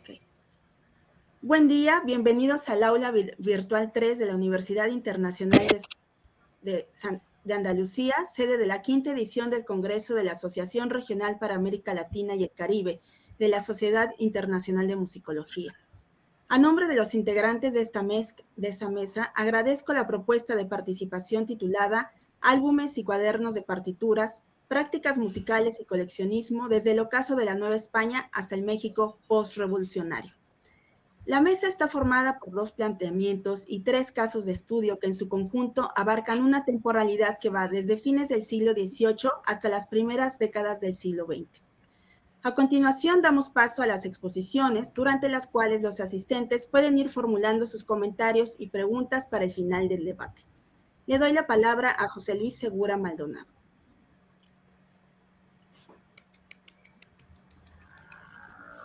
Okay. Buen día, bienvenidos al aula virtual 3 de la Universidad Internacional de Andalucía, sede de la quinta edición del Congreso de la Asociación Regional para América Latina y el Caribe de la Sociedad Internacional de Musicología. A nombre de los integrantes de esta mesa, agradezco la propuesta de participación titulada Álbumes y cuadernos de partituras, prácticas musicales y coleccionismo desde el ocaso de la Nueva España hasta el México postrevolucionario. La mesa está formada por 2 planteamientos y 3 casos de estudio que en su conjunto abarcan una temporalidad que va desde fines del siglo XVIII hasta las primeras décadas del siglo XX. A continuación damos paso a las exposiciones, durante las cuales los asistentes pueden ir formulando sus comentarios y preguntas para el final del debate. Le doy la palabra a José Luis Segura Maldonado.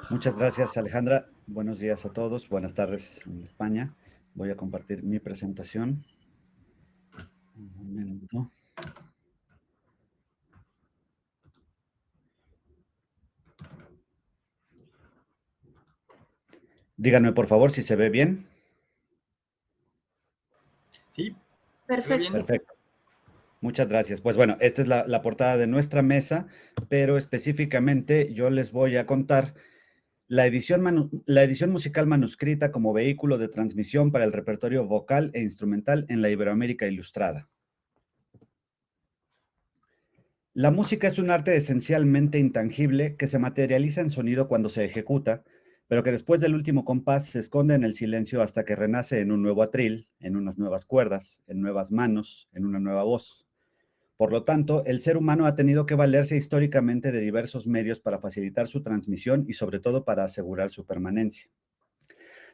Muchas gracias, Alejandra. Buenos días a todos. Buenas tardes en España. Voy a compartir mi presentación. Un momento. Díganme, por favor, si se ve bien. Sí, perfecto. Perfecto. Muchas gracias. Pues bueno, esta es la portada de nuestra mesa, pero específicamente yo les voy a contar la edición musical manuscrita como vehículo de transmisión para el repertorio vocal e instrumental en la Iberoamérica Ilustrada. La música es un arte esencialmente intangible que se materializa en sonido cuando se ejecuta, pero que después del último compás se esconde en el silencio hasta que renace en un nuevo atril, en unas nuevas cuerdas, en nuevas manos, en una nueva voz. Por lo tanto, el ser humano ha tenido que valerse históricamente de diversos medios para facilitar su transmisión y sobre todo para asegurar su permanencia.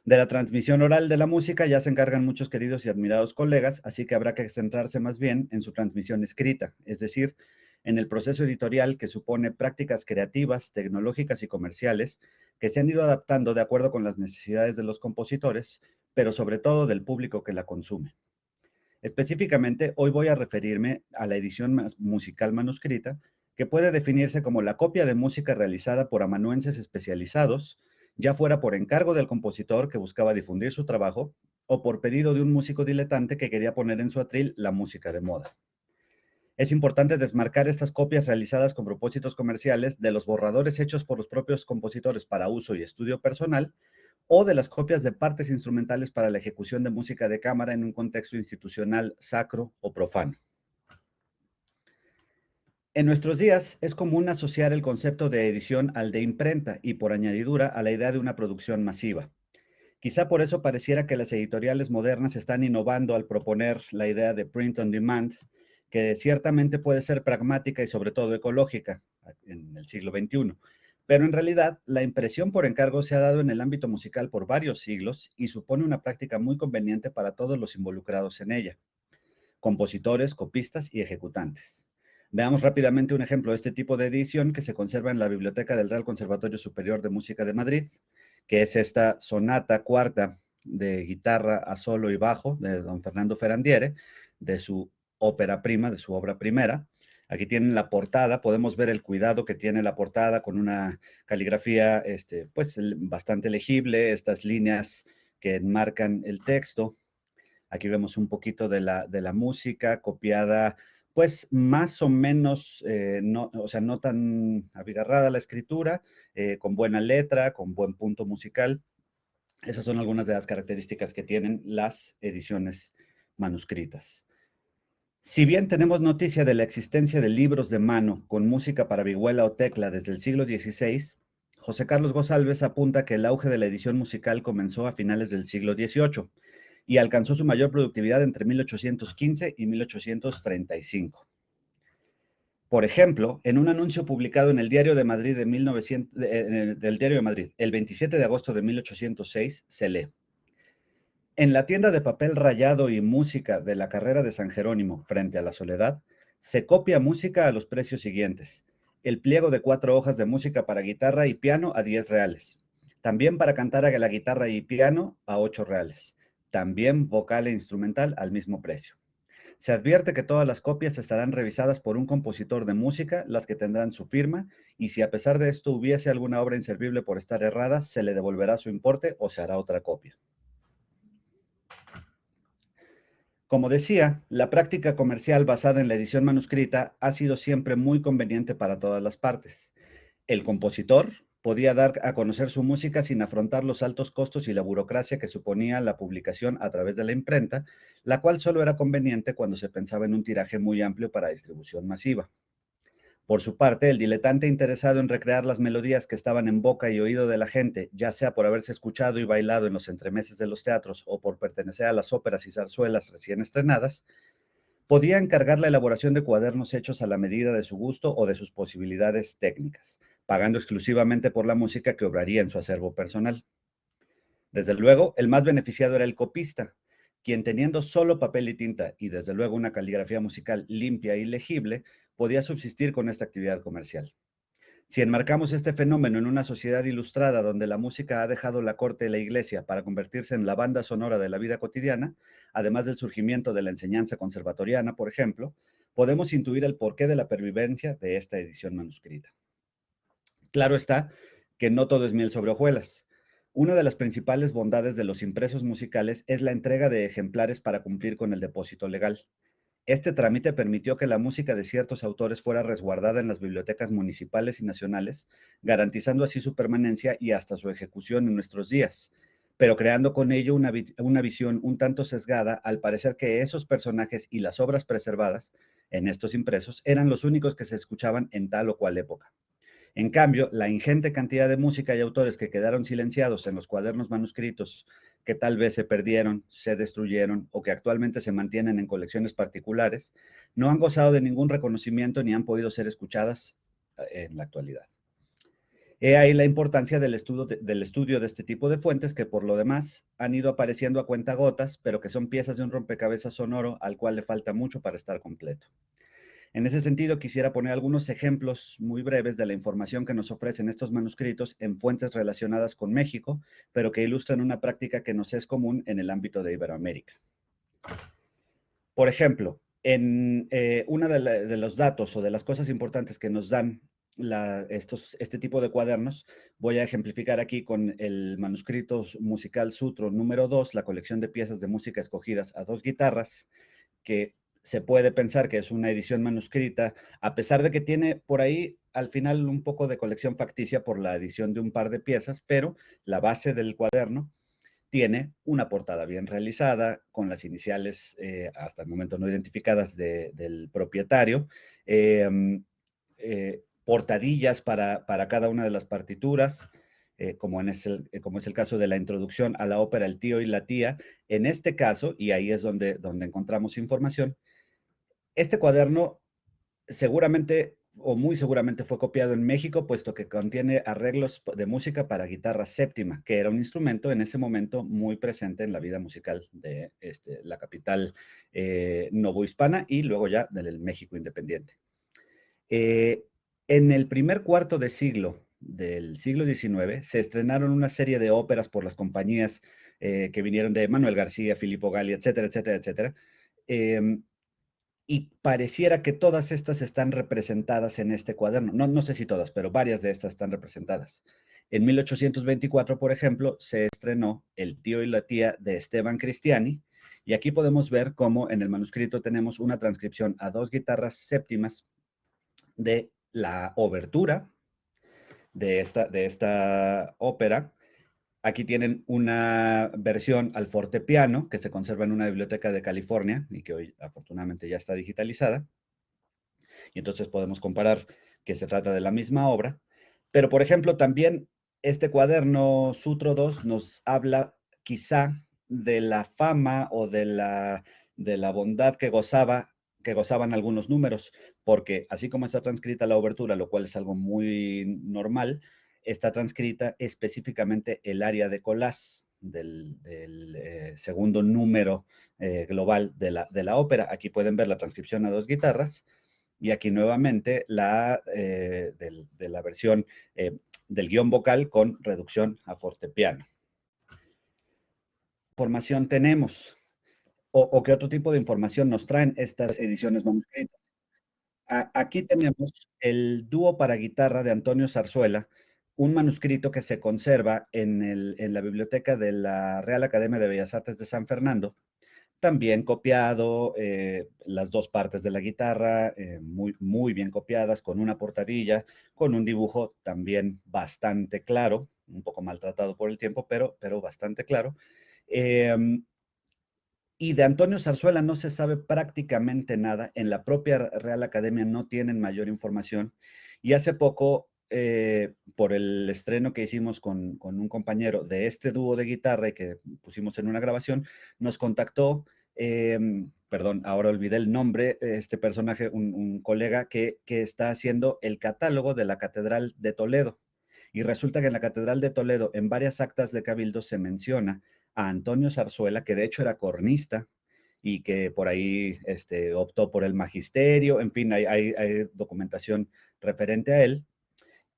De la transmisión oral de la música ya se encargan muchos queridos y admirados colegas, así que habrá que centrarse más bien en su transmisión escrita, es decir, en el proceso editorial que supone prácticas creativas, tecnológicas y comerciales que se han ido adaptando de acuerdo con las necesidades de los compositores, pero sobre todo del público que la consume. Específicamente, hoy voy a referirme a la edición musical manuscrita, que puede definirse como la copia de música realizada por amanuenses especializados, ya fuera por encargo del compositor que buscaba difundir su trabajo, o por pedido de un músico diletante que quería poner en su atril la música de moda. Es importante desmarcar estas copias realizadas con propósitos comerciales de los borradores hechos por los propios compositores para uso y estudio personal, o de las copias de partes instrumentales para la ejecución de música de cámara en un contexto institucional sacro o profano. En nuestros días es común asociar el concepto de edición al de imprenta y por añadidura a la idea de una producción masiva. Quizá por eso pareciera que las editoriales modernas están innovando al proponer la idea de print on demand, que ciertamente puede ser pragmática y sobre todo ecológica en el siglo XXI. Pero en realidad, la impresión por encargo se ha dado en el ámbito musical por varios siglos y supone una práctica muy conveniente para todos los involucrados en ella: compositores, copistas y ejecutantes. Veamos rápidamente un ejemplo de este tipo de edición que se conserva en la Biblioteca del Real Conservatorio Superior de Música de Madrid, que es esta sonata cuarta de guitarra a solo y bajo de don Fernando Ferrandiere, de su ópera prima, de su obra primera. Aquí tienen la portada, podemos ver el cuidado que tiene la portada con una caligrafía pues, bastante legible, estas líneas que enmarcan el texto. Aquí vemos un poquito de la música copiada, pues más o menos, no, o sea, no tan abigarrada la escritura, con buena letra, con buen punto musical. Esas son algunas de las características que tienen las ediciones manuscritas. Si bien tenemos noticia de la existencia de libros de mano con música para vihuela o tecla desde el siglo XVI, José Carlos González apunta que el auge de la edición musical comenzó a finales del siglo XVIII y alcanzó su mayor productividad entre 1815 y 1835. Por ejemplo, en un anuncio publicado en el Diario de Madrid del Diario de Madrid, el 27 de agosto de 1806, se lee: en la tienda de papel rayado y música de la carrera de San Jerónimo, frente a la Soledad, se copia música a los precios siguientes: el pliego de 4 hojas de música para guitarra y piano a 10 reales. También para cantar a la guitarra y piano a 8 reales. También vocal e instrumental al mismo precio. Se advierte que todas las copias estarán revisadas por un compositor de música, las que tendrán su firma, y si a pesar de esto hubiese alguna obra inservible por estar errada, se le devolverá su importe o se hará otra copia. Como decía, la práctica comercial basada en la edición manuscrita ha sido siempre muy conveniente para todas las partes. El compositor podía dar a conocer su música sin afrontar los altos costos y la burocracia que suponía la publicación a través de la imprenta, la cual solo era conveniente cuando se pensaba en un tiraje muy amplio para distribución masiva. Por su parte, el diletante interesado en recrear las melodías que estaban en boca y oído de la gente, ya sea por haberse escuchado y bailado en los entremeses de los teatros o por pertenecer a las óperas y zarzuelas recién estrenadas, podía encargar la elaboración de cuadernos hechos a la medida de su gusto o de sus posibilidades técnicas, pagando exclusivamente por la música que obraría en su acervo personal. Desde luego, el más beneficiado era el copista, quien teniendo solo papel y tinta y desde luego una caligrafía musical limpia y legible, podía subsistir con esta actividad comercial. Si enmarcamos este fenómeno en una sociedad ilustrada donde la música ha dejado la corte y la iglesia para convertirse en la banda sonora de la vida cotidiana, además del surgimiento de la enseñanza conservatoriana, por ejemplo, podemos intuir el porqué de la pervivencia de esta edición manuscrita. Claro está que no todo es miel sobre hojuelas. Una de las principales bondades de los impresos musicales es la entrega de ejemplares para cumplir con el depósito legal. Este trámite permitió que la música de ciertos autores fuera resguardada en las bibliotecas municipales y nacionales, garantizando así su permanencia y hasta su ejecución en nuestros días, pero creando con ello una visión un tanto sesgada al parecer que esos personajes y las obras preservadas en estos impresos eran los únicos que se escuchaban en tal o cual época. En cambio, la ingente cantidad de música y autores que quedaron silenciados en los cuadernos manuscritos, que tal vez se perdieron, se destruyeron o que actualmente se mantienen en colecciones particulares, no han gozado de ningún reconocimiento ni han podido ser escuchadas en la actualidad. He ahí la importancia del estudio de este tipo de fuentes que por lo demás han ido apareciendo a cuentagotas, pero que son piezas de un rompecabezas sonoro al cual le falta mucho para estar completo. En ese sentido, quisiera poner algunos ejemplos muy breves de la información que nos ofrecen estos manuscritos en fuentes relacionadas con México, pero que ilustran una práctica que nos es común en el ámbito de Iberoamérica. Por ejemplo, en uno de los datos o de las cosas importantes que nos dan este tipo de cuadernos, voy a ejemplificar aquí con el manuscrito musical Sutro número 2, la colección de piezas de música escogidas a dos guitarras, que se puede pensar que es una edición manuscrita, a pesar de que tiene por ahí al final un poco de colección facticia por la edición de un par de piezas, pero la base del cuaderno tiene una portada bien realizada, con las iniciales hasta el momento no identificadas del propietario, portadillas para cada una de las partituras, como es el caso de la introducción a la ópera El tío y la tía. En este caso, y ahí es donde encontramos información, este cuaderno seguramente o muy seguramente fue copiado en México, puesto que contiene arreglos de música para guitarra séptima, que era un instrumento en ese momento muy presente en la vida musical de la capital novohispana y luego ya del México independiente. En el primer cuarto de siglo del siglo XIX se estrenaron una serie de óperas por las compañías que vinieron de Manuel García, Filippo Galli, etcétera, etcétera, etcétera. Y pareciera que todas estas están representadas en este cuaderno. No sé si todas, pero varias de estas están representadas. En 1824, por ejemplo, se estrenó El tío y la tía de Esteban Cristiani, y aquí podemos ver cómo en el manuscrito tenemos una transcripción a dos guitarras séptimas de la obertura de esta ópera. Aquí tienen una versión al fortepiano que se conserva en una biblioteca de California y que hoy afortunadamente ya está digitalizada. Y entonces podemos comparar que se trata de la misma obra. Pero, por ejemplo, también este cuaderno Sutro 2 nos habla quizá de la fama o de la bondad que gozaban algunos números, porque así como está transcrita la obertura, lo cual es algo muy normal, está transcrita específicamente el área de Colás del segundo número global de la ópera. Aquí pueden ver la transcripción a dos guitarras y aquí nuevamente de la versión del guión vocal con reducción a fortepiano. Formación tenemos. o qué otro tipo de información nos traen estas ediciones manuscritas. Aquí tenemos el dúo para guitarra de Antonio Zarzuela, un manuscrito que se conserva en la biblioteca de la Real Academia de Bellas Artes de San Fernando, también copiado, las dos partes de la guitarra, muy bien copiadas, con una portadilla, con un dibujo también bastante claro, un poco maltratado por el tiempo, pero bastante claro. Eh, y de Antonio Zarzuela no se sabe prácticamente nada. En la propia Real Academia no tienen mayor información. Y hace poco, por el estreno que hicimos con un compañero de este dúo de guitarra y que pusimos en una grabación, nos contactó, perdón, ahora olvidé el nombre, este personaje, un colega que está haciendo el catálogo de la Catedral de Toledo. Y resulta que en la Catedral de Toledo, en varias actas de Cabildo, se menciona a Antonio Zarzuela, que de hecho era cornista y que por ahí optó por el magisterio, en fin, hay documentación referente a él.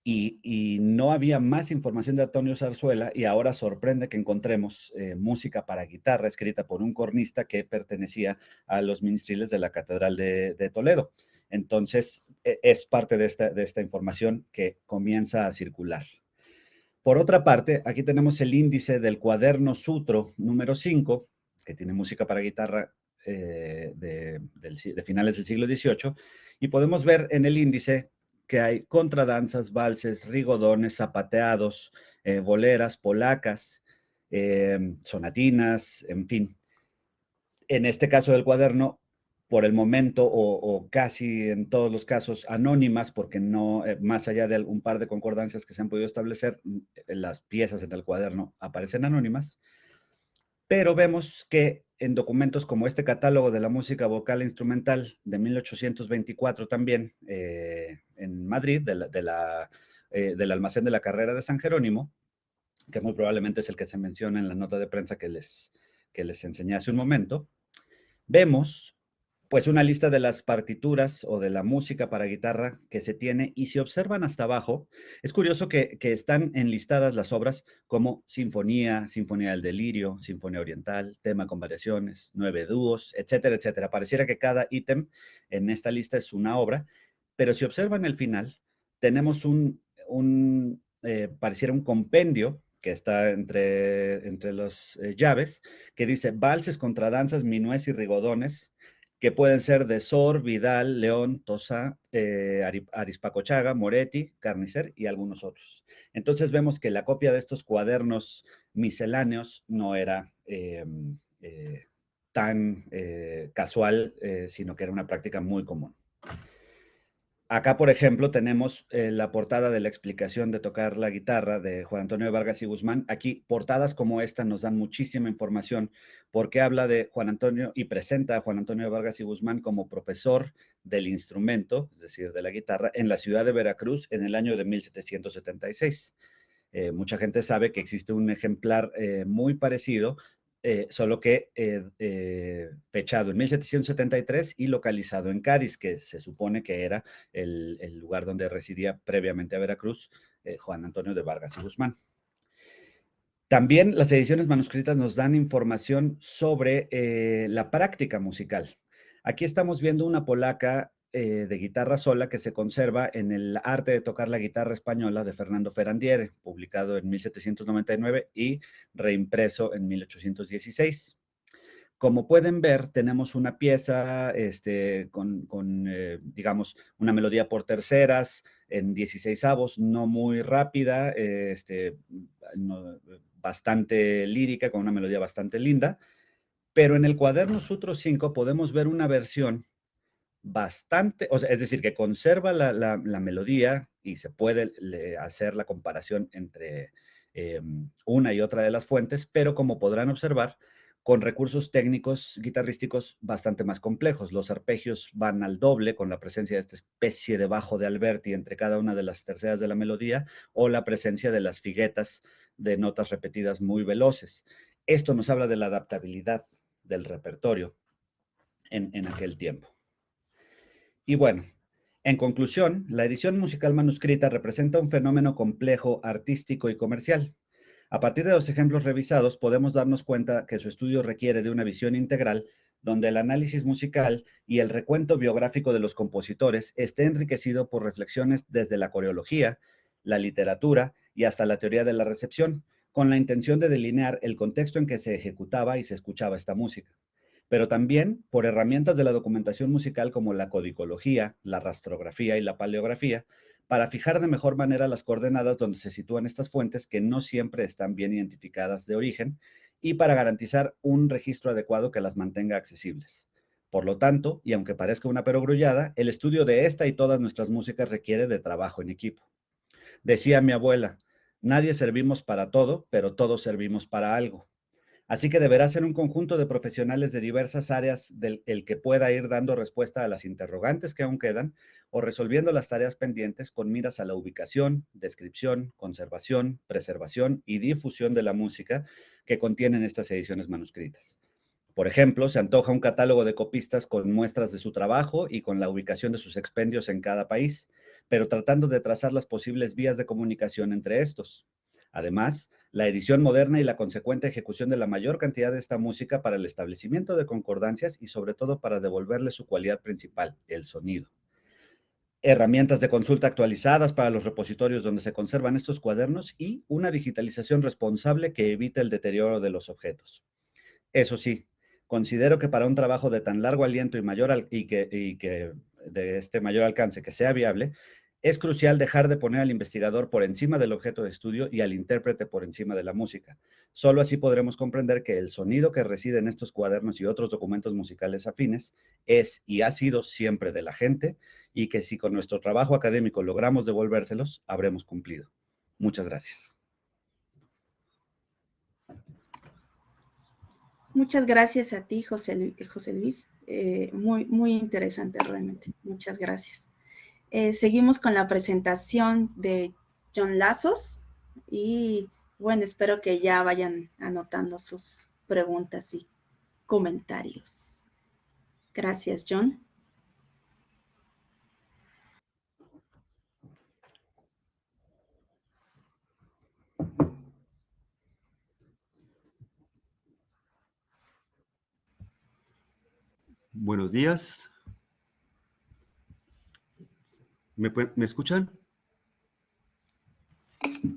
Y no había más información de Antonio Zarzuela y ahora sorprende que encontremos música para guitarra escrita por un cornista que pertenecía a los ministriles de la Catedral de Toledo. Entonces, es parte de esta información que comienza a circular. Por otra parte, aquí tenemos el índice del cuaderno Sutro número 5, que tiene música para guitarra de finales del siglo XVIII, y podemos ver en el índice que hay contradanzas, valses, rigodones, zapateados, boleras, polacas, sonatinas, en fin. En este caso del cuaderno, por el momento, o casi en todos los casos, anónimas, porque no, más allá de un par de concordancias que se han podido establecer, las piezas en el cuaderno aparecen anónimas, pero vemos que en documentos como este catálogo de la música vocal e instrumental de 1824 también, en Madrid, del almacén de la Carrera de San Jerónimo, que muy probablemente es el que se menciona en la nota de prensa que les enseñé hace un momento, vemos pues una lista de las partituras o de la música para guitarra que se tiene, y si observan hasta abajo, es curioso que están enlistadas las obras como Sinfonía, Sinfonía del Delirio, Sinfonía Oriental, Tema con variaciones, 9 dúos, etcétera, etcétera. Pareciera que cada ítem en esta lista es una obra, pero si observan el final, tenemos pareciera un compendio que está entre las llaves, que dice valses, contradanzas, minués y rigodones, que pueden ser de Sor, Vidal, León, Tosá, Arispacochaga, Moretti, Carnicer y algunos otros. Entonces vemos que la copia de estos cuadernos misceláneos no era tan casual, sino que era una práctica muy común. Acá, por ejemplo, tenemos la portada de la explicación de tocar la guitarra de Juan Antonio de Vargas y Guzmán. Aquí, portadas como esta nos dan muchísima información porque habla de Juan Antonio y presenta a Juan Antonio de Vargas y Guzmán como profesor del instrumento, es decir, de la guitarra, en la ciudad de Veracruz en el año de 1776. Mucha gente sabe que existe un ejemplar muy parecido, solo que fechado en 1773 y localizado en Cádiz, que se supone que era el lugar donde residía previamente a Veracruz Juan Antonio de Vargas y Guzmán. También las ediciones manuscritas nos dan información sobre la práctica musical. Aquí estamos viendo una polaca de guitarra sola que se conserva en el Arte de tocar la guitarra española de Fernando Ferrandiere, publicado en 1799 y reimpreso en 1816. Como pueden ver, tenemos una pieza digamos, una melodía por terceras en 16avos, no muy rápida, bastante lírica, con una melodía bastante linda, pero en el cuaderno Sutro 5 podemos ver una versión bastante, o sea, es decir, que conserva la melodía y se puede hacer la comparación entre una y otra de las fuentes, pero como podrán observar, con recursos técnicos guitarrísticos bastante más complejos. Los arpegios van al doble con la presencia de esta especie de bajo de Alberti entre cada una de las terceras de la melodía, o la presencia de las figuetas de notas repetidas muy veloces. Esto nos habla de la adaptabilidad del repertorio en aquel tiempo. Y bueno, en conclusión, la edición musical manuscrita representa un fenómeno complejo, artístico y comercial. A partir de los ejemplos revisados, podemos darnos cuenta que su estudio requiere de una visión integral donde el análisis musical y el recuento biográfico de los compositores esté enriquecido por reflexiones desde la coreología, la literatura y hasta la teoría de la recepción, con la intención de delinear el contexto en que se ejecutaba y se escuchaba esta música, pero también por herramientas de la documentación musical como la codicología, la rastrografía y la paleografía, para fijar de mejor manera las coordenadas donde se sitúan estas fuentes que no siempre están bien identificadas de origen y para garantizar un registro adecuado que las mantenga accesibles. Por lo tanto, y aunque parezca una perogrullada, el estudio de esta y todas nuestras músicas requiere de trabajo en equipo. Decía mi abuela, nadie servimos para todo, pero todos servimos para algo. Así que deberá ser un conjunto de profesionales de diversas áreas el que pueda ir dando respuesta a las interrogantes que aún quedan o resolviendo las tareas pendientes con miras a la ubicación, descripción, conservación, preservación y difusión de la música que contienen estas ediciones manuscritas. Por ejemplo, se antoja un catálogo de copistas con muestras de su trabajo y con la ubicación de sus expendios en cada país, pero tratando de trazar las posibles vías de comunicación entre estos. Además, la edición moderna y la consecuente ejecución de la mayor cantidad de esta música para el establecimiento de concordancias y sobre todo para devolverle su cualidad principal, el sonido. Herramientas de consulta actualizadas para los repositorios donde se conservan estos cuadernos y una digitalización responsable que evite el deterioro de los objetos. Eso sí, considero que para un trabajo de tan largo aliento y que de este mayor alcance que sea viable, es crucial dejar de poner al investigador por encima del objeto de estudio y al intérprete por encima de la música. Solo así podremos comprender que el sonido que reside en estos cuadernos y otros documentos musicales afines es y ha sido siempre de la gente, y que si con nuestro trabajo académico logramos devolvérselos, habremos cumplido. Muchas gracias. Muchas gracias a ti, José Luis. Muy interesante realmente. Muchas gracias. Seguimos con la presentación de John Lazos y bueno, espero que ya vayan anotando sus preguntas y comentarios. Gracias, John. Buenos días. ¿Me escuchan?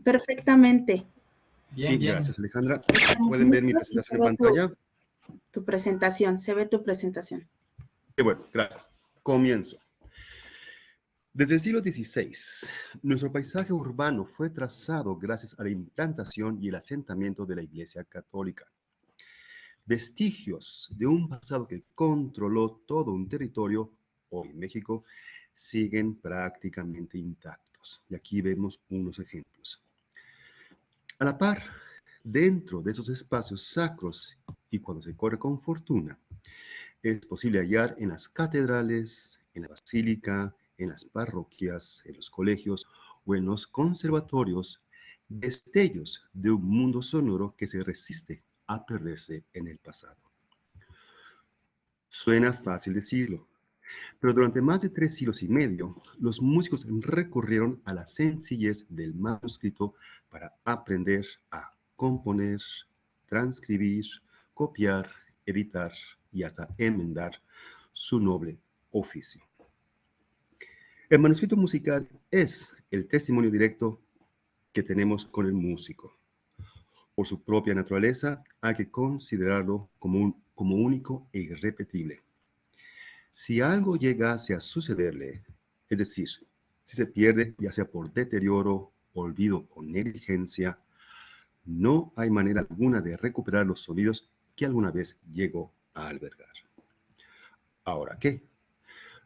Perfectamente. Bien, bien. Gracias, Alejandra. Estamos ¿Pueden ver mi listos y presentación en pantalla? Tu presentación, se ve tu presentación. Qué bueno, gracias. Comienzo. Desde el siglo XVI, nuestro paisaje urbano fue trazado gracias a la implantación y el asentamiento de la Iglesia Católica. Vestigios de un pasado que controló todo un territorio, hoy en México, siguen prácticamente intactos. Y aquí vemos unos ejemplos. A la par, dentro de esos espacios sacros y cuando se corre con fortuna, es posible hallar en las catedrales, en la basílica, en las parroquias, en los colegios o en los conservatorios, destellos de un mundo sonoro que se resiste a perderse en el pasado. Suena fácil decirlo, pero durante más de 3 siglos y medio, los músicos recurrieron a la sencillez del manuscrito para aprender a componer, transcribir, copiar, editar y hasta enmendar su noble oficio. El manuscrito musical es el testimonio directo que tenemos con el músico. Por su propia naturaleza, hay que considerarlo como único e irrepetible. Si algo llegase a sucederle, es decir, si se pierde, ya sea por deterioro, olvido o negligencia, no hay manera alguna de recuperar los sonidos que alguna vez llegó a albergar. ¿Ahora qué?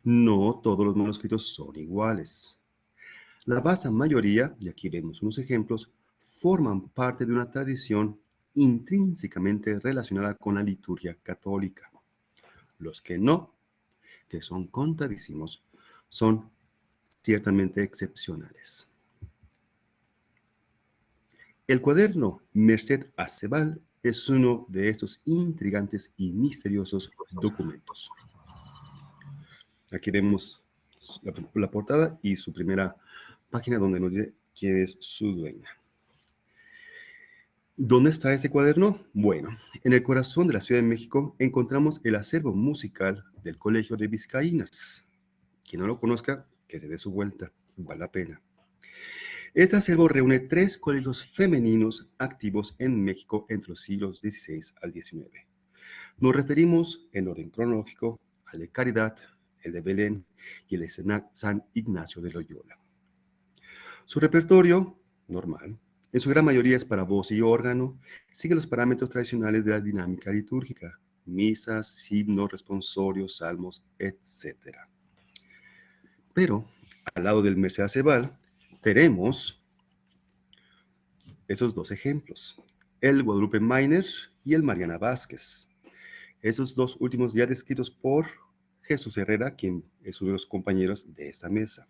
No todos los manuscritos son iguales. La vasta mayoría, y aquí vemos unos ejemplos, forman parte de una tradición intrínsecamente relacionada con la liturgia católica. Los que no, que son contadísimos, son ciertamente excepcionales. El cuaderno Merced a Cebal es uno de estos intrigantes y misteriosos documentos. Aquí vemos la portada y su primera página donde nos dice quién es su dueña. ¿Dónde está ese cuaderno? Bueno, en el corazón de la Ciudad de México encontramos el acervo musical del Colegio de Vizcaínas. Quien no lo conozca, que se dé su vuelta, vale la pena. Este acervo reúne 3 colegios femeninos activos en México entre los siglos XVI al XIX. Nos referimos, en orden cronológico, al de Caridad, el de Belén y el de San Ignacio de Loyola. Su repertorio, normal, en su gran mayoría es para voz y órgano, sigue los parámetros tradicionales de la dinámica litúrgica, misas, himnos, responsorios, salmos, etc. Pero, al lado del Merced Acebal, tenemos esos dos ejemplos, el Guadalupe Miner y el Mariana Vázquez. Esos dos últimos ya descritos por Jesús Herrera, quien es uno de los compañeros de esta mesa.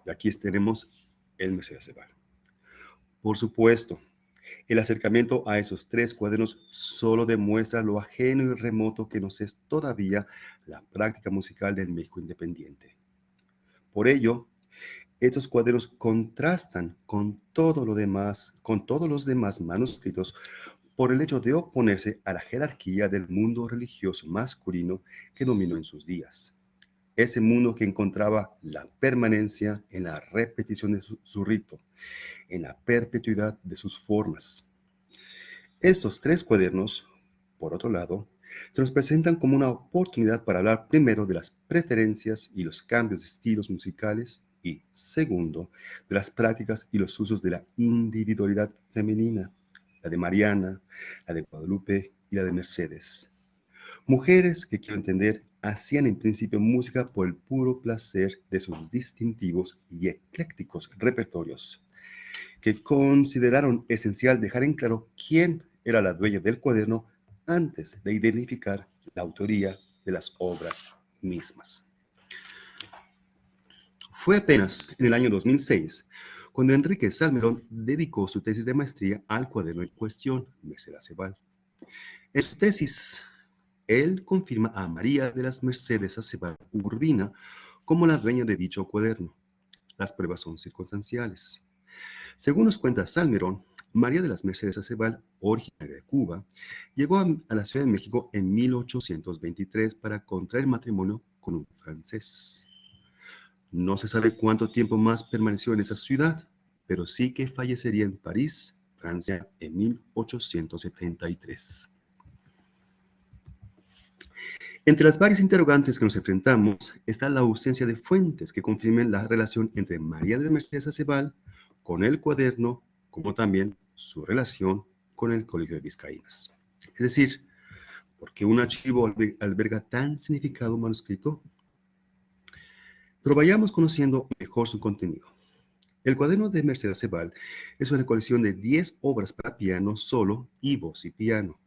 Y aquí tenemos el Merced Acebal. Por supuesto, el acercamiento a esos 3 cuadernos solo demuestra lo ajeno y remoto que nos es todavía la práctica musical del México independiente. Por ello, estos cuadernos contrastan con todos los demás manuscritos por el hecho de oponerse a la jerarquía del mundo religioso masculino que dominó en sus días. Ese mundo que encontraba la permanencia en la repetición de su rito, en la perpetuidad de sus formas. Estos 3 cuadernos, por otro lado, se nos presentan como una oportunidad para hablar primero de las preferencias y los cambios de estilos musicales y, segundo, de las prácticas y los usos de la individualidad femenina, la de Mariana, la de Guadalupe y la de Mercedes. Mujeres que, quiero entender, hacían en principio música por el puro placer de sus distintivos y eclécticos repertorios, que consideraron esencial dejar en claro quién era la dueña del cuaderno antes de identificar la autoría de las obras mismas. Fue apenas en el año 2006 cuando Enrique Salmerón dedicó su tesis de maestría al cuaderno en cuestión, Merced Acebal. En su tesis, él confirma a María de las Mercedes Acebal Urbina como la dueña de dicho cuaderno. Las pruebas son circunstanciales. Según nos cuenta Salmerón, María de las Mercedes Acebal, originaria de Cuba, llegó a la Ciudad de México en 1823 para contraer matrimonio con un francés. No se sabe cuánto tiempo más permaneció en esa ciudad, pero sí que fallecería en París, Francia, en 1873. Entre las varias interrogantes que nos enfrentamos está la ausencia de fuentes que confirmen la relación entre María de Mercedes Acebal con el cuaderno, como también su relación con el Colegio de Vizcaínas. Es decir, ¿por qué un archivo alberga tan significado manuscrito? Pero vayamos conociendo mejor su contenido. El cuaderno de Mercedes Acebal es una colección de 10 obras para piano solo y voz y piano.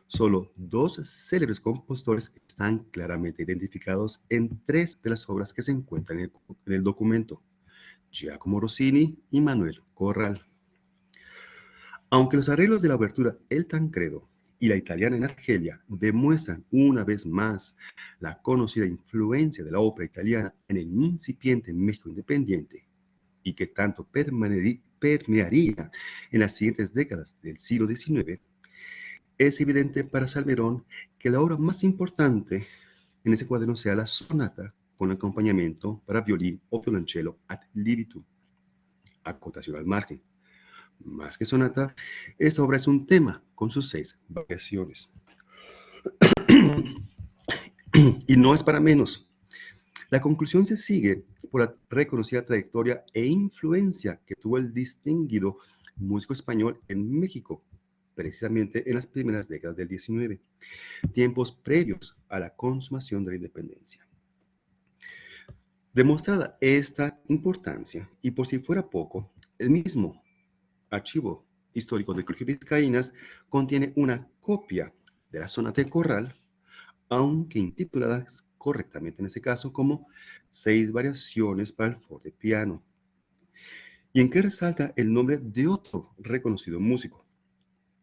Solo 2 célebres compositores están claramente identificados en 3 de las obras que se encuentran en el documento: Giacomo Rossini y Manuel Corral. Aunque los arreglos de la obertura El Tancredo y la italiana en Argelia demuestran una vez más la conocida influencia de la ópera italiana en el incipiente México independiente y que tanto permearía en las siguientes décadas del siglo XIX, es evidente para Salmerón que la obra más importante en ese cuaderno sea la sonata con acompañamiento para violín o violonchelo ad libitum. Acotación al margen. Más que sonata, esta obra es un tema con sus 6 variaciones. Y no es para menos. La conclusión se sigue por la reconocida trayectoria e influencia que tuvo el distinguido músico español en México, precisamente en las primeras décadas del XIX, tiempos previos a la consumación de la independencia. Demostrada esta importancia, y por si fuera poco, el mismo archivo histórico del Colegio de Vizcaínas contiene una copia de la sonata de Corral, aunque intitulada correctamente en ese caso como 6 variaciones para el fortepiano, y en que resalta el nombre de otro reconocido músico,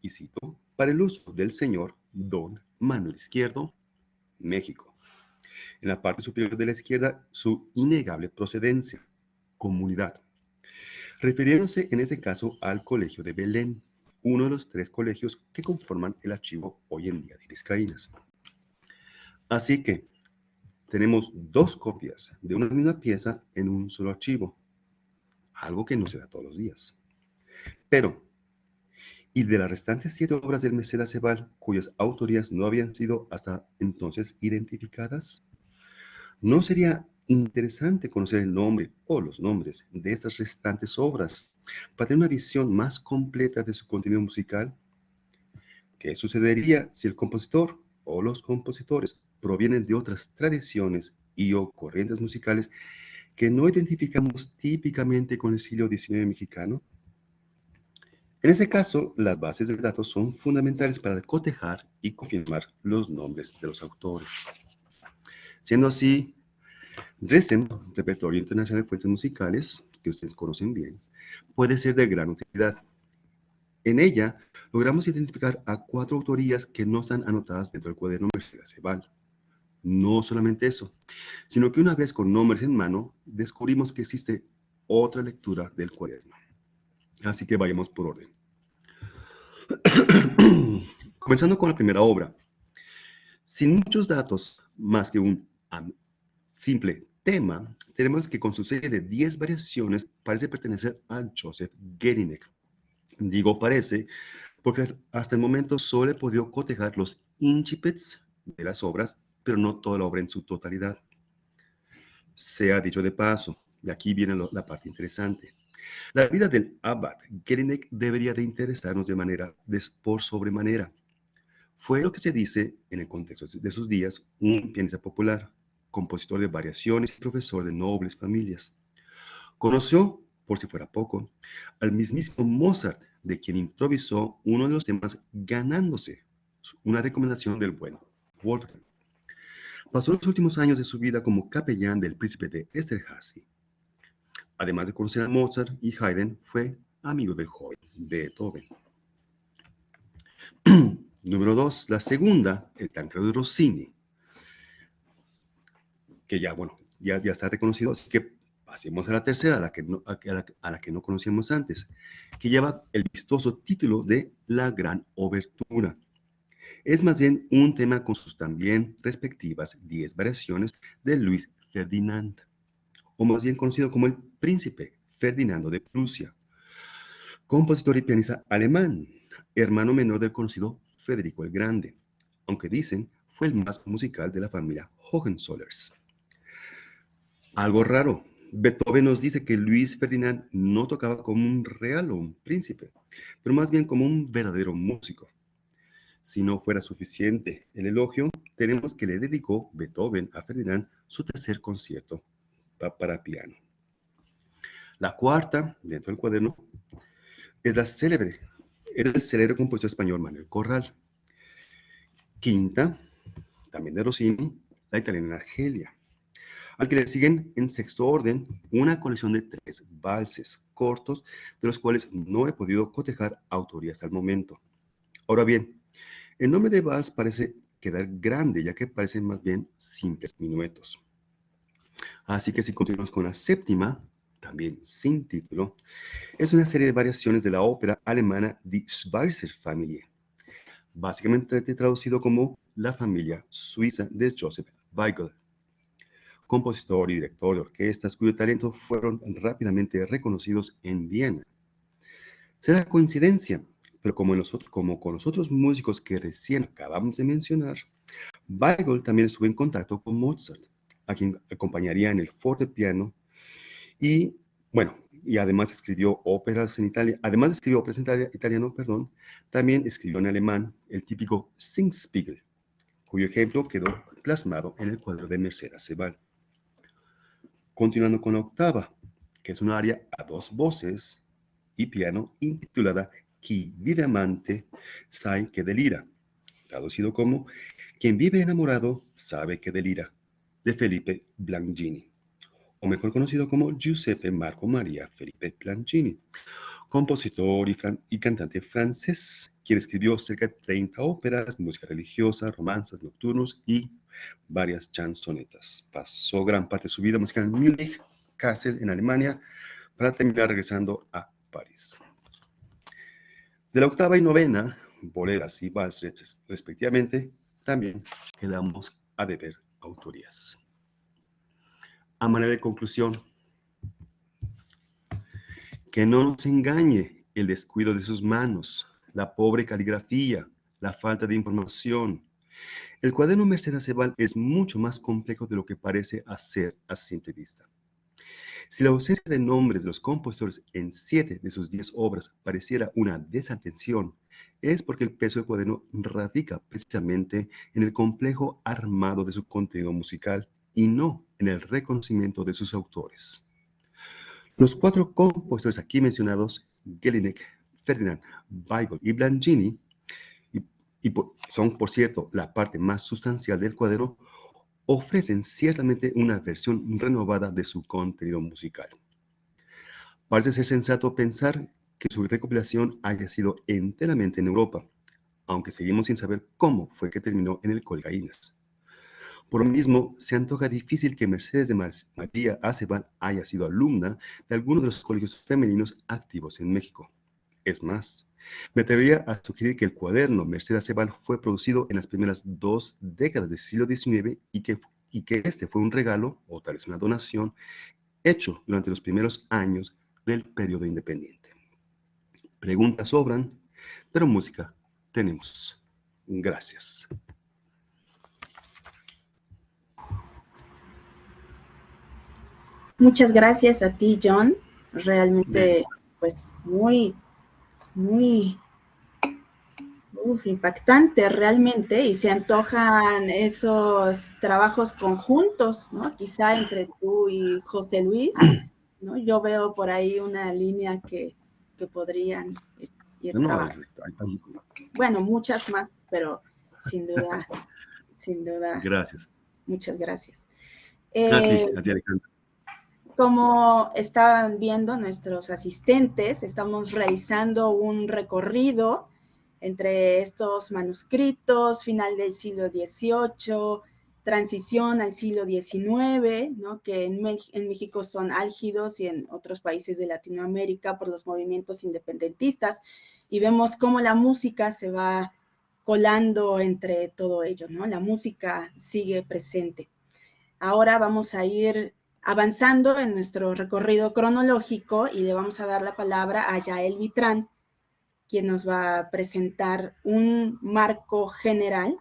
y cito, para el uso del señor Don Manuel Izquierdo, México. En la parte superior de la izquierda, su innegable procedencia, comunidad. refiriéndose en ese caso al Colegio de Belén, uno de los 3 colegios que conforman el archivo hoy en día de Vizcaínas. Así que tenemos 2 copias de una misma pieza en un solo archivo, algo que no se da todos los días. Pero, ¿y de las restantes 7 obras del Merced Acebal, cuyas autorías no habían sido hasta entonces identificadas? ¿No sería interesante conocer el nombre o los nombres de estas restantes obras para tener una visión más completa de su contenido musical? ¿Qué sucedería si el compositor o los compositores provienen de otras tradiciones y o corrientes musicales que no identificamos típicamente con el siglo XIX mexicano? En este caso, las bases de datos son fundamentales para cotejar y confirmar los nombres de los autores. Siendo así, RESEM, Repertorio Internacional de Fuentes Musicales, que ustedes conocen bien, puede ser de gran utilidad. En ella, logramos identificar a 4 autorías que no están anotadas dentro del cuaderno Merced Acebal. No solamente eso, sino que una vez con nombres en mano, descubrimos que existe otra lectura del cuaderno. Así que vayamos por orden. Comenzando con la primera obra. Sin muchos datos, más que un simple tema, tenemos que con su serie de 10 variaciones parece pertenecer a Joseph Gelinek. Digo parece, porque hasta el momento solo he podido cotejar los incipits de las obras, pero no toda la obra en su totalidad. Sea dicho de paso, y aquí viene la parte interesante. La vida del abad Gelinek debería de interesarnos por sobremanera. Fue lo que se dice, en el contexto de sus días, un pianista popular, compositor de variaciones y profesor de nobles familias. Conoció, por si fuera poco, al mismísimo Mozart, de quien improvisó uno de los temas ganándose una recomendación del buen Wolfgang. Pasó los últimos años de su vida como capellán del príncipe de Esterházy. Además de conocer a Mozart y Haydn, fue amigo del joven Beethoven. Número 2, la segunda, el Tancredo de Rossini, que ya está reconocido, así que pasemos a la tercera, a la que no conocíamos antes, que lleva el vistoso título de La Gran Obertura. Es más bien un tema con sus también respectivas 10 variaciones de Luis Ferdinand, o más bien conocido como el Príncipe Ferdinando de Prusia, compositor y pianista alemán, hermano menor del conocido Federico el Grande, aunque dicen fue el más musical de la familia Hohenzollers. Algo raro, Beethoven nos dice que Luis Ferdinand no tocaba como un real o un príncipe, pero más bien como un verdadero músico. Si no fuera suficiente el elogio, tenemos que le dedicó Beethoven a Ferdinand su tercer concierto para piano. La cuarta, dentro del cuaderno, es el célebre compositor español Manuel Corral. Quinta, también de Rossini, la italiana Argelia. Al que le siguen en sexto orden una colección de 3 valses cortos, de los cuales no he podido cotejar autoría hasta el momento. Ahora bien, el nombre de vals parece quedar grande, ya que parecen más bien simples minuetos. Así que si continuamos con la séptima, también sin título, es una serie de variaciones de la ópera alemana Die Schweizer Familie, básicamente traducido como La familia suiza de Joseph Weigl, compositor y director de orquestas cuyo talento fueron rápidamente reconocidos en Viena. Será coincidencia, pero como con los otros músicos que recién acabamos de mencionar, Weigl también estuvo en contacto con Mozart, a quien acompañaría en el fortepiano y, y además escribió óperas en Italia. Además de escribir óperas en italiano, también escribió en alemán el típico Singspiegel, cuyo ejemplo quedó plasmado en el cuadro de Merced Acebal. Continuando con la octava, que es un aria a 2 voces y piano intitulada Chi vive amante sai che delira, traducido como Quien vive enamorado sabe que delira, de Felipe Blangini, o mejor conocido como Giuseppe Marco Maria Felipe Blangini, compositor y cantante francés, quien escribió cerca de 30 óperas, música religiosa, romanzas nocturnos y varias chansonetas. Pasó gran parte de su vida musical en Múnich, Kassel en Alemania, para terminar regresando a París. De la octava y novena, boleras y vals respectivamente, también quedamos a deber autorías. A manera de conclusión, que no nos engañe el descuido de sus manos, la pobre caligrafía, la falta de información. El cuaderno Merced Acebal es mucho más complejo de lo que parece hacer a simple vista. Si la ausencia de nombres de los compositores en 7 de sus 10 obras pareciera una desatención, es porque el peso del cuaderno radica precisamente en el complejo armado de su contenido musical y no en el reconocimiento de sus autores. Los 4 compositores aquí mencionados, Jelinek, Ferdinand, Weigl y Blangini, son, por cierto, la parte más sustancial del cuaderno, ofrecen ciertamente una versión renovada de su contenido musical. Parece ser sensato pensar que su recopilación haya sido enteramente en Europa, aunque seguimos sin saber cómo fue que terminó en el Colgaínas. Por lo mismo, se antoja difícil que Mercedes de María Acebal haya sido alumna de alguno de los colegios femeninos activos en México. Es más, me atrevería a sugerir que el cuaderno Mercedes Acebal fue producido en las primeras 2 décadas del siglo XIX y que este fue un regalo, o tal vez una donación, hecho durante los primeros años del periodo independiente. Preguntas sobran, pero música tenemos. Gracias. Muchas gracias a ti, John. Realmente, pues, muy impactante realmente, y se antojan esos trabajos conjuntos, ¿no? Quizá entre tú y José Luis, ¿no? Yo veo por ahí una línea que podrían ir trabajando. Bueno, muchas más, pero sin duda, Gracias. muchas gracias. A ti, Alejandra. Como estaban viendo nuestros asistentes, estamos realizando un recorrido entre estos manuscritos, final del siglo XVIII, transición al siglo XIX, ¿no? Que en México son álgidos y en otros países de Latinoamérica por los movimientos independentistas, y vemos cómo la música se va colando entre todo ello, ¿no? La música sigue presente. Ahora vamos a ir avanzando en nuestro recorrido cronológico y le vamos a dar la palabra a Yael Vitrán, quien nos va a presentar un marco general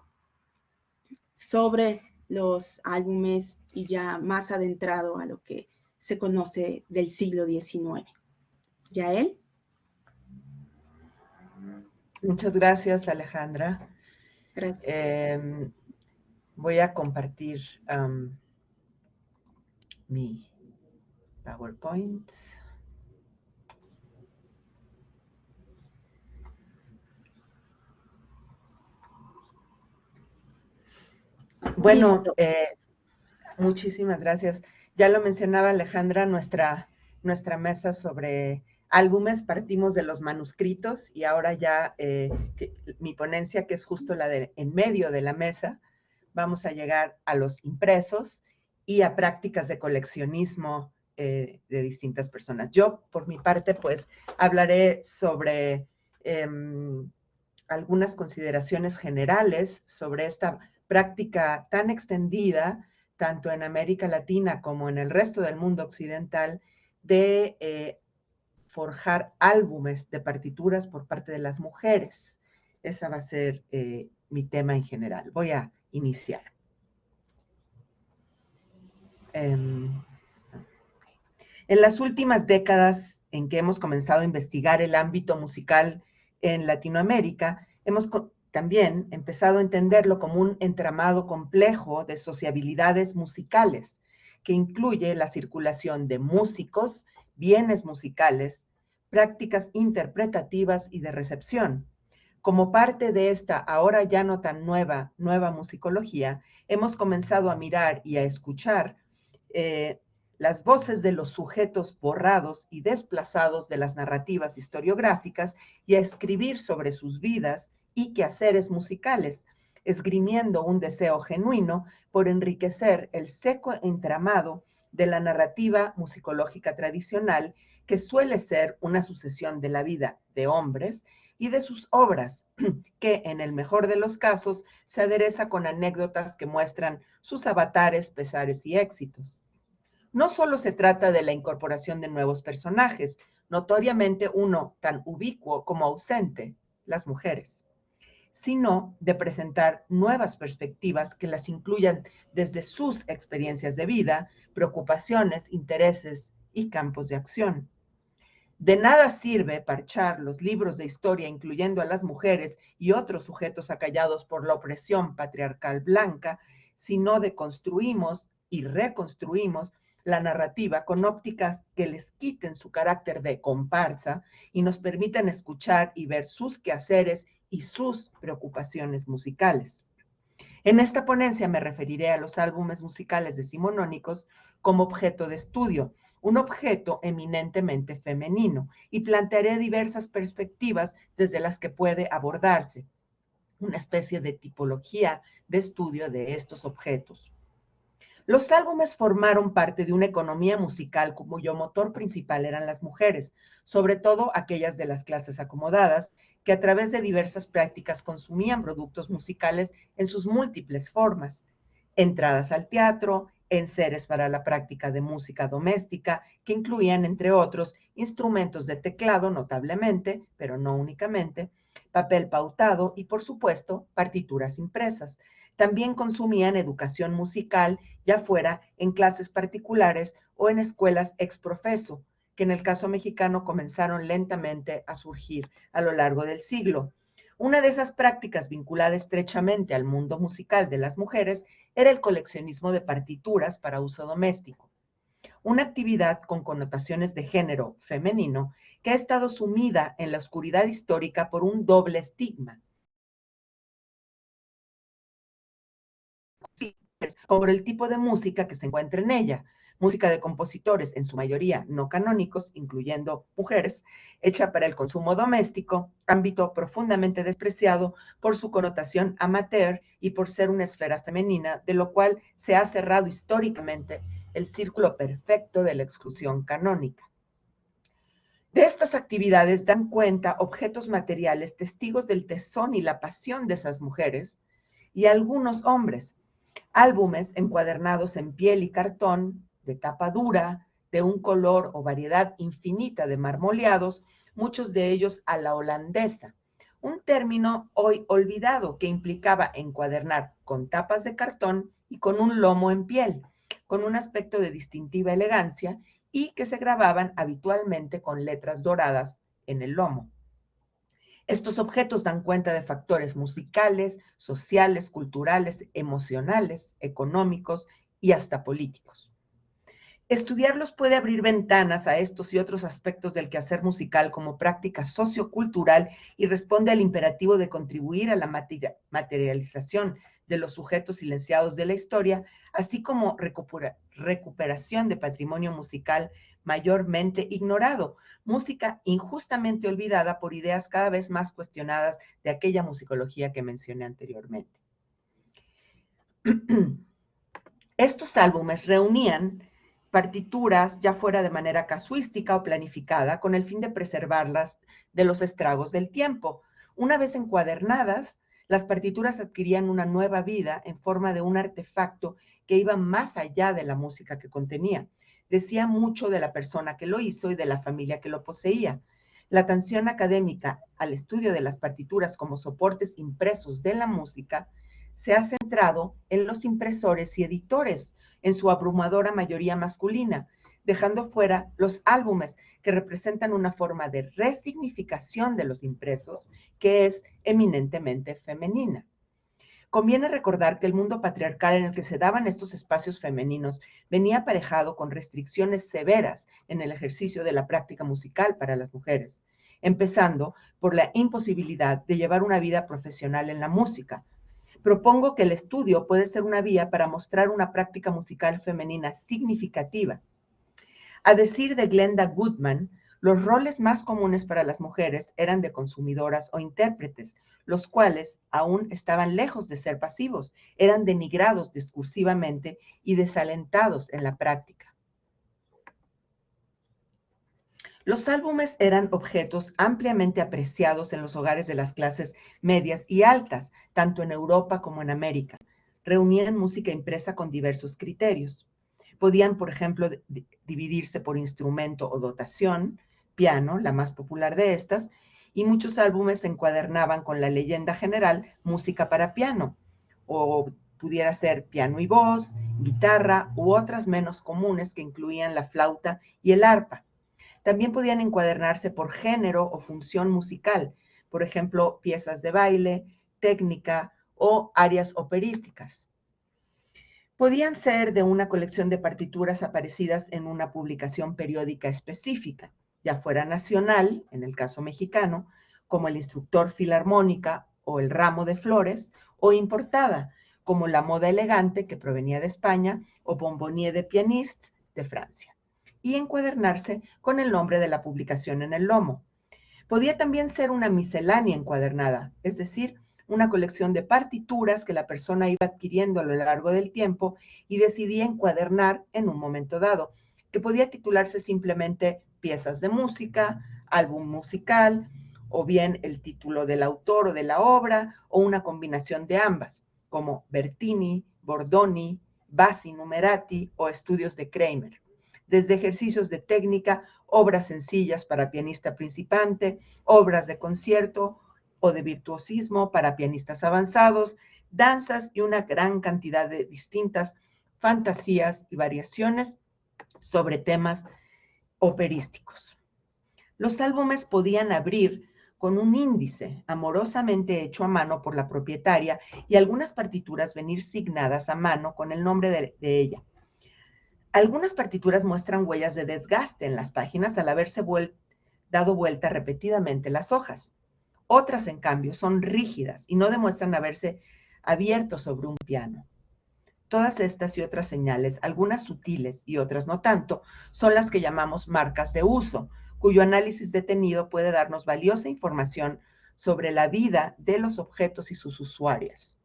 sobre los álbumes y ya más adentrado a lo que se conoce del siglo XIX. Yael. Muchas gracias, Alejandra. Gracias. Voy a compartir mi PowerPoint. Bueno, muchísimas gracias. Ya lo mencionaba Alejandra, nuestra mesa sobre álbumes, partimos de los manuscritos y ahora ya mi ponencia, que es justo la de en medio de la mesa, vamos a llegar a los impresos y a prácticas de coleccionismo de distintas personas. Yo, por mi parte, pues, hablaré sobre algunas consideraciones generales sobre esta práctica tan extendida, tanto en América Latina como en el resto del mundo occidental, de forjar álbumes de partituras por parte de las mujeres. Ese va a ser mi tema en general. Voy a iniciar. En las últimas décadas en que hemos comenzado a investigar el ámbito musical en Latinoamérica, hemos también empezado a entenderlo como un entramado complejo de sociabilidades musicales, que incluye la circulación de músicos, bienes musicales, prácticas interpretativas y de recepción. Como parte de esta ahora ya no tan nueva musicología, hemos comenzado a mirar y a escuchar las voces de los sujetos borrados y desplazados de las narrativas historiográficas y a escribir sobre sus vidas y quehaceres musicales, esgrimiendo un deseo genuino por enriquecer el seco entramado de la narrativa musicológica tradicional que suele ser una sucesión de la vida de hombres y de sus obras, que en el mejor de los casos se adereza con anécdotas que muestran sus avatares, pesares y éxitos. No solo se trata de la incorporación de nuevos personajes, notoriamente uno tan ubicuo como ausente, las mujeres, sino de presentar nuevas perspectivas que las incluyan desde sus experiencias de vida, preocupaciones, intereses y campos de acción. De nada sirve parchar los libros de historia, incluyendo a las mujeres y otros sujetos acallados por la opresión patriarcal blanca, si no deconstruimos y reconstruimos la narrativa con ópticas que les quiten su carácter de comparsa y nos permitan escuchar y ver sus quehaceres y sus preocupaciones musicales. En esta ponencia me referiré a los álbumes musicales decimonónicos como objeto de estudio, un objeto eminentemente femenino, y plantearé diversas perspectivas desde las que puede abordarse, una especie de tipología de estudio de estos objetos. Los álbumes formaron parte de una economía musical cuyo motor principal eran las mujeres, sobre todo aquellas de las clases acomodadas, que a través de diversas prácticas consumían productos musicales en sus múltiples formas: entradas al teatro, enseres para la práctica de música doméstica, que incluían, entre otros, instrumentos de teclado notablemente, pero no únicamente, papel pautado y, por supuesto, partituras impresas. También consumían educación musical, ya fuera en clases particulares o en escuelas ex professo, que en el caso mexicano comenzaron lentamente a surgir a lo largo del siglo. Una de esas prácticas vinculada estrechamente al mundo musical de las mujeres era el coleccionismo de partituras para uso doméstico, una actividad con connotaciones de género femenino que ha estado sumida en la oscuridad histórica por un doble estigma, como por el tipo de música que se encuentra en ella, música de compositores en su mayoría no canónicos, incluyendo mujeres, hecha para el consumo doméstico, ámbito profundamente despreciado por su connotación amateur y por ser una esfera femenina, de lo cual se ha cerrado históricamente el círculo perfecto de la exclusión canónica. De estas actividades dan cuenta objetos materiales, testigos del tesón y la pasión de esas mujeres y algunos hombres, álbumes encuadernados en piel y cartón, de tapa dura, de un color o variedad infinita de marmoleados, muchos de ellos a la holandesa, un término hoy olvidado que implicaba encuadernar con tapas de cartón y con un lomo en piel, con un aspecto de distintiva elegancia, y que se grababan habitualmente con letras doradas en el lomo. Estos objetos dan cuenta de factores musicales, sociales, culturales, emocionales, económicos y hasta políticos. Estudiarlos puede abrir ventanas a estos y otros aspectos del quehacer musical como práctica sociocultural y responde al imperativo de contribuir a la materialización de los sujetos silenciados de la historia, así como recuperación de patrimonio musical mayormente ignorado, música injustamente olvidada por ideas cada vez más cuestionadas de aquella musicología que mencioné anteriormente. Estos álbumes reunían partituras, ya fuera de manera casuística o planificada, con el fin de preservarlas de los estragos del tiempo. Una vez encuadernadas, las partituras adquirían una nueva vida en forma de un artefacto que iba más allá de la música que contenía. Decía mucho de la persona que lo hizo y de la familia que lo poseía. La atención académica al estudio de las partituras como soportes impresos de la música se ha centrado en los impresores y editores, en su abrumadora mayoría masculina, dejando fuera los álbumes, que representan una forma de resignificación de los impresos que es eminentemente femenina. Conviene recordar que el mundo patriarcal en el que se daban estos espacios femeninos venía aparejado con restricciones severas en el ejercicio de la práctica musical para las mujeres, empezando por la imposibilidad de llevar una vida profesional en la música. Propongo que el estudio puede ser una vía para mostrar una práctica musical femenina significativa. A decir de Glenda Goodman, los roles más comunes para las mujeres eran de consumidoras o intérpretes, los cuales aún estaban lejos de ser pasivos, eran denigrados discursivamente y desalentados en la práctica. Los álbumes eran objetos ampliamente apreciados en los hogares de las clases medias y altas, tanto en Europa como en América. Reunían música impresa con diversos criterios. Podían, por ejemplo, dividirse por instrumento o dotación, piano, la más popular de estas, y muchos álbumes se encuadernaban con la leyenda general música para piano, o pudiera ser piano y voz, guitarra u otras menos comunes que incluían la flauta y el arpa. También podían encuadernarse por género o función musical, por ejemplo, piezas de baile, técnica o arias operísticas. Podían ser de una colección de partituras aparecidas en una publicación periódica específica, ya fuera nacional, en el caso mexicano, como el Instructor Filarmónica o el Ramo de Flores, o importada, como la Moda Elegante, que provenía de España, o Bonbonnier de Pianiste, de Francia, y encuadernarse con el nombre de la publicación en el lomo. Podía también ser una miscelánea encuadernada, es decir, una colección de partituras que la persona iba adquiriendo a lo largo del tiempo y decidía encuadernar en un momento dado, que podía titularse simplemente piezas de música, álbum musical, o bien el título del autor o de la obra, o una combinación de ambas, como Bertini, Bordoni, Bassi Numerati o estudios de Kramer. Desde ejercicios de técnica, obras sencillas para pianista principiante, obras de concierto o de virtuosismo para pianistas avanzados, danzas y una gran cantidad de distintas fantasías y variaciones sobre temas operísticos. Los álbumes podían abrir con un índice amorosamente hecho a mano por la propietaria y algunas partituras venir signadas a mano con el nombre de ella. Algunas partituras muestran huellas de desgaste en las páginas al haberse dado vuelta repetidamente las hojas. Otras, en cambio, son rígidas y no demuestran haberse abierto sobre un piano. Todas estas y otras señales, algunas sutiles y otras no tanto, son las que llamamos marcas de uso, cuyo análisis detenido puede darnos valiosa información sobre la vida de los objetos y sus usuarios.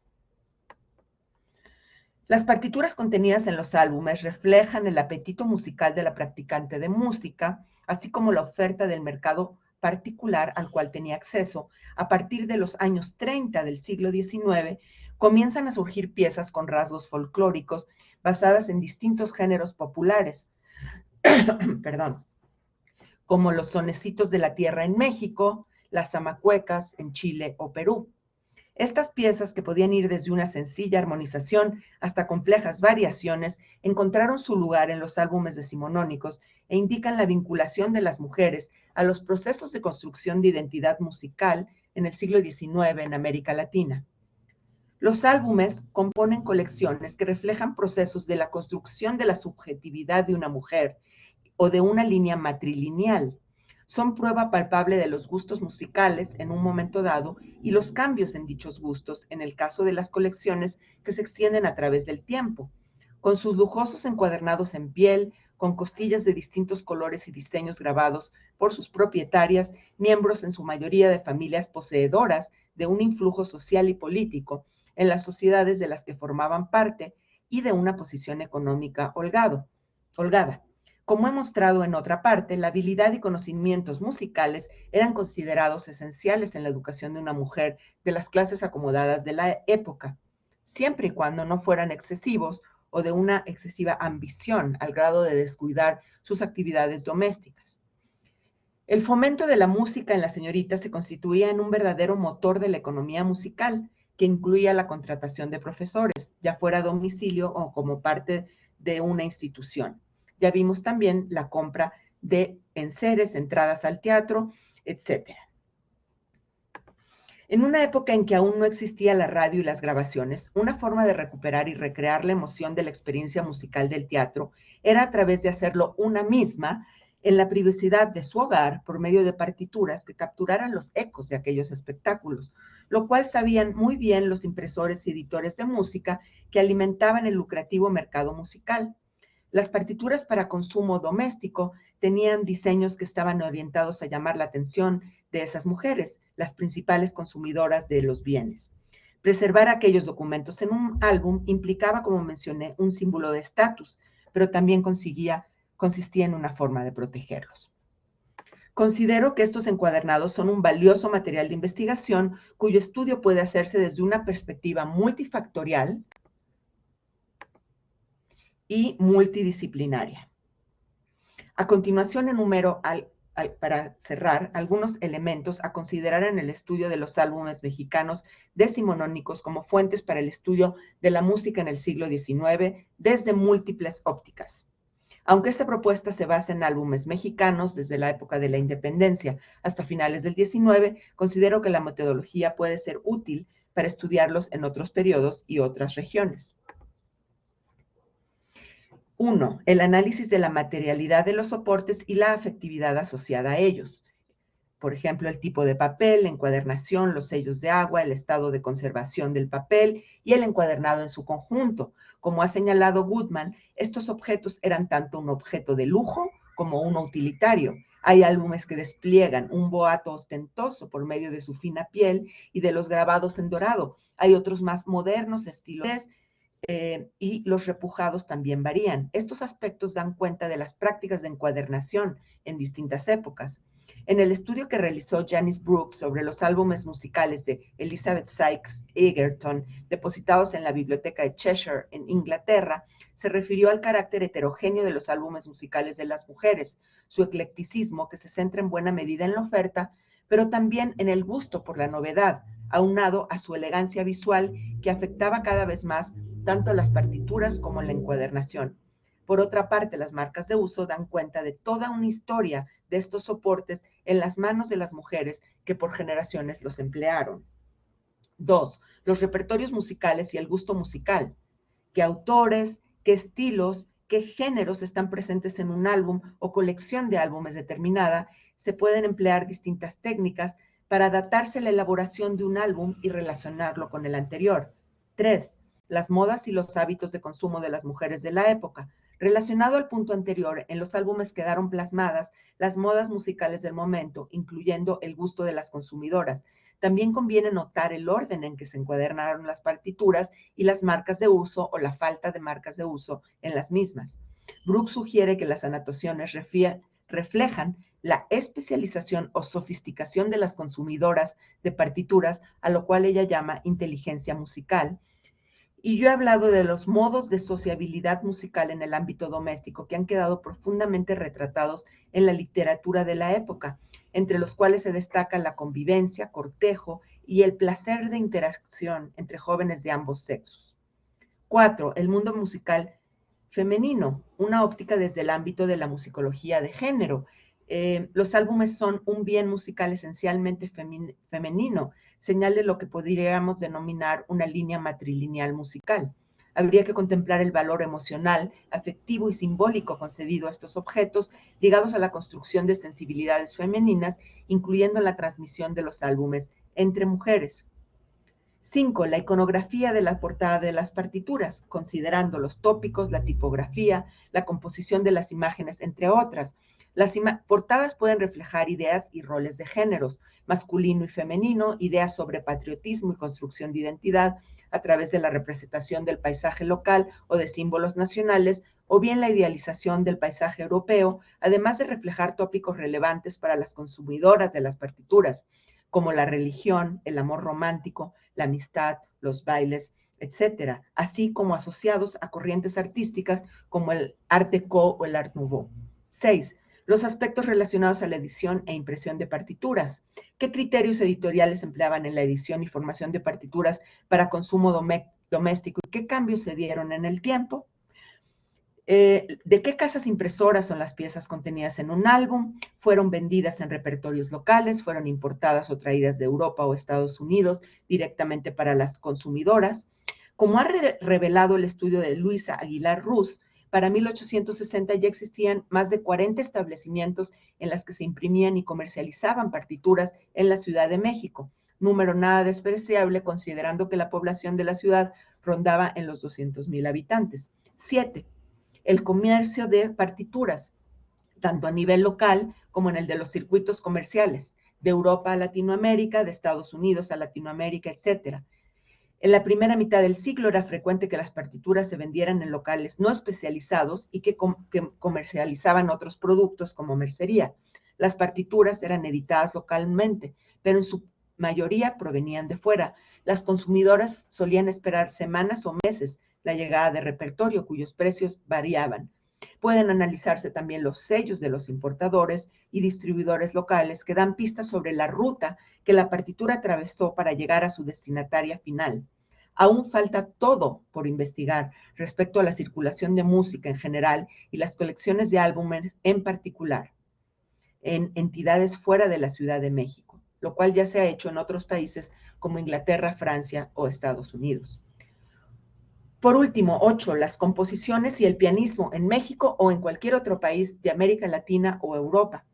Las partituras contenidas en los álbumes reflejan el apetito musical de la practicante de música, así como la oferta del mercado particular al cual tenía acceso. A partir de los años 30 del siglo XIX, comienzan a surgir piezas con rasgos folclóricos basadas en distintos géneros populares, perdón, como los sonecitos de la tierra en México, las zamacuecas en Chile o Perú. Estas piezas, que podían ir desde una sencilla armonización hasta complejas variaciones, encontraron su lugar en los álbumes decimonónicos e indican la vinculación de las mujeres a los procesos de construcción de identidad musical en el siglo XIX en América Latina. Los álbumes componen colecciones que reflejan procesos de la construcción de la subjetividad de una mujer o de una línea matrilineal. Son prueba palpable de los gustos musicales en un momento dado y los cambios en dichos gustos en el caso de las colecciones que se extienden a través del tiempo. Con sus lujosos encuadernados en piel, con costillas de distintos colores y diseños grabados por sus propietarias, miembros en su mayoría de familias poseedoras de un influjo social y político en las sociedades de las que formaban parte y de una posición económica holgada. Como he mostrado en otra parte, la habilidad y conocimientos musicales eran considerados esenciales en la educación de una mujer de las clases acomodadas de la época, siempre y cuando no fueran excesivos o de una excesiva ambición al grado de descuidar sus actividades domésticas. El fomento de la música en las señoritas se constituía en un verdadero motor de la economía musical, que incluía la contratación de profesores, ya fuera a domicilio o como parte de una institución. Ya vimos también la compra de enseres, entradas al teatro, etc. En una época en que aún no existía la radio y las grabaciones, una forma de recuperar y recrear la emoción de la experiencia musical del teatro era a través de hacerlo una misma en la privacidad de su hogar por medio de partituras que capturaran los ecos de aquellos espectáculos, lo cual sabían muy bien los impresores y editores de música que alimentaban el lucrativo mercado musical. Las partituras para consumo doméstico tenían diseños que estaban orientados a llamar la atención de esas mujeres, las principales consumidoras de los bienes. Preservar aquellos documentos en un álbum implicaba, como mencioné, un símbolo de estatus, pero también consistía en una forma de protegerlos. Considero que estos encuadernados son un valioso material de investigación cuyo estudio puede hacerse desde una perspectiva multifactorial y multidisciplinaria. A continuación enumero, para cerrar, algunos elementos a considerar en el estudio de los álbumes mexicanos decimonónicos como fuentes para el estudio de la música en el siglo XIX desde múltiples ópticas. Aunque esta propuesta se basa en álbumes mexicanos desde la época de la independencia hasta finales del XIX, considero que la metodología puede ser útil para estudiarlos en otros periodos y otras regiones. 1. El análisis de la materialidad de los soportes y la afectividad asociada a ellos. Por ejemplo, el tipo de papel, la encuadernación, los sellos de agua, el estado de conservación del papel y el encuadernado en su conjunto. Como ha señalado Goodman, estos objetos eran tanto un objeto de lujo como uno utilitario. Hay álbumes que despliegan un boato ostentoso por medio de su fina piel y de los grabados en dorado. Hay otros más modernos, estilos y los repujados también varían. Estos aspectos dan cuenta de las prácticas de encuadernación en distintas épocas. En el estudio que realizó Janice Brooks sobre los álbumes musicales de Elizabeth Sykes Egerton, depositados en la Biblioteca de Cheshire, en Inglaterra, se refirió al carácter heterogéneo de los álbumes musicales de las mujeres, su eclecticismo, que se centra en buena medida en la oferta, pero también en el gusto por la novedad, aunado a su elegancia visual que afectaba cada vez más tanto las partituras como la encuadernación. Por otra parte, las marcas de uso dan cuenta de toda una historia de estos soportes en las manos de las mujeres que por generaciones los emplearon. 2. Los repertorios musicales y el gusto musical. ¿Qué autores, qué estilos, qué géneros están presentes en un álbum o colección de álbumes determinada? Se pueden emplear distintas técnicas para adaptarse a la elaboración de un álbum y relacionarlo con el anterior. 3. Las modas y los hábitos de consumo de las mujeres de la época. Relacionado al punto anterior, en los álbumes quedaron plasmadas las modas musicales del momento, incluyendo el gusto de las consumidoras. También conviene notar el orden en que se encuadernaron las partituras y las marcas de uso o la falta de marcas de uso en las mismas. Brooks sugiere que las anotaciones reflejan la especialización o sofisticación de las consumidoras de partituras, a lo cual ella llama inteligencia musical. Y yo he hablado de los modos de sociabilidad musical en el ámbito doméstico que han quedado profundamente retratados en la literatura de la época, entre los cuales se destaca la convivencia, cortejo y el placer de interacción entre jóvenes de ambos sexos. 4. El mundo musical femenino, una óptica desde el ámbito de la musicología de género. Los álbumes son un bien musical esencialmente femenino, señal de lo que podríamos denominar una línea matrilineal musical. Habría que contemplar el valor emocional, afectivo y simbólico concedido a estos objetos ligados a la construcción de sensibilidades femeninas, incluyendo la transmisión de los álbumes entre mujeres. 5. La iconografía de la portada de las partituras, considerando los tópicos, la tipografía, la composición de las imágenes, entre otras. Las portadas pueden reflejar ideas y roles de géneros, masculino y femenino, ideas sobre patriotismo y construcción de identidad a través de la representación del paisaje local o de símbolos nacionales, o bien la idealización del paisaje europeo, además de reflejar tópicos relevantes para las consumidoras de las partituras, como la religión, el amor romántico, la amistad, los bailes, etcétera, así como asociados a corrientes artísticas como el Art Deco o el Art Nouveau. 6. Los aspectos relacionados a la edición e impresión de partituras. ¿Qué criterios editoriales empleaban en la edición y formación de partituras para consumo doméstico y qué cambios se dieron en el tiempo? ¿De qué casas impresoras son las piezas contenidas en un álbum? ¿Fueron vendidas en repertorios locales? ¿Fueron importadas o traídas de Europa o Estados Unidos directamente para las consumidoras? Como ha revelado el estudio de Luisa Aguilar Ruz, para 1860 ya existían más de 40 establecimientos en las que se imprimían y comercializaban partituras en la Ciudad de México, número nada despreciable considerando que la población de la ciudad rondaba en los 200,000 habitantes. 7. El comercio de partituras, tanto a nivel local como en el de los circuitos comerciales, de Europa a Latinoamérica, de Estados Unidos a Latinoamérica, etc. En la primera mitad del siglo era frecuente que las partituras se vendieran en locales no especializados y que comercializaban otros productos como mercería. Las partituras eran editadas localmente, pero en su mayoría provenían de fuera. Las consumidoras solían esperar semanas o meses la llegada de repertorio, cuyos precios variaban. Pueden analizarse también los sellos de los importadores y distribuidores locales que dan pistas sobre la ruta que la partitura atravesó para llegar a su destinataria final. Aún falta todo por investigar respecto a la circulación de música en general y las colecciones de álbumes en particular en entidades fuera de la Ciudad de México, lo cual ya se ha hecho en otros países como Inglaterra, Francia o Estados Unidos. Por último, 8. Las composiciones y el pianismo en México o en cualquier otro país de América Latina o Europa.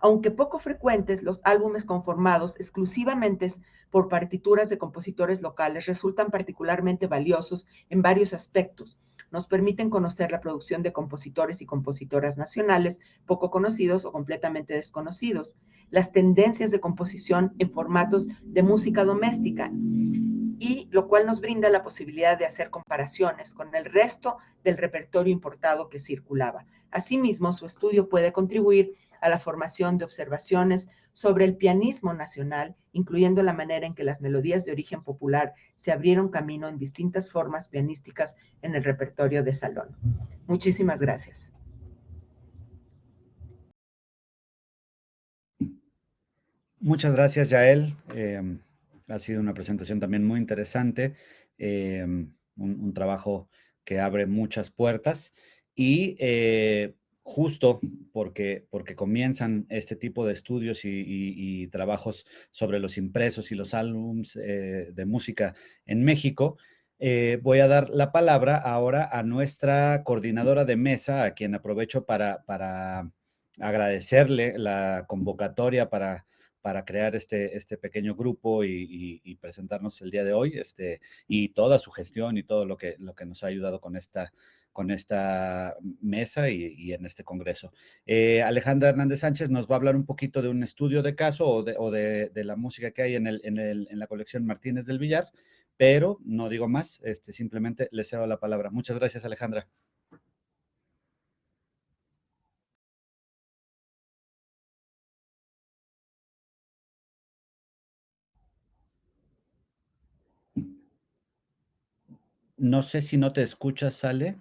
Aunque poco frecuentes, los álbumes conformados exclusivamente por partituras de compositores locales resultan particularmente valiosos en varios aspectos. Nos permiten conocer la producción de compositores y compositoras nacionales poco conocidos o completamente desconocidos, las tendencias de composición en formatos de música doméstica, y lo cual nos brinda la posibilidad de hacer comparaciones con el resto del repertorio importado que circulaba. Asimismo, su estudio puede contribuir a la formación de observaciones sobre el pianismo nacional, incluyendo la manera en que las melodías de origen popular se abrieron camino en distintas formas pianísticas en el repertorio de salón. Muchísimas gracias. Muchas gracias, Yael. Ha sido una presentación también muy interesante, un trabajo que abre muchas puertas y justo porque comienzan este tipo de estudios y trabajos sobre los impresos y los álbums de música en México, voy a dar la palabra ahora a nuestra coordinadora de mesa, a quien aprovecho para agradecerle la convocatoria para crear este pequeño grupo y presentarnos el día de hoy, y toda su gestión y todo lo que nos ha ayudado con esta mesa y en este congreso. Alejandra Hernández Sánchez nos va a hablar un poquito de un estudio de caso o de la música que hay en la colección Martínez del Villar, pero no digo más, simplemente le cedo la palabra. Muchas gracias, Alejandra. No sé si no te escuchas, Sale.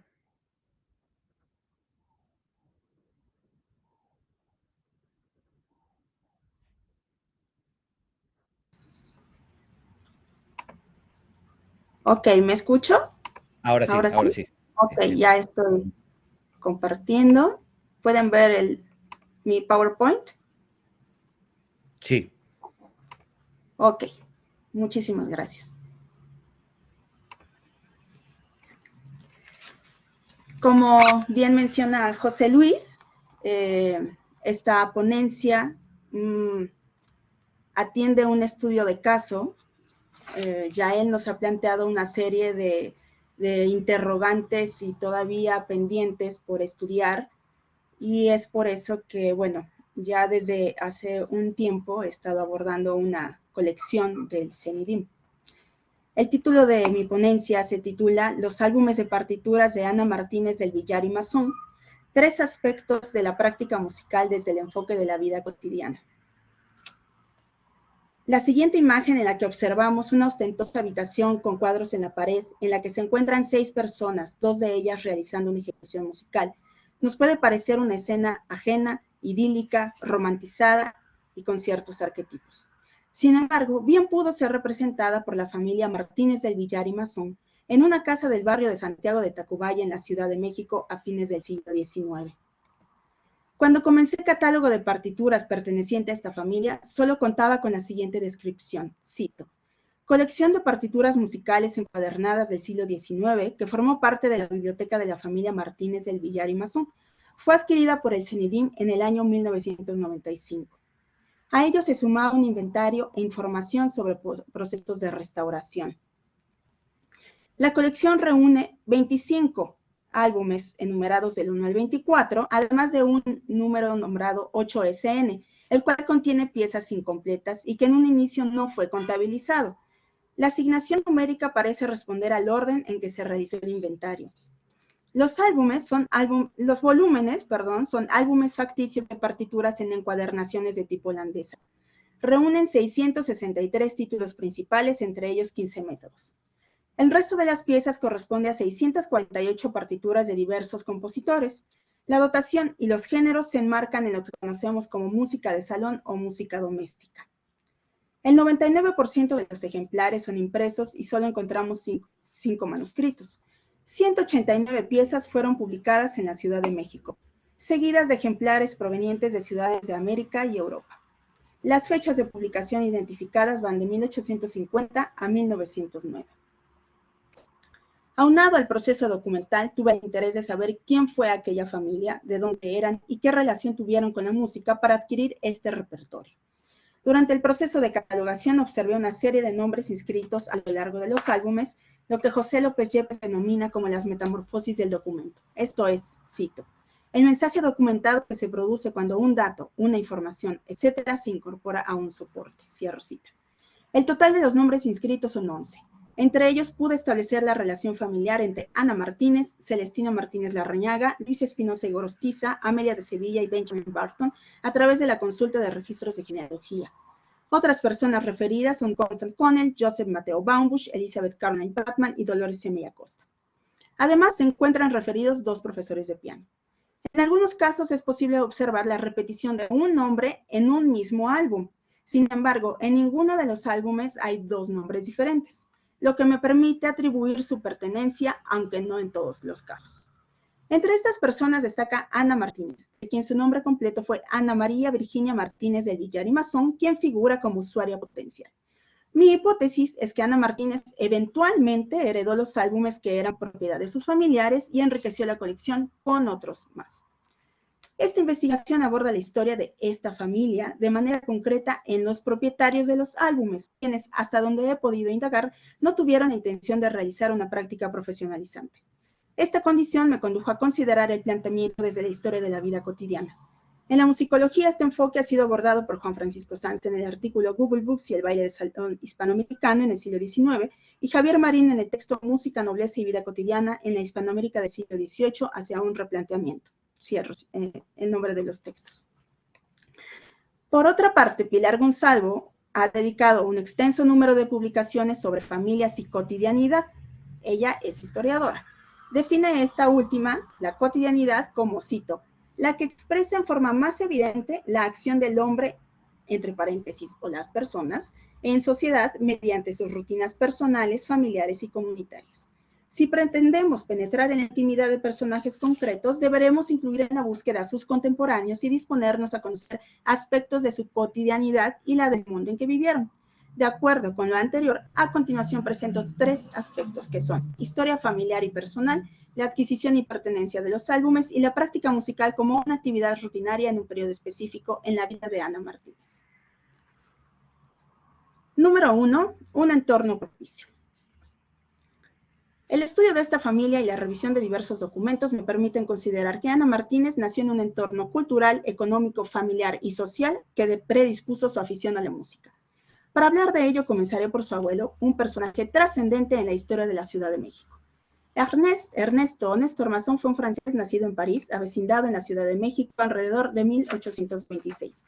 Ok, ¿me escucho? Ahora sí, ahora sí. Ok, ya estoy compartiendo. ¿Pueden ver mi PowerPoint? Sí. Ok, muchísimas gracias. Como bien menciona José Luis, esta ponencia atiende un estudio de caso. Ya él nos ha planteado una serie de interrogantes y todavía pendientes por estudiar, y es por eso que, bueno, ya desde hace un tiempo he estado abordando una colección del CENIDIM. El título de mi ponencia se titula Los álbumes de partituras de Ana Martínez del Villar y Mazón, 3 aspectos de la práctica musical desde el enfoque de la vida cotidiana. La siguiente imagen, en la que observamos una ostentosa habitación con cuadros en la pared, en la que se encuentran 6 personas, 2 de ellas realizando una ejecución musical, nos puede parecer una escena ajena, idílica, romantizada y con ciertos arquetipos. Sin embargo, bien pudo ser representada por la familia Martínez del Villar y Mazón en una casa del barrio de Santiago de Tacubaya, en la Ciudad de México, a fines del siglo XIX. Cuando comencé el catálogo de partituras perteneciente a esta familia, solo contaba con la siguiente descripción, cito: colección de partituras musicales encuadernadas del siglo XIX, que formó parte de la biblioteca de la familia Martínez del Villar y Mazón. Fue adquirida por el CENIDIM en el año 1995. A ello se sumaba un inventario e información sobre procesos de restauración. La colección reúne 25 álbumes enumerados del 1 al 24, además de un número nombrado 8SN, el cual contiene piezas incompletas y que en un inicio no fue contabilizado. La asignación numérica parece responder al orden en que se realizó el inventario. Los volúmenes, son álbumes facticios de partituras en encuadernaciones de tipo holandesa. Reúnen 663 títulos principales, entre ellos 15 métodos. El resto de las piezas corresponde a 648 partituras de diversos compositores. La dotación y los géneros se enmarcan en lo que conocemos como música de salón o música doméstica. El 99% de los ejemplares son impresos y solo encontramos 5 manuscritos. 189 piezas fueron publicadas en la Ciudad de México, seguidas de ejemplares provenientes de ciudades de América y Europa. Las fechas de publicación identificadas van de 1850 a 1909. Aunado al proceso documental, tuve el interés de saber quién fue aquella familia, de dónde eran y qué relación tuvieron con la música para adquirir este repertorio. Durante el proceso de catalogación observé una serie de nombres inscritos a lo largo de los álbumes, lo que José López Yepes denomina como las metamorfosis del documento. Esto es, cito, el mensaje documentado que se produce cuando un dato, una información, etcétera, se incorpora a un soporte. Cierro cita. El total de los nombres inscritos son 11. Entre ellos pude establecer la relación familiar entre Ana Martínez, Celestina Martínez Larrañaga, Luis Espinosa y Gorostiza, Amelia de Sevilla y Benjamin Barton a través de la consulta de registros de genealogía. Otras personas referidas son Constant Connell, Joseph Mateo Baumbusch, Elizabeth Caroline Batman y Dolores M. Acosta. Además, se encuentran referidos 2 profesores de piano. En algunos casos es posible observar la repetición de un nombre en un mismo álbum. Sin embargo, en ninguno de los álbumes hay 2 nombres diferentes, lo que me permite atribuir su pertenencia, aunque no en todos los casos. Entre estas personas destaca Ana Martínez, de quien su nombre completo fue Ana María Virginia Martínez del Villar y Mazón, quien figura como usuaria potencial. Mi hipótesis es que Ana Martínez eventualmente heredó los álbumes que eran propiedad de sus familiares y enriqueció la colección con otros más. Esta investigación aborda la historia de esta familia de manera concreta en los propietarios de los álbumes, quienes, hasta donde he podido indagar, no tuvieron la intención de realizar una práctica profesionalizante. Esta condición me condujo a considerar el planteamiento desde la historia de la vida cotidiana. En la musicología, este enfoque ha sido abordado por Juan Francisco Sanz en el artículo Google Books y el baile de salón hispanoamericano en el siglo XIX, y Javier Marín en el texto Música, Nobleza y Vida Cotidiana en la Hispanoamérica del siglo XVIII hacia un replanteamiento. Cierro el nombre de los textos. Por otra parte, Pilar Gonzalo ha dedicado un extenso número de publicaciones sobre familias y cotidianidad. Ella es historiadora. Define esta última, la cotidianidad, como, cito, la que expresa en forma más evidente la acción del hombre, entre paréntesis, o las personas, en sociedad mediante sus rutinas personales, familiares y comunitarias. Si pretendemos penetrar en la intimidad de personajes concretos, deberemos incluir en la búsqueda a sus contemporáneos y disponernos a conocer aspectos de su cotidianidad y la del mundo en que vivieron. De acuerdo con lo anterior, a continuación presento 3 aspectos que son historia familiar y personal, la adquisición y pertenencia de los álbumes y la práctica musical como una actividad rutinaria en un periodo específico en la vida de Ana Martínez. Número 1. Un entorno propicio. El estudio de esta familia y la revisión de diversos documentos me permiten considerar que Ana Martínez nació en un entorno cultural, económico, familiar y social que predispuso su afición a la música. Para hablar de ello, comenzaré por su abuelo, un personaje trascendente en la historia de la Ciudad de México. Ernesto Néstor Masson fue un francés nacido en París, avecindado en la Ciudad de México alrededor de 1826.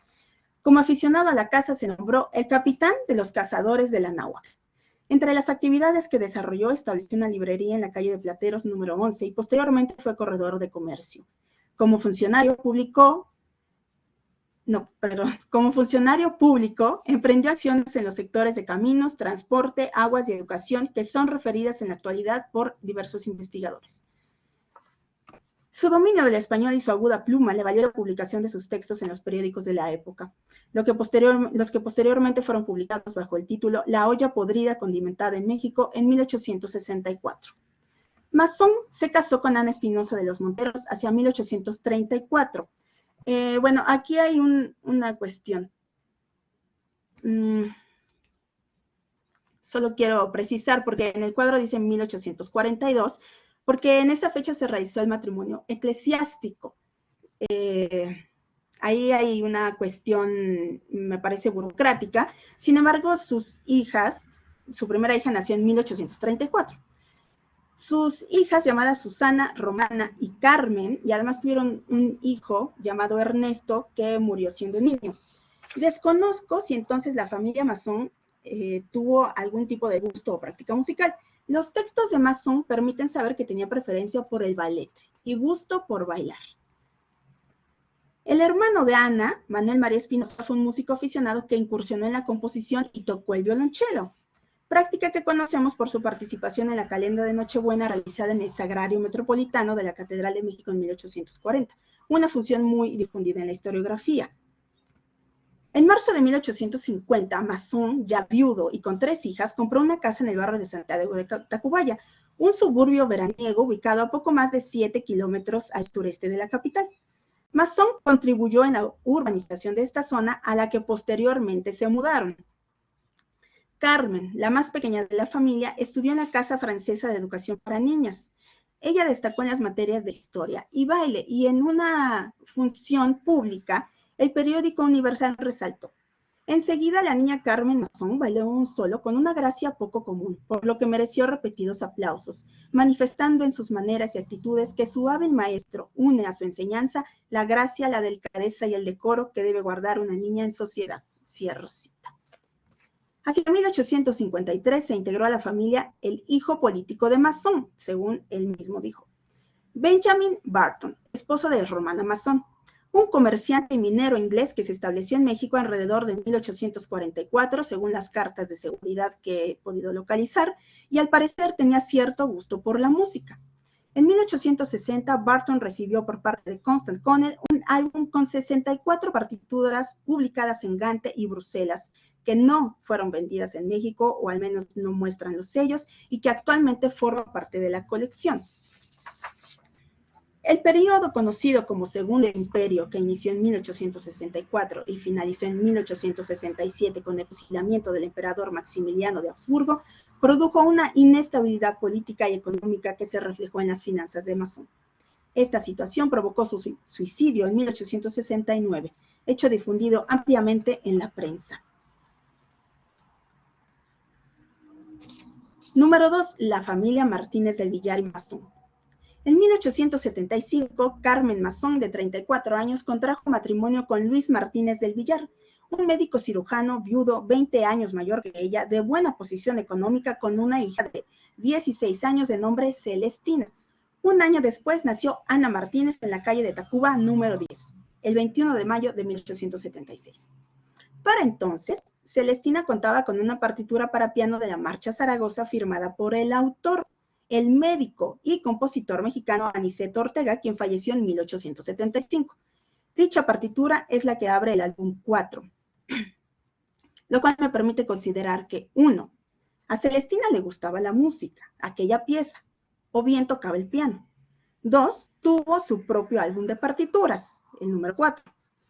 Como aficionado a la caza se nombró el capitán de los cazadores de la náhuatl. Entre las actividades que desarrolló, estableció una librería en la calle de Plateros número 11 y posteriormente fue corredor de comercio. Como funcionario público, emprendió acciones en los sectores de caminos, transporte, aguas y educación que son referidas en la actualidad por diversos investigadores. Su dominio del español y su aguda pluma le valió la publicación de sus textos en los periódicos de la época, los que posteriormente fueron publicados bajo el título La olla podrida condimentada en México en 1864. Masson se casó con Ana Espinosa de los Monteros hacia 1834. Bueno, aquí hay una cuestión. Solo quiero precisar, porque en el cuadro dice 1842, porque en esa fecha se realizó el matrimonio eclesiástico. Ahí hay una cuestión, me parece, burocrática. Sin embargo, sus hijas, su primera hija nació en 1834. Sus hijas llamadas Susana, Romana y Carmen, y además tuvieron un hijo llamado Ernesto que murió siendo niño. Desconozco si entonces la familia Masson tuvo algún tipo de gusto o práctica musical. Los textos de Masson permiten saber que tenía preferencia por el ballet y gusto por bailar. El hermano de Ana, Manuel María Espinosa, fue un músico aficionado que incursionó en la composición y tocó el violonchelo, práctica que conocemos por su participación en la calenda de Nochebuena realizada en el Sagrario Metropolitano de la Catedral de México en 1840, una función muy difundida en la historiografía. En marzo de 1850, Masson, ya viudo y con 3 hijas, compró una casa en el barrio de Santiago de Tacubaya, un suburbio veraniego ubicado a poco más de 7 kilómetros al sureste de la capital. Masson contribuyó en la urbanización de esta zona, a la que posteriormente se mudaron. Carmen, la más pequeña de la familia, estudió en la Casa Francesa de Educación para Niñas. Ella destacó en las materias de historia y baile, y en una función pública, el periódico Universal resaltó: enseguida la niña Carmen Masson bailó un solo con una gracia poco común, por lo que mereció repetidos aplausos, manifestando en sus maneras y actitudes que su hábil maestro une a su enseñanza la gracia, la delicadeza y el decoro que debe guardar una niña en sociedad. Cierro cita. Hacia 1853 se integró a la familia el hijo político de Masson, según él mismo dijo, Benjamin Barton, esposo de Romana Masson, un comerciante minero inglés que se estableció en México alrededor de 1844, según las cartas de seguridad que he podido localizar, y al parecer tenía cierto gusto por la música. En 1860, Barton recibió por parte de Constant Connell un álbum con 64 partituras publicadas en Gante y Bruselas, que no fueron vendidas en México, o al menos no muestran los sellos, y que actualmente forman parte de la colección. El periodo conocido como Segundo Imperio, que inició en 1864 y finalizó en 1867 con el fusilamiento del emperador Maximiliano de Habsburgo, produjo una inestabilidad política y económica que se reflejó en las finanzas de Masson. Esta situación provocó su suicidio en 1869, hecho difundido ampliamente en la prensa. Número 2. La familia Martínez del Villar y Masson. En 1875, Carmen Masson, de 34 años, contrajo matrimonio con Luis Martínez del Villar, un médico cirujano viudo 20 años mayor que ella, de buena posición económica, con una hija de 16 años de nombre Celestina. Un año después nació Ana Martínez en la calle de Tacuba, número 10, el 21 de mayo de 1876. Para entonces, Celestina contaba con una partitura para piano de la Marcha Zaragoza firmada por el autor, el médico y compositor mexicano Aniceto Ortega, quien falleció en 1875. Dicha partitura es la que abre el álbum 4, lo cual me permite considerar que 1. A Celestina le gustaba la música, aquella pieza, o bien tocaba el piano. 2. Tuvo su propio álbum de partituras, el número 4.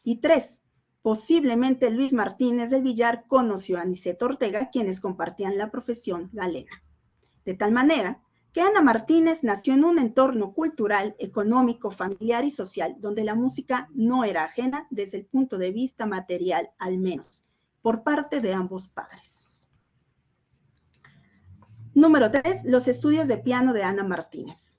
Y 3. Posiblemente Luis Martínez del Villar conoció a Aniceto Ortega, quienes compartían la profesión galena. De tal manera que Ana Martínez nació en un entorno cultural, económico, familiar y social, donde la música no era ajena desde el punto de vista material, al menos, por parte de ambos padres. Número 3. Los estudios de piano de Ana Martínez.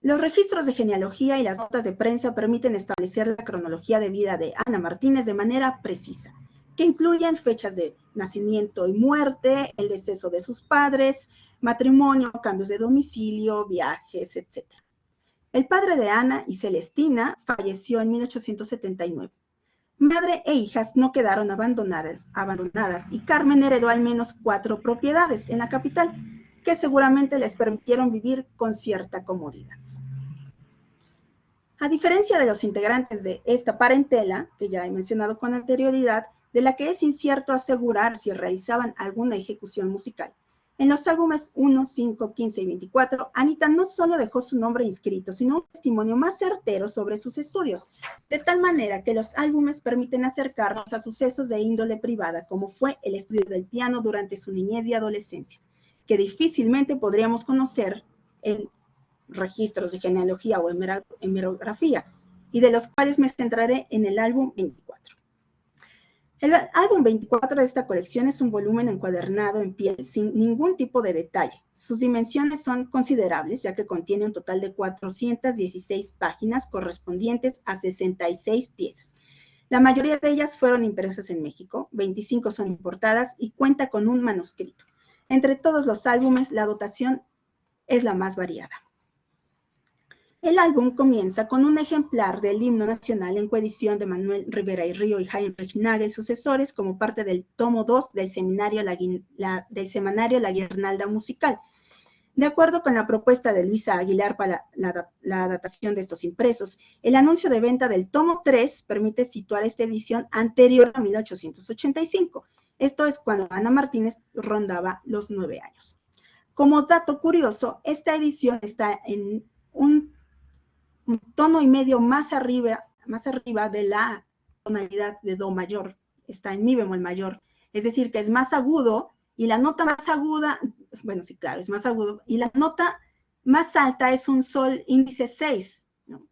Los registros de genealogía y las notas de prensa permiten establecer la cronología de vida de Ana Martínez de manera precisa, que incluyen fechas de nacimiento y muerte, el deceso de sus padres, matrimonio, cambios de domicilio, viajes, etc. El padre de Ana y Celestina falleció en 1879. Madre e hijas no quedaron abandonadas y Carmen heredó al menos 4 propiedades en la capital, que seguramente les permitieron vivir con cierta comodidad. A diferencia de los integrantes de esta parentela, que ya he mencionado con anterioridad, de la que es incierto asegurar si realizaban alguna ejecución musical, en los álbumes 1, 5, 15 y 24, Anita no solo dejó su nombre inscrito, sino un testimonio más certero sobre sus estudios, de tal manera que los álbumes permiten acercarnos a sucesos de índole privada, como fue el estudio del piano durante su niñez y adolescencia, que difícilmente podríamos conocer en registros de genealogía o hemerografía, y de los cuales me centraré en el álbum 24. El álbum 24 de esta colección es un volumen encuadernado en piel sin ningún tipo de detalle. Sus dimensiones son considerables, ya que contiene un total de 416 páginas correspondientes a 66 piezas. La mayoría de ellas fueron impresas en México, 25 son importadas y cuenta con un manuscrito. Entre todos los álbumes, la dotación es la más variada. El álbum comienza con un ejemplar del himno nacional en coedición de Manuel Rivera y Río y Heinrich Nagel, sucesores, como parte del tomo 2 del semanario La Guirnalda Musical. De acuerdo con la propuesta de Luisa Aguilar para la datación de estos impresos, el anuncio de venta del tomo 3 permite situar esta edición anterior a 1885. Esto es cuando Ana Martínez rondaba los 9 años. Como dato curioso, esta edición está en un tono y medio más arriba de la tonalidad de do mayor, está en mi bemol mayor, es decir, que es más agudo, y la nota más aguda, bueno, sí, claro, es más agudo, y la nota más alta es un sol índice 6, ¿no?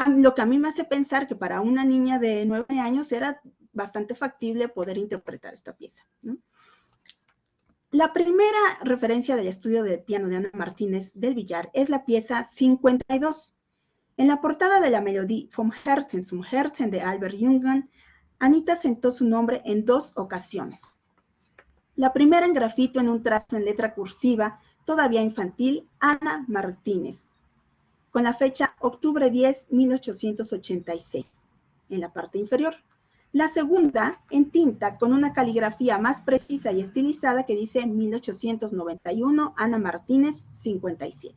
Lo que a mí me hace pensar que para una niña de 9 años era bastante factible poder interpretar esta pieza, ¿no? La primera referencia del estudio de piano de Ana Martínez del Villar es la pieza 52. En la portada de la melodía Vom Herzen zum Herzen de Albert Jungmann, Anita sentó su nombre en 2 ocasiones. La primera en grafito en un trazo en letra cursiva, todavía infantil, Ana Martínez, con la fecha octubre 10, 1886, en la parte inferior. La segunda, en tinta, con una caligrafía más precisa y estilizada que dice 1891, Ana Martínez, 57.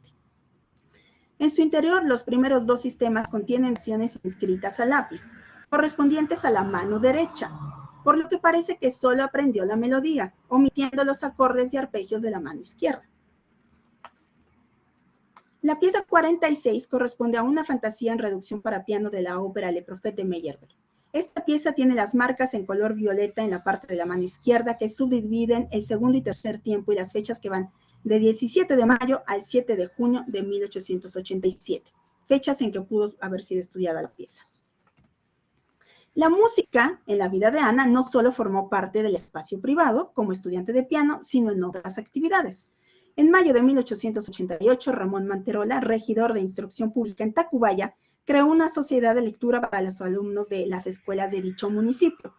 En su interior, los primeros 2 sistemas contienen acciones inscritas a lápiz, correspondientes a la mano derecha, por lo que parece que solo aprendió la melodía, omitiendo los acordes y arpegios de la mano izquierda. La pieza 46 corresponde a una fantasía en reducción para piano de la ópera Le Prophète de Meyerbeer. Esta pieza tiene las marcas en color violeta en la parte de la mano izquierda que subdividen el segundo y tercer tiempo y las fechas que van de 17 de mayo al 7 de junio de 1887, fechas en que pudo haber sido estudiada la pieza. La música en la vida de Ana no solo formó parte del espacio privado como estudiante de piano, sino en otras actividades. En mayo de 1888, Ramón Manterola, regidor de Instrucción Pública en Tacubaya, creó una sociedad de lectura para los alumnos de las escuelas de dicho municipio.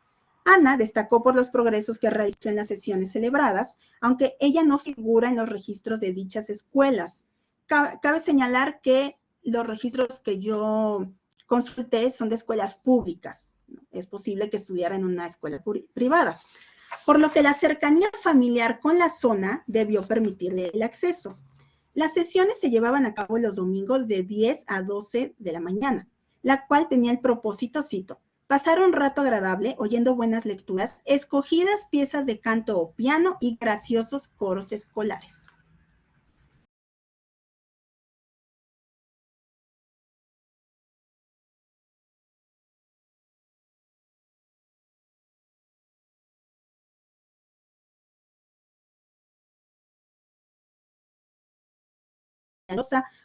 Ana destacó por los progresos que realizó en las sesiones celebradas, aunque ella no figura en los registros de dichas escuelas. Cabe señalar que los registros que yo consulté son de escuelas públicas. Es posible que estudiara en una escuela privada, por lo que la cercanía familiar con la zona debió permitirle el acceso. Las sesiones se llevaban a cabo los domingos de 10 a 12 de la mañana, la cual tenía el propósito, cito, pasar un rato agradable oyendo buenas lecturas, escogidas piezas de canto o piano y graciosos coros escolares.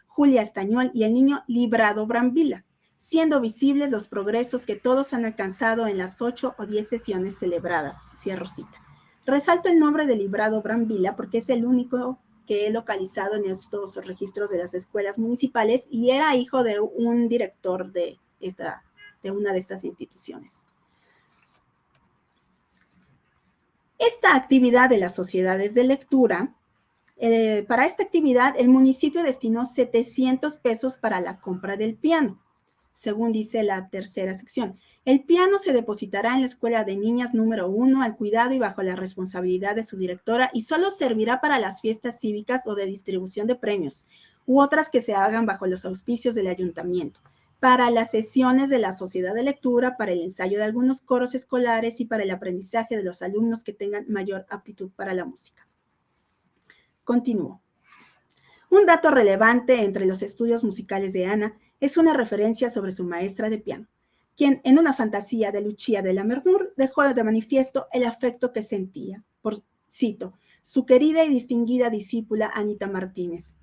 Julia Estañol y el niño Librado Brambilla, siendo visibles los progresos que todos han alcanzado en las 8 o 10 sesiones celebradas. Cierro cita. Resalto el nombre de Librado Brambilla porque es el único que he localizado en estos registros de las escuelas municipales y era hijo de un director de una de estas instituciones. Esta actividad de las sociedades de lectura, para esta actividad, el municipio destinó 700 pesos para la compra del piano, según dice la tercera sección. El piano se depositará en la escuela de niñas número 1 al cuidado y bajo la responsabilidad de su directora y solo servirá para las fiestas cívicas o de distribución de premios, u otras que se hagan bajo los auspicios del ayuntamiento, para las sesiones de la sociedad de lectura, para el ensayo de algunos coros escolares y para el aprendizaje de los alumnos que tengan mayor aptitud para la música. Continúo. Un dato relevante entre los estudios musicales de Ana es una referencia sobre su maestra de piano, quien en una fantasía de Lucia de Lammermoor dejó de manifiesto el afecto que sentía por, cito, su querida y distinguida discípula Anita Martínez.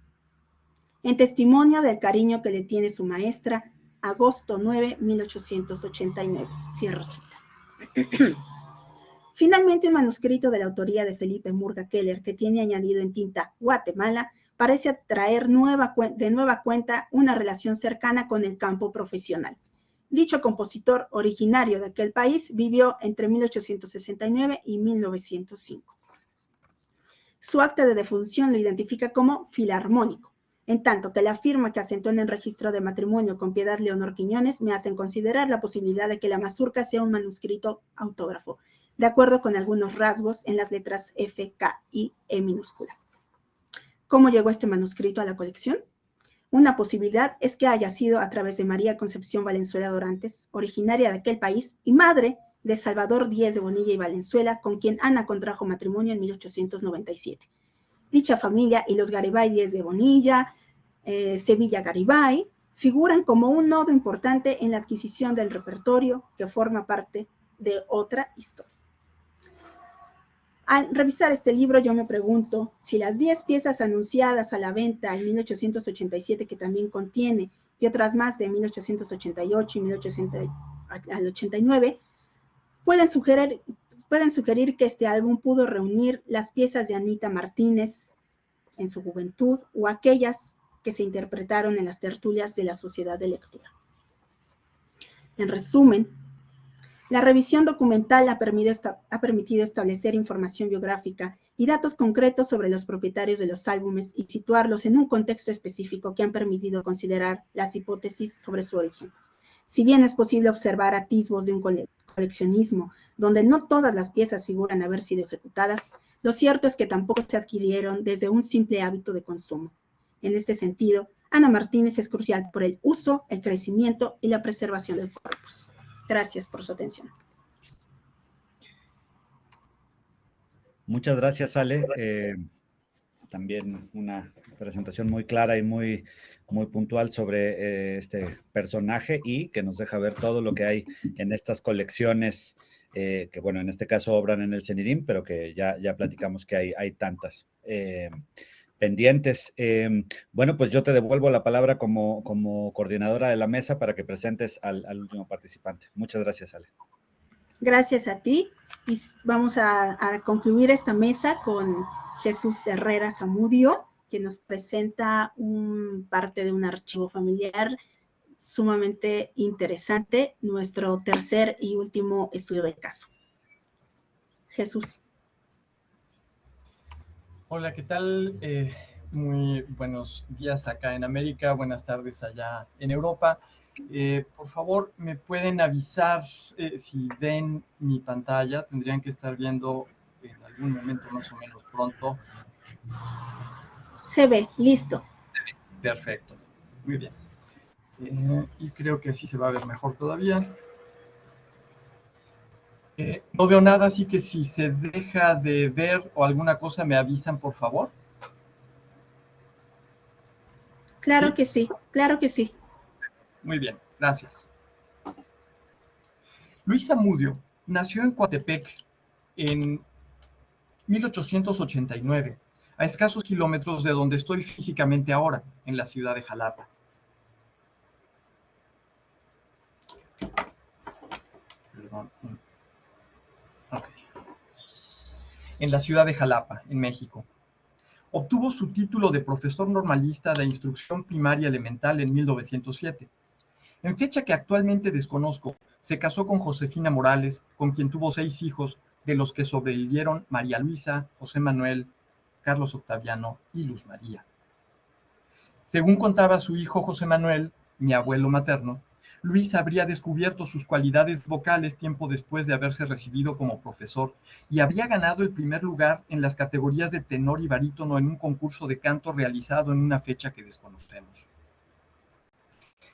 En testimonio del cariño que le tiene su maestra, agosto 9, 1889. Cierro cita. Finalmente, un manuscrito de la autoría de Felipe Murga Keller, que tiene añadido en tinta Guatemala, parece atraer de nueva cuenta una relación cercana con el campo profesional. Dicho compositor, originario de aquel país, vivió entre 1869 y 1905. Su acta de defunción lo identifica como filarmónico, en tanto que la firma que asentó en el registro de matrimonio con Piedad Leonor Quiñones me hacen considerar la posibilidad de que la mazurca sea un manuscrito autógrafo, de acuerdo con algunos rasgos en las letras F, K y E minúscula. ¿Cómo llegó este manuscrito a la colección? Una posibilidad es que haya sido a través de María Concepción Valenzuela Dorantes, originaria de aquel país y madre de Salvador Díez de Bonilla y Valenzuela, con quien Ana contrajo matrimonio en 1897. Dicha familia y los Garibay Díez de Bonilla, Sevilla Garibay, figuran como un nodo importante en la adquisición del repertorio que forma parte de otra historia. Al revisar este libro, yo me pregunto si las 10 piezas anunciadas a la venta en 1887, que también contiene, y otras más de 1888 y 1889, pueden sugerir que este álbum pudo reunir las piezas de Anita Martínez en su juventud o aquellas que se interpretaron en las tertulias de la Sociedad de Lectura. En resumen, la revisión documental ha permitido establecer información biográfica y datos concretos sobre los propietarios de los álbumes y situarlos en un contexto específico que han permitido considerar las hipótesis sobre su origen. Si bien es posible observar atisbos de un coleccionismo donde no todas las piezas figuran haber sido ejecutadas, lo cierto es que tampoco se adquirieron desde un simple hábito de consumo. En este sentido, Ana Martínez es crucial por el uso, el crecimiento y la preservación del corpus. Gracias por su atención. Muchas gracias, Ale. También una presentación muy clara y muy puntual sobre este personaje y que nos deja ver todo lo que hay en estas colecciones que, bueno, en este caso obran en el CENIDIM, pero que ya platicamos que hay tantas pendientes. Bueno, pues yo te devuelvo la palabra como coordinadora de la mesa para que presentes al último participante. Muchas gracias, Ale. Gracias a ti. Y vamos a concluir esta mesa con Jesús Herrera Zamudio, que nos presenta parte de un archivo familiar sumamente interesante, nuestro tercer y último estudio del caso. Jesús. Hola, ¿qué tal? Muy buenos días acá en América, buenas tardes allá en Europa. Por favor, ¿me pueden avisar si ven mi pantalla? Tendrían que estar viendo en algún momento más o menos pronto. Se ve, listo. Se ve, perfecto. Muy bien. Y creo que así se va a ver mejor todavía. No veo nada, así que si se deja de ver o alguna cosa, me avisan, por favor. Claro ¿Sí? que sí, claro que sí. Muy bien, gracias. Luis Zamudio nació en Coatepec en 1889, a escasos kilómetros de donde estoy físicamente ahora, en la ciudad de Jalapa. Perdón. Okay. En la ciudad de Jalapa, en México. Obtuvo su título de profesor normalista de instrucción primaria elemental en 1907. En fecha que actualmente desconozco, se casó con Josefina Morales, con quien tuvo 6 hijos, de los que sobrevivieron María Luisa, José Manuel, Carlos Octaviano y Luz María. Según contaba su hijo José Manuel, mi abuelo materno, Luis habría descubierto sus cualidades vocales tiempo después de haberse recibido como profesor y habría ganado el primer lugar en las categorías de tenor y barítono en un concurso de canto realizado en una fecha que desconocemos.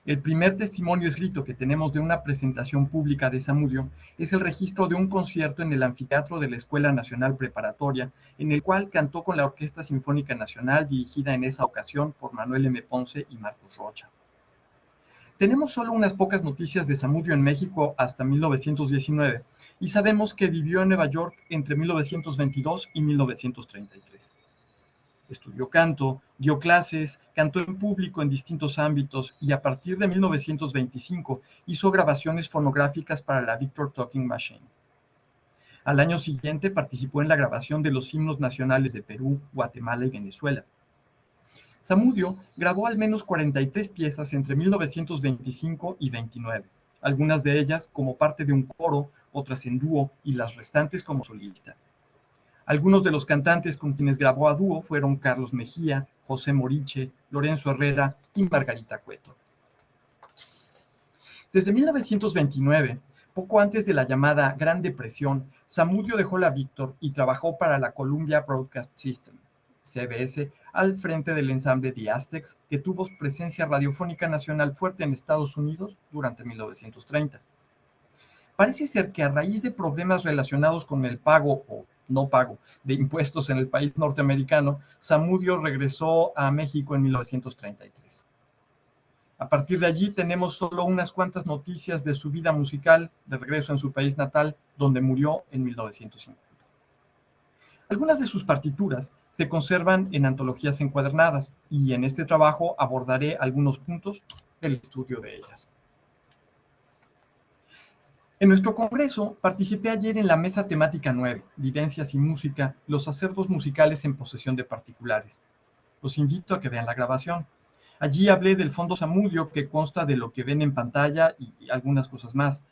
El primer testimonio escrito que tenemos de una presentación pública de Zamudio es el registro de un concierto en el anfiteatro de la Escuela Nacional Preparatoria, en el cual cantó con la Orquesta Sinfónica Nacional, dirigida en esa ocasión por Manuel M. Ponce y Marcos Rocha. Tenemos solo unas pocas noticias de Zamudio en México hasta 1919, y sabemos que vivió en Nueva York entre 1922 y 1933. Estudió canto, dio clases, cantó en público en distintos ámbitos y a partir de 1925 hizo grabaciones fonográficas para la Victor Talking Machine. Al año siguiente participó en la grabación de los himnos nacionales de Perú, Guatemala y Venezuela. Zamudio grabó al menos 43 piezas entre 1925 y 29, algunas de ellas como parte de un coro, otras en dúo y las restantes como solista. Algunos de los cantantes con quienes grabó a dúo fueron Carlos Mejía, José Moriche, Lorenzo Herrera y Margarita Cueto. Desde 1929, poco antes de la llamada Gran Depresión, Zamudio dejó la Victor y trabajó para la Columbia Broadcast System, CBS, al frente del ensamble The Aztecs, que tuvo presencia radiofónica nacional fuerte en Estados Unidos durante 1930. Parece ser que a raíz de problemas relacionados con el pago o no pago de impuestos en el país norteamericano, Zamudio regresó a México en 1933. A partir de allí tenemos solo unas cuantas noticias de su vida musical de regreso en su país natal, donde murió en 1950. Algunas de sus partituras se conservan en antologías encuadernadas y en este trabajo abordaré algunos puntos del estudio de ellas. En nuestro congreso participé ayer en la mesa temática 9, Vivencias y Música, los acervos musicales en posesión de particulares. Los invito a que vean la grabación. Allí hablé del Fondo Zamudio, que consta de lo que ven en pantalla y algunas cosas más.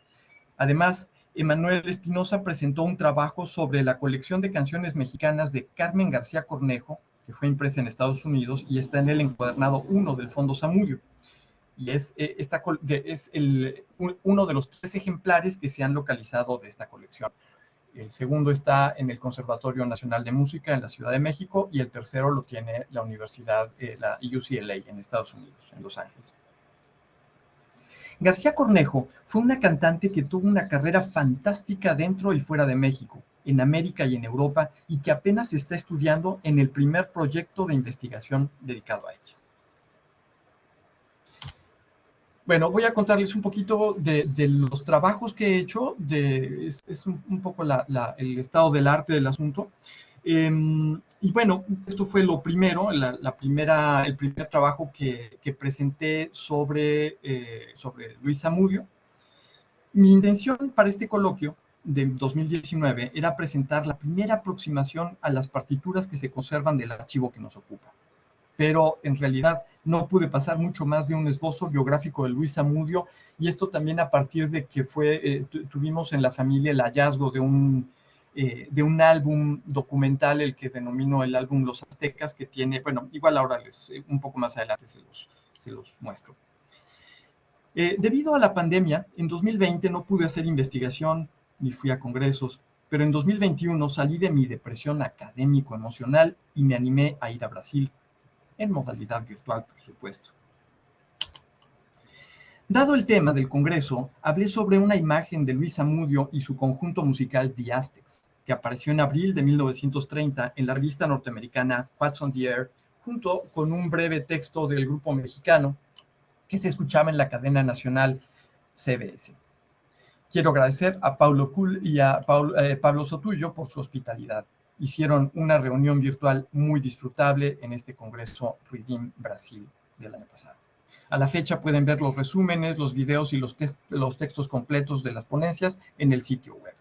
Además, Emanuel Espinosa presentó un trabajo sobre la colección de canciones mexicanas de Carmen García Cornejo, que fue impresa en Estados Unidos y está en el encuadernado 1 del Fondo Zamudio. Y es uno de los 3 ejemplares que se han localizado de esta colección. El segundo está en el Conservatorio Nacional de Música en la Ciudad de México y el tercero lo tiene la Universidad, la UCLA en Estados Unidos, en Los Ángeles. García Cornejo fue una cantante que tuvo una carrera fantástica dentro y fuera de México, en América y en Europa, y que apenas se está estudiando en el primer proyecto de investigación dedicado a ella. Bueno, voy a contarles un poquito de los trabajos que he hecho, es un poco el estado del arte del asunto. Y bueno, esto fue lo primero, el primer trabajo que presenté sobre Luis Zamudio. Mi intención para este coloquio de 2019 era presentar la primera aproximación a las partituras que se conservan del archivo que nos ocupa. Pero en realidad no pude pasar mucho más de un esbozo biográfico de Luis Zamudio, y esto también a partir de que tuvimos en la familia el hallazgo de un álbum documental, el que denomino el álbum Los Aztecas, que tiene, bueno, igual ahora un poco más adelante se los muestro. Debido a la pandemia, en 2020 no pude hacer investigación ni fui a congresos, pero en 2021 salí de mi depresión académico-emocional y me animé a ir a Brasil, en modalidad virtual, por supuesto. Dado el tema del congreso, hablé sobre una imagen de Luis Zamudio y su conjunto musical The Aztecs, que apareció en abril de 1930 en la revista norteamericana What's on the Air, junto con un breve texto del grupo mexicano que se escuchaba en la cadena nacional CBS. Quiero agradecer a Paulo Kuhl y a Pablo Sotullo por su hospitalidad. Hicieron una reunión virtual muy disfrutable en este Congreso Redeem Brasil del año pasado. A la fecha pueden ver los resúmenes, los videos y los textos completos de las ponencias en el sitio web.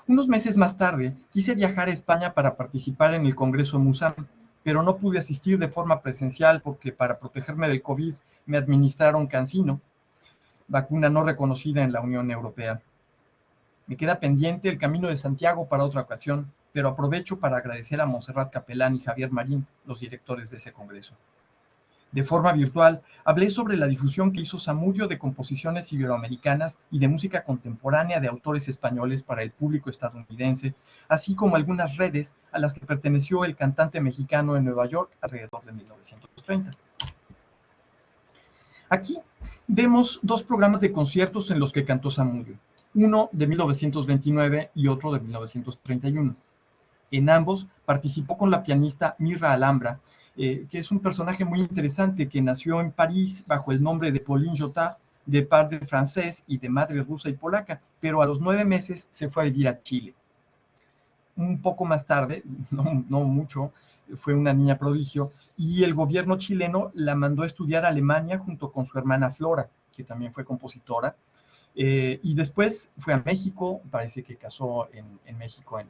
Unos meses más tarde, quise viajar a España para participar en el Congreso Musam, pero no pude asistir de forma presencial porque para protegerme del COVID me administraron CanSino, vacuna no reconocida en la Unión Europea. Me queda pendiente el Camino de Santiago para otra ocasión, pero aprovecho para agradecer a Montserrat Capelán y Javier Marín, los directores de ese congreso. De forma virtual, hablé sobre la difusión que hizo Zamudio de composiciones iberoamericanas y de música contemporánea de autores españoles para el público estadounidense, así como algunas redes a las que perteneció el cantante mexicano en Nueva York alrededor de 1930. Aquí vemos 2 programas de conciertos en los que cantó Zamudio, uno de 1929 y otro de 1931. En ambos participó con la pianista Mirra Alhambra, que es un personaje muy interesante que nació en París bajo el nombre de Pauline Jotard, de padre francés y de madre rusa y polaca, pero a los 9 meses se fue a vivir a Chile. un poco más tarde, no mucho, fue una niña prodigio, y el gobierno chileno la mandó a estudiar a Alemania junto con su hermana Flora, que también fue compositora, y después fue a México, parece que casó en México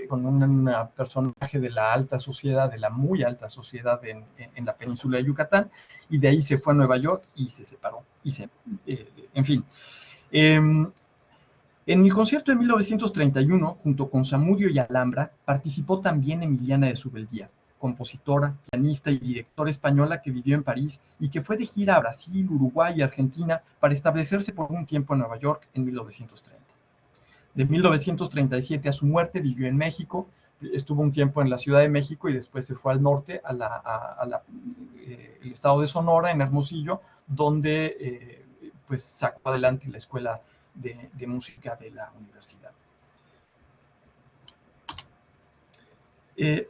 con un personaje de la alta sociedad, de la muy alta sociedad en la península de Yucatán, y de ahí se fue a Nueva York y se separó, en fin. En el concierto de 1931, junto con Zamudio y Alhambra, participó también Emiliana de Subeldía, compositora, pianista y directora española que vivió en París y que fue de gira a Brasil, Uruguay y Argentina para establecerse por un tiempo en Nueva York en 1930. De 1937 a su muerte vivió en México, estuvo un tiempo en la Ciudad de México y después se fue al norte, el estado de Sonora, en Hermosillo, donde pues sacó adelante la escuela de música de la universidad.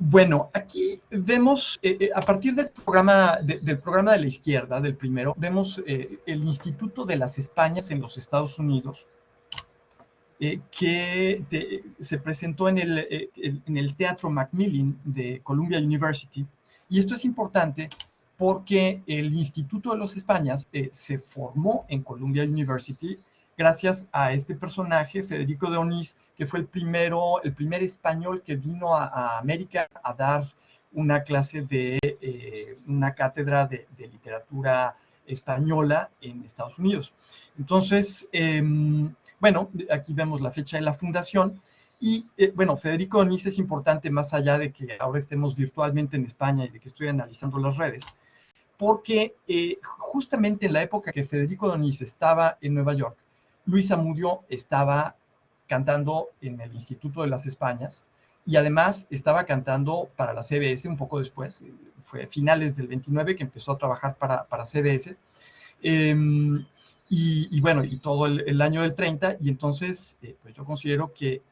Bueno, aquí vemos, a partir del programa de la izquierda, del primero, vemos el Instituto de las Españas en los Estados Unidos, que se presentó en el Teatro Macmillan de Columbia University. Y esto es importante porque el Instituto de las Españas se formó en Columbia University gracias a este personaje, Federico de Onís, que fue el primer español que vino a América a dar una clase una cátedra de literatura española en Estados Unidos. Entonces, bueno, aquí vemos la fecha de la fundación. Y bueno, Federico de Onís es importante más allá de que ahora estemos virtualmente en España y de que estoy analizando las redes, porque justamente en la época que Federico de Onís estaba en Nueva York, Luis Zamudio estaba cantando en el Instituto de las Españas y además estaba cantando para la CBS un poco después, fue a finales del 29 que empezó a trabajar para CBS, y bueno, y todo el año del 30, y entonces pues yo considero que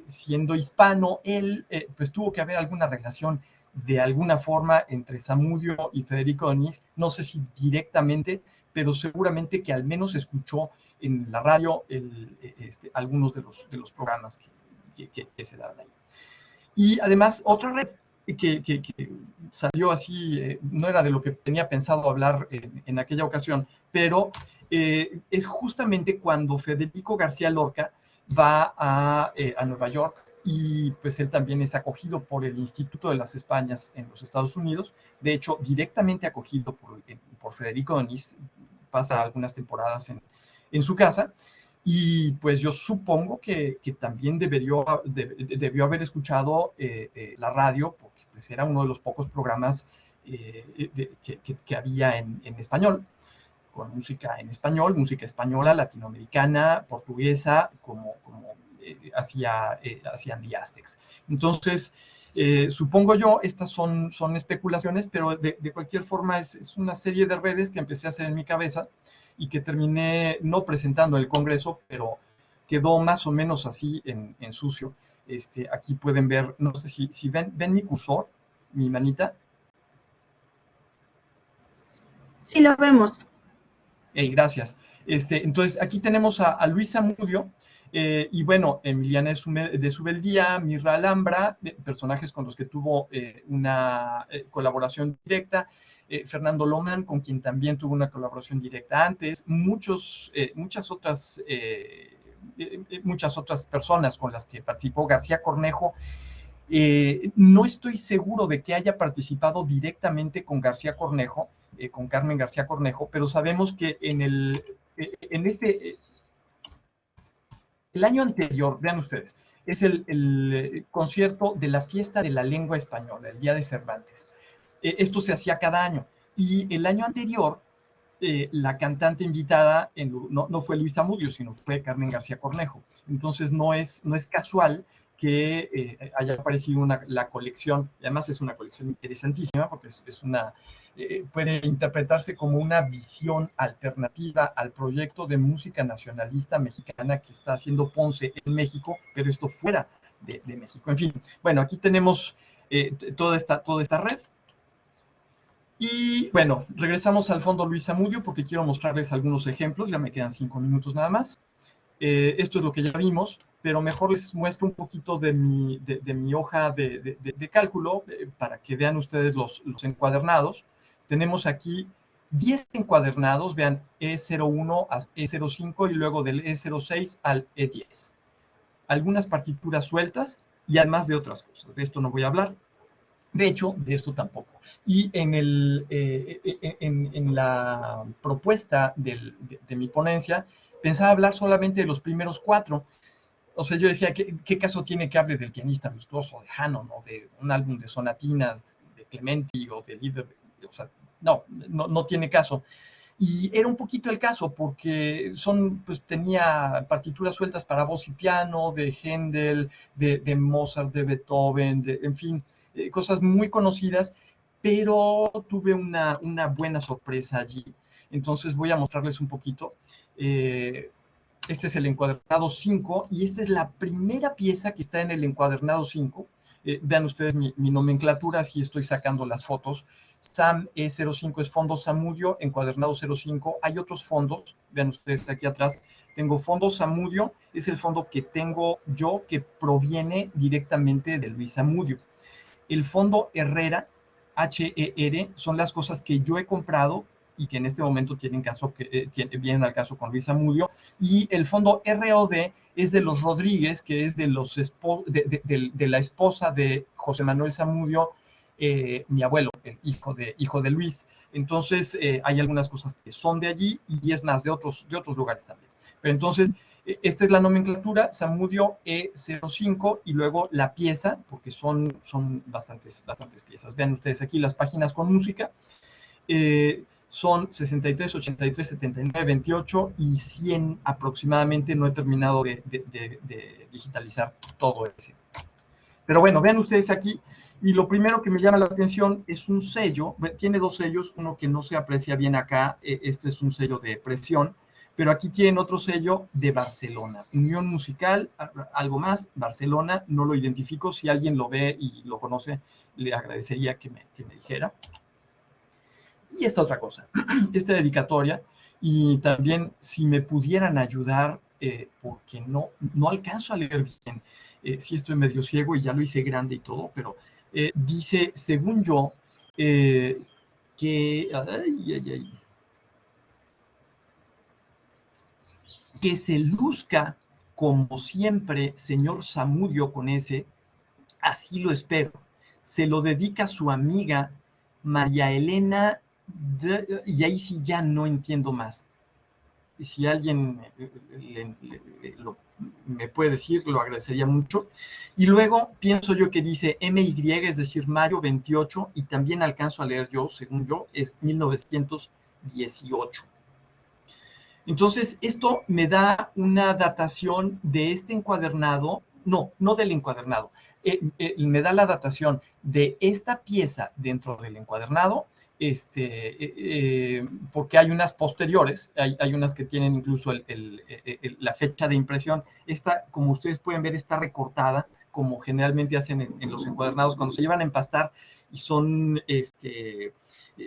siendo hispano, él pues tuvo que haber alguna relación de alguna forma entre Zamudio y Federico de Onís, no sé si directamente, pero seguramente que al menos escuchó en la radio algunos de los programas que se daban ahí. Y además, otra red que salió así, no era de lo que tenía pensado hablar en aquella ocasión, pero es justamente cuando Federico García Lorca va a Nueva York, y pues él también es acogido por el Instituto de las Españas en los Estados Unidos, de hecho directamente acogido por Federico de Onís, pasa algunas temporadas en su casa, y pues yo supongo que también debió haber escuchado la radio, porque pues era uno de los pocos programas que había en español, con música en español, música española, latinoamericana, portuguesa, como hacían The Aztecs. Entonces, supongo yo, estas son especulaciones, pero de cualquier forma es una serie de redes que empecé a hacer en mi cabeza y que terminé no presentando en el Congreso, pero quedó más o menos así en sucio. Aquí pueden ver, no sé si ven mi cursor, mi manita. Sí, lo vemos. Gracias. Entonces, aquí tenemos a Luis Zamudio, y bueno, Emiliana de Subeldía, Mirra Alhambra, personajes con los que tuvo una colaboración directa, Fernando Lomán, con quien también tuvo una colaboración directa antes, muchas otras personas con las que participó, García Cornejo. No estoy seguro de que haya participado directamente con García Cornejo, con Carmen García Cornejo, pero sabemos que el año anterior, vean ustedes, es el concierto de la Fiesta de la Lengua Española, el Día de Cervantes. Esto se hacía cada año, y el año anterior la cantante invitada no fue Luis Zamudio, sino fue Carmen García Cornejo. Entonces no es casual que haya aparecido la colección, y además es una colección interesantísima porque puede interpretarse como una visión alternativa al proyecto de música nacionalista mexicana que está haciendo Ponce en México, pero esto fuera de México. En fin, bueno, aquí tenemos toda esta red. Y bueno, regresamos al fondo Luis Zamudio porque quiero mostrarles algunos ejemplos, ya me quedan 5 minutos nada más. Esto es lo que ya vimos, pero mejor les muestro un poquito de mi hoja de cálculo para que vean ustedes los encuadernados. Tenemos aquí 10 encuadernados, vean, E01 a E05 y luego del E06 al E10. Algunas partituras sueltas y además de otras cosas. De esto no voy a hablar. De hecho, de esto tampoco. Y en la propuesta de mi ponencia, pensaba hablar solamente de los primeros 4. O sea, yo decía, ¿qué caso tiene que hable del pianista virtuoso, de Hanon, o de un álbum de sonatinas de Clementi, o de Lieder? O sea, no tiene caso. Y era un poquito el caso, porque pues tenía partituras sueltas para voz y piano, de Händel, de Mozart, de Beethoven, en fin, cosas muy conocidas, pero tuve una buena sorpresa allí. Entonces voy a mostrarles un poquito. Este es el encuadernado 5 y esta es la primera pieza que está en el encuadernado 5. Vean ustedes mi nomenclatura, así estoy sacando las fotos. SAM E05 es fondo Zamudio, encuadernado 05. Hay otros fondos, vean ustedes aquí atrás. Tengo fondo Zamudio, es el fondo que tengo yo que proviene directamente de Luis Zamudio. El fondo Herrera, HER, son las cosas que yo he comprado y que en este momento vienen al caso con Luis Zamudio, y el fondo ROD es de los Rodríguez, que es de la esposa de José Manuel Zamudio, mi abuelo, el hijo de Luis. Entonces, hay algunas cosas que son de allí, y es más, de otros lugares también. Pero entonces, esta es la nomenclatura, Zamudio E05, y luego la pieza, porque son bastantes piezas. Vean ustedes aquí las páginas con música. Son 63, 83, 79, 28 y 100 aproximadamente. No he terminado de digitalizar todo ese. Pero bueno, vean ustedes aquí, y lo primero que me llama la atención es un sello. Tiene 2 sellos, uno que no se aprecia bien acá, este es un sello de presión, pero aquí tienen otro sello de Barcelona, Unión Musical, algo más, Barcelona, no lo identifico. Si alguien lo ve y lo conoce, le agradecería que me dijera. Y esta otra cosa, esta dedicatoria, y también si me pudieran ayudar, porque no alcanzo a leer bien, sí estoy medio ciego y ya lo hice grande y todo, pero dice, según yo, que se luzca como siempre, señor Zamudio con ese, así lo espero. Se lo dedica a su amiga María Elena, y ahí sí ya no entiendo más. Y si alguien me puede decir, lo agradecería mucho. Y luego pienso yo que dice MY, es decir, mayo 28, y también alcanzo a leer yo, según yo, es 1918. Entonces, esto me da una datación de este encuadernado, no del encuadernado, me da la datación de esta pieza dentro del encuadernado, porque hay unas posteriores, hay unas que tienen incluso la fecha de impresión. Esta, como ustedes pueden ver, está recortada, como generalmente hacen en los encuadernados cuando se llevan a empastar, y son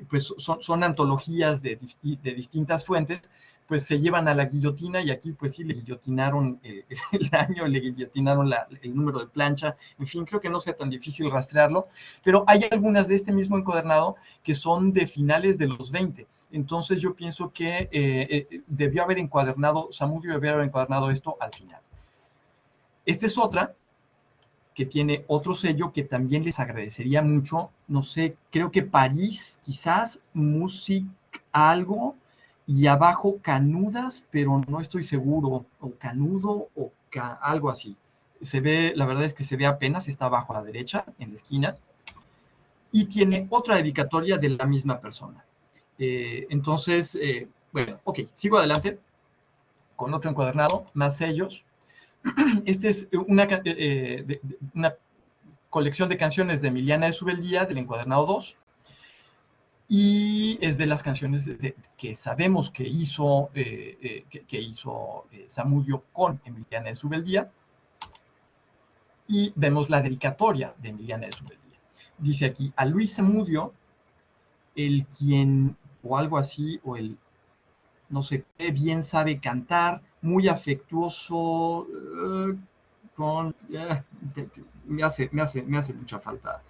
pues son antologías de distintas fuentes, pues se llevan a la guillotina, y aquí pues sí le guillotinaron el año, le guillotinaron el número de plancha, en fin, creo que no sea tan difícil rastrearlo, pero hay algunas de este mismo encuadernado que son de finales de los 20, entonces yo pienso que debió haber encuadernado, Zamudio debió haber encuadernado esto al final. Esta es otra, que tiene otro sello que también les agradecería mucho, no sé, creo que París, quizás, Music algo, y abajo Canudas, pero no estoy seguro, o Canudo, o algo así. Se ve, la verdad es que se ve apenas, está abajo a la derecha, en la esquina, y tiene otra dedicatoria de la misma persona. Entonces, bueno, ok, sigo adelante, con otro encuadernado, más sellos. Esta es una colección de canciones de Emiliana de Subeldía, del encuadernado 2, y es de las canciones que sabemos que hizo Zamudio con Emiliana de Subeldía, y vemos la dedicatoria de Emiliana de Subeldía. Dice aquí, a Luis Zamudio, el quien, o algo así, o el no sé qué, bien sabe cantar, muy afectuoso, me hace mucha falta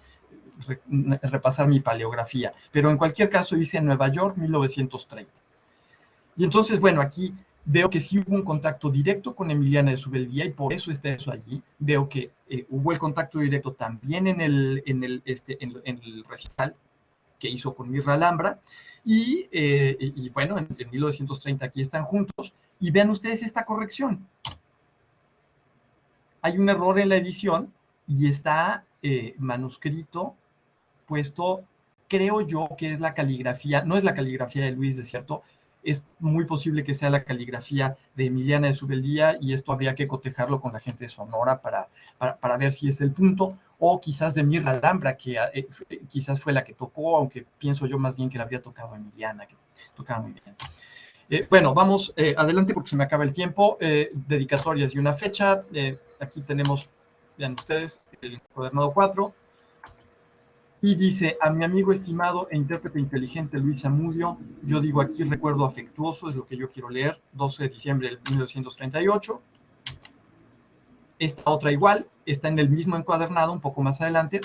repasar mi paleografía, pero en cualquier caso dice Nueva York, 1930. Y entonces, bueno, aquí veo que sí hubo un contacto directo con Emiliana de Subeldía y por eso está eso allí. Veo que hubo el contacto directo también en el recital que hizo con Mirra Alhambra. Y bueno, en 1930 aquí están juntos. Y vean ustedes esta corrección. Hay un error en la edición y está manuscrito puesto, creo yo que es la caligrafía, no es la caligrafía de Luis Desierto, es muy posible que sea la caligrafía de Emiliana de Subeldía y esto habría que cotejarlo con la gente de Sonora para ver si es el punto, o quizás de Mirra Alhambra, que quizás fue la que tocó, aunque pienso yo más bien que la habría tocado Emiliana, que tocaba muy bien. Bueno, vamos adelante porque se me acaba el tiempo. Dedicatorias y una fecha. Aquí tenemos, vean ustedes, el encuadernado 4. Y dice, a mi amigo estimado e intérprete inteligente Luis Zamudio, yo digo aquí recuerdo afectuoso, es lo que yo quiero leer, 12 de diciembre de 1938. Esta otra igual, está en el mismo encuadernado, un poco más adelante.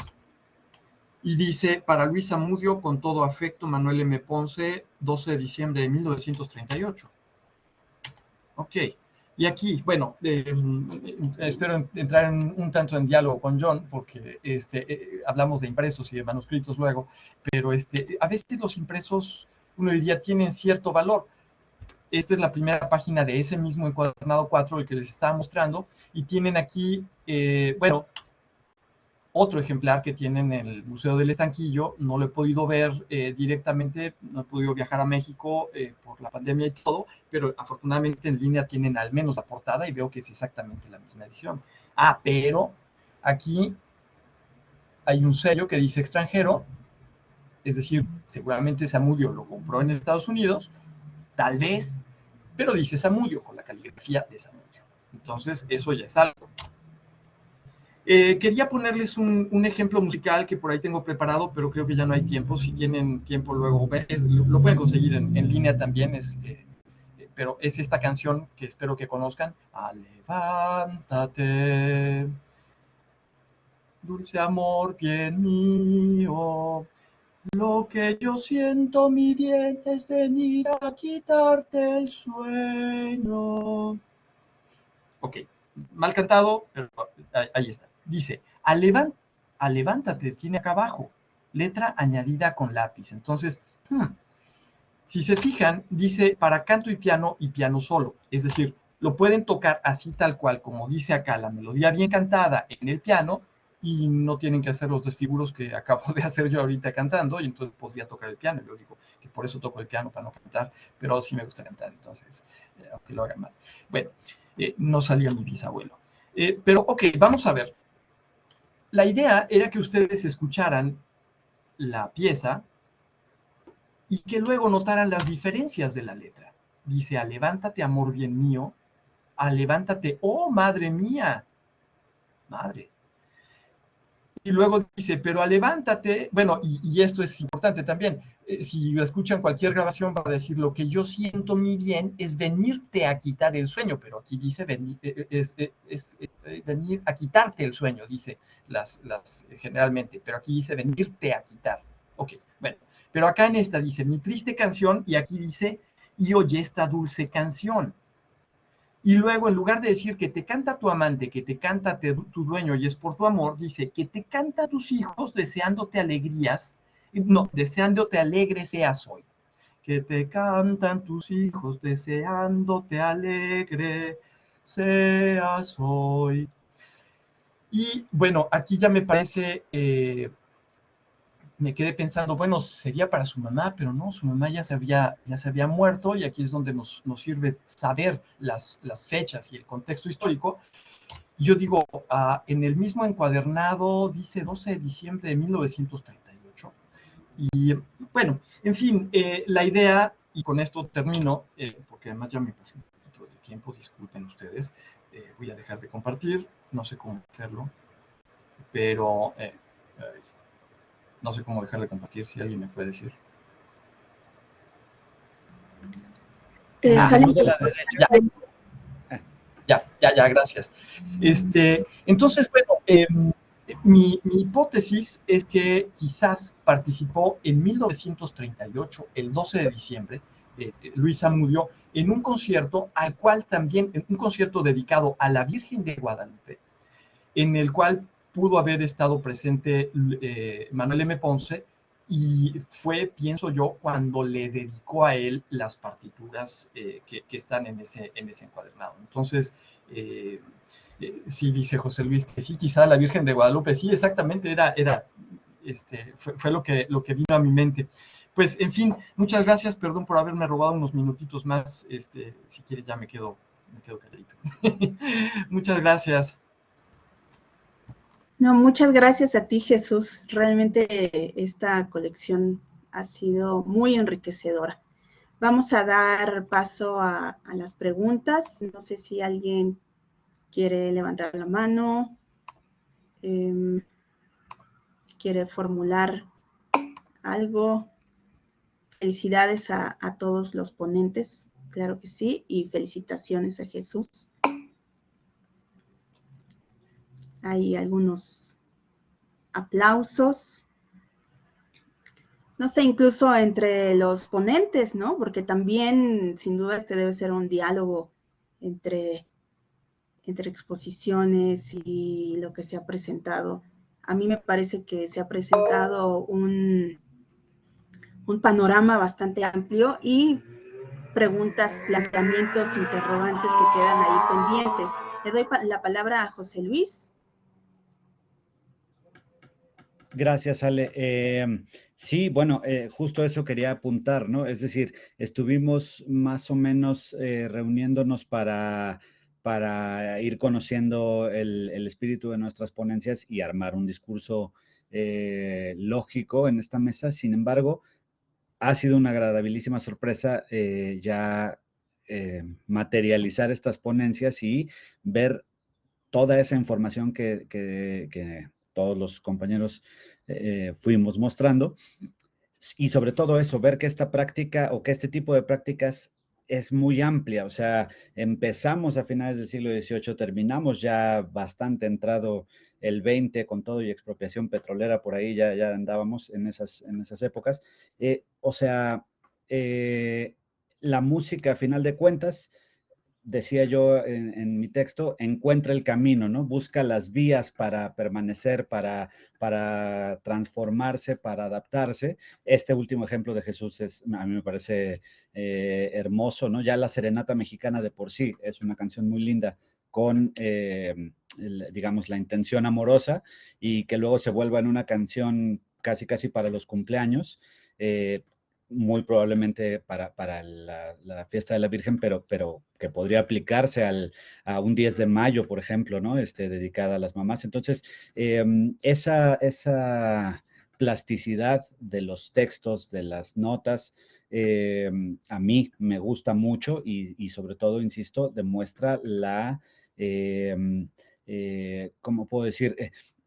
Y dice, para Luis Zamudio, con todo afecto, Manuel M. Ponce, 12 de diciembre de 1938. Ok. Y aquí, bueno, espero entrar un tanto en diálogo con John, porque hablamos de impresos y de manuscritos luego, pero a veces los impresos, uno diría, tienen cierto valor. Esta es la primera página de ese mismo encuadernado 4, el que les estaba mostrando, y tienen aquí, bueno, otro ejemplar que tienen en el Museo del Estanquillo. No lo he podido ver directamente, no he podido viajar a México por la pandemia y todo, pero afortunadamente en línea tienen al menos la portada y veo que es exactamente la misma edición. Ah, pero aquí hay un sello que dice extranjero, es decir, seguramente Zamudio lo compró en Estados Unidos, tal vez, pero dice Zamudio con la caligrafía de Zamudio. Entonces, eso ya es algo. Quería ponerles un ejemplo musical que por ahí tengo preparado, pero creo que ya no hay tiempo. Si tienen tiempo luego, lo pueden conseguir en línea también, pero es esta canción que espero que conozcan. Levántate, dulce amor, bien mío, lo que yo siento, mi bien, es venir a quitarte el sueño. Ok, mal cantado, pero ahí está. Dice, levántate, tiene acá abajo, letra añadida con lápiz. Entonces, si se fijan, dice para canto y piano solo. Es decir, lo pueden tocar así tal cual, como dice acá, la melodía bien cantada en el piano, y no tienen que hacer los desfiguros que acabo de hacer yo ahorita cantando, y entonces podría tocar el piano. Yo digo que por eso toco el piano, para no cantar, pero sí me gusta cantar, entonces, aunque lo haga mal. Bueno, no salía mi bisabuelo. Pero, ok, vamos a ver. La idea era que ustedes escucharan la pieza y que luego notaran las diferencias de la letra. Dice, levántate, amor bien mío, levántate, oh, madre mía, madre. Y luego dice, pero levántate, bueno, y esto es importante también, si escuchan cualquier grabación va a decir, lo que yo siento, mi bien, es venirte a quitar el sueño, pero aquí dice, venir a quitarte el sueño, dice generalmente, pero aquí dice, venirte a quitar. Ok, bueno, pero acá en esta dice, mi triste canción, y aquí dice, y oye esta dulce canción. Y luego, en lugar de decir que te canta tu amante, que te canta tu dueño y es por tu amor, dice que te canta tus hijos deseándote alegrías, no, deseándote alegre seas hoy. Que te cantan tus hijos deseándote alegre seas hoy. Y bueno, aquí ya me parece, me quedé pensando, bueno, sería para su mamá, pero no, su mamá ya se había muerto, y aquí es donde nos sirve saber las fechas y el contexto histórico. Yo digo, en el mismo encuadernado dice 12 de diciembre de 1938. Y bueno, en fin, la idea, y con esto termino, porque además ya me pasé un poquito de tiempo, disculpen ustedes, voy a dejar de compartir, no sé cómo hacerlo, pero no sé cómo dejar de compartir, si alguien me puede decir. Sale de la derecha. Ya. Ya, gracias. Entonces, bueno, mi hipótesis es que quizás participó en 1938, el 12 de diciembre, Luis Zamudio, en un concierto al cual también, en un concierto dedicado a la Virgen de Guadalupe, en el cual pudo haber estado presente Manuel M. Ponce, y fue, pienso yo, cuando le dedicó a él las partituras que están en ese encuadernado. Entonces, sí dice José Luis que sí, quizá la Virgen de Guadalupe, sí, exactamente, fue lo que vino a mi mente. Pues, en fin, muchas gracias, perdón por haberme robado unos minutitos más, si quiere ya me quedo calladito. Muchas gracias. No, muchas gracias a ti, Jesús. Realmente esta colección ha sido muy enriquecedora. Vamos a dar paso a las preguntas. No sé si alguien quiere levantar la mano, quiere formular algo. Felicidades a todos los ponentes, claro que sí, y felicitaciones a Jesús. Hay algunos aplausos. No sé, incluso entre los ponentes, ¿no? Porque también, sin duda, debe ser un diálogo entre exposiciones y lo que se ha presentado. A mí me parece que se ha presentado un panorama bastante amplio y preguntas, planteamientos, interrogantes que quedan ahí pendientes. Le doy la palabra a José Luis. Gracias, Ale. Sí, bueno, justo eso quería apuntar, ¿no? Es decir, estuvimos más o menos reuniéndonos para ir conociendo el espíritu de nuestras ponencias y armar un discurso lógico en esta mesa. Sin embargo, ha sido una agradabilísima sorpresa ya materializar estas ponencias y ver toda esa información que todos los compañeros fuimos mostrando. Y sobre todo eso, ver que esta práctica o que este tipo de prácticas es muy amplia. O sea, empezamos a finales del siglo XVIII, terminamos ya bastante entrado el XX con todo y expropiación petrolera, por ahí ya andábamos en esas épocas. O sea, la música, a final de cuentas, decía yo en mi texto, encuentra el camino, ¿no? Busca las vías para permanecer, para transformarse, para adaptarse. Este último ejemplo de Jesús a mí me parece hermoso, ¿no? Ya la Serenata Mexicana de por sí es una canción muy linda con, digamos, la intención amorosa y que luego se vuelva en una canción casi para los cumpleaños. Muy probablemente para la fiesta de la Virgen, pero que podría aplicarse a un 10 de mayo, por ejemplo, ¿no? Dedicada a las mamás. Entonces, esa plasticidad de los textos, de las notas, a mí me gusta mucho y sobre todo, insisto, demuestra ¿cómo puedo decir?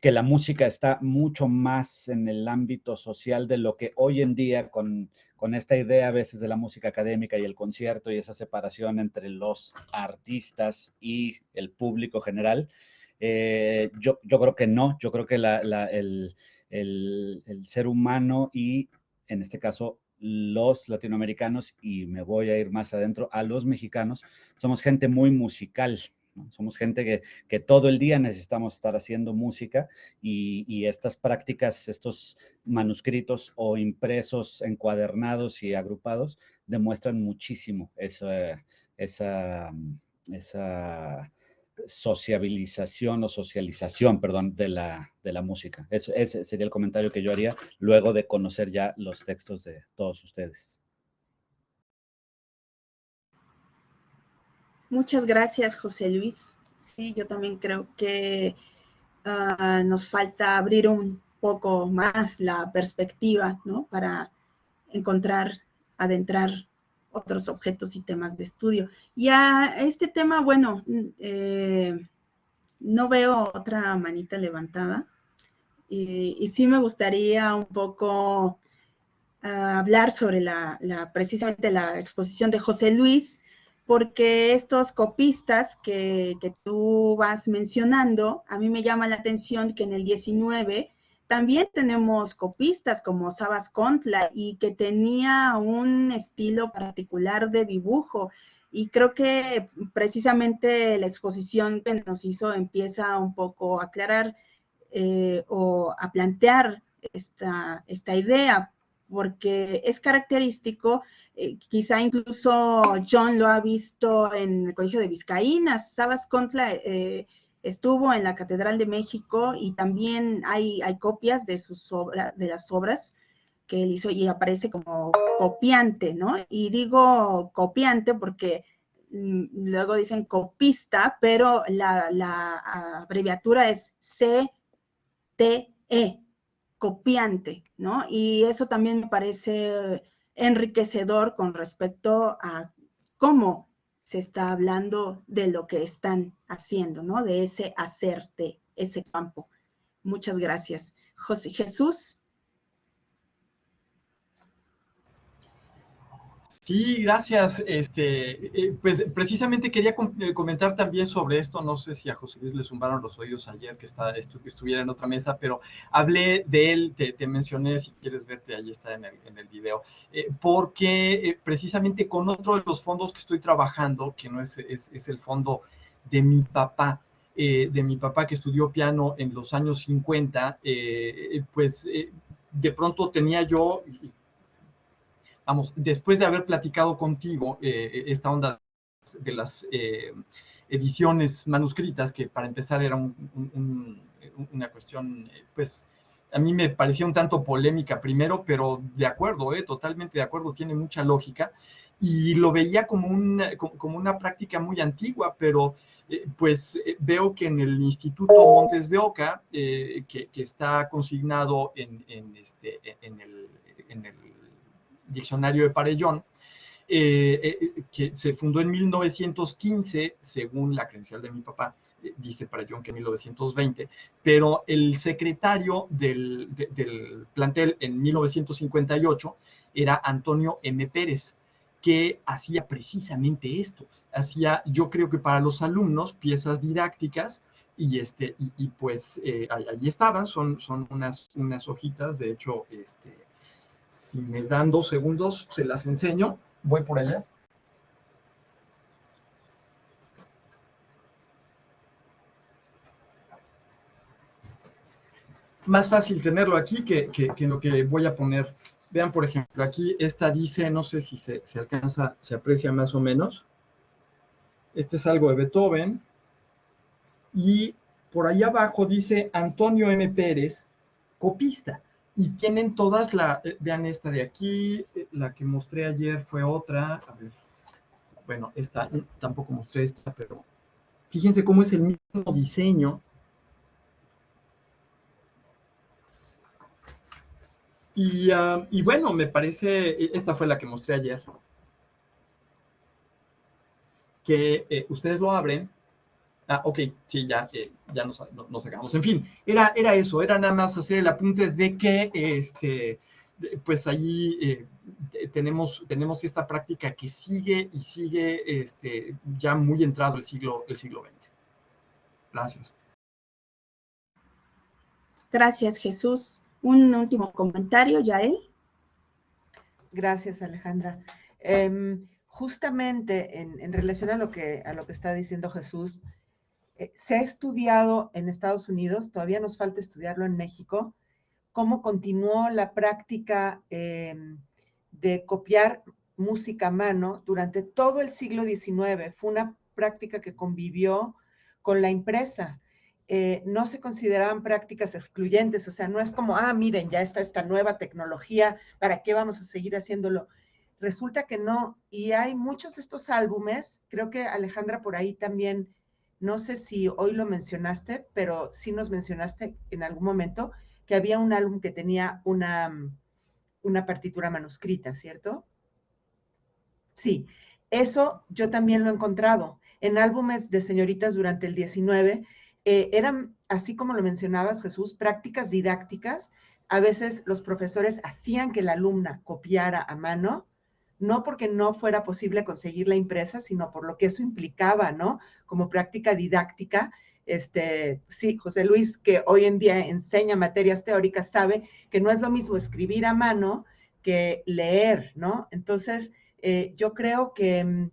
Que la música está mucho más en el ámbito social de lo que hoy en día con esta idea a veces de la música académica y el concierto y esa separación entre los artistas y el público general. Yo creo que no, yo creo que el ser humano y en este caso los latinoamericanos, y me voy a ir más adentro, a los mexicanos, somos gente muy musical, ¿no? Somos gente que todo el día necesitamos estar haciendo música y estas prácticas, estos manuscritos o impresos, encuadernados y agrupados demuestran muchísimo esa sociabilización o socialización, perdón, de la música. Ese sería el comentario que yo haría luego de conocer ya los textos de todos ustedes. Muchas gracias, José Luis. Sí, yo también creo que nos falta abrir un poco más la perspectiva, ¿no? Para adentrar otros objetos y temas de estudio. Y a este tema, bueno, no veo otra manita levantada. Y sí me gustaría un poco hablar sobre precisamente la exposición de José Luis, porque estos copistas que tú vas mencionando, a mí me llama la atención que en el 19 también tenemos copistas como Sabas Contla y que tenía un estilo particular de dibujo. Y creo que precisamente la exposición que nos hizo empieza un poco a aclarar o a plantear esta idea, porque es característico, quizá incluso John lo ha visto en el Colegio de Vizcaínas. Sabas Contla estuvo en la Catedral de México y también hay copias de de las obras que él hizo y aparece como copiante, ¿no? Y digo copiante porque luego dicen copista, pero la abreviatura es CTE, copiante, ¿no? Y eso también me parece enriquecedor con respecto a cómo se está hablando de lo que están haciendo, ¿no? De ese hacer, de ese campo. Muchas gracias. José Jesús. Sí, gracias. Pues precisamente quería comentar también sobre esto. No sé si a José Luis le zumbaron los oídos ayer que estuviera en otra mesa, pero hablé de él, te mencioné, si quieres verte, ahí está en el video, porque precisamente con otro de los fondos que estoy trabajando, que no es el fondo de mi papá, que estudió piano en los años 50, pues de pronto tenía yo, vamos, después de haber platicado contigo esta onda de las ediciones manuscritas, que para empezar era una cuestión, pues, a mí me parecía un tanto polémica primero, pero de acuerdo, totalmente de acuerdo, tiene mucha lógica, y lo veía como una práctica muy antigua, pero pues veo que en el Instituto Montes de Oca, que está consignado en el diccionario de Parellón, que se fundó en 1915, según la credencial de mi papá, dice Parellón que en 1920, pero el secretario del plantel en 1958 era Antonio M. Pérez, que hacía precisamente esto. Hacía, yo creo que para los alumnos, piezas didácticas, y pues ahí estaban, son unas hojitas, de hecho, si me dan 2 segundos, se las enseño. Voy por ellas. Más fácil tenerlo aquí que lo que voy a poner. Vean, por ejemplo, aquí esta dice, no sé si se alcanza, se aprecia más o menos. Este es algo de Beethoven. Y por ahí abajo dice Antonio M. Pérez, copista. Y tienen todas vean esta de aquí, la que mostré ayer fue otra. A ver, bueno, esta, tampoco mostré esta, pero fíjense cómo es el mismo diseño. Y bueno, me parece, esta fue la que mostré ayer, que ustedes lo abren. Ok, sí, ya nos sacamos. En fin, era eso, era nada más hacer el apunte de que, pues allí tenemos esta práctica que sigue y sigue ya muy entrado el siglo XX. Gracias. Gracias, Jesús. Un último comentario, Yael. Gracias, Alejandra. Justamente en relación a lo que está diciendo Jesús, se ha estudiado en Estados Unidos, todavía nos falta estudiarlo en México, cómo continuó la práctica de copiar música a mano durante todo el siglo XIX. Fue una práctica que convivió con la impresa. No se consideraban prácticas excluyentes, o sea, no es como, miren, ya está esta nueva tecnología, ¿para qué vamos a seguir haciéndolo? Resulta que no, y hay muchos de estos álbumes, creo que Alejandra por ahí también, no sé si hoy lo mencionaste, pero sí nos mencionaste en algún momento que había un álbum que tenía una partitura manuscrita, ¿cierto? Sí, eso yo también lo he encontrado. En álbumes de señoritas durante el 19, eran, así como lo mencionabas, Jesús, prácticas didácticas. A veces los profesores hacían que la alumna copiara a mano no porque no fuera posible conseguirla impresa, sino por lo que eso implicaba, ¿no? Como práctica didáctica. Sí, José Luis, que hoy en día enseña materias teóricas, sabe que no es lo mismo escribir a mano que leer, ¿no? Entonces, yo creo que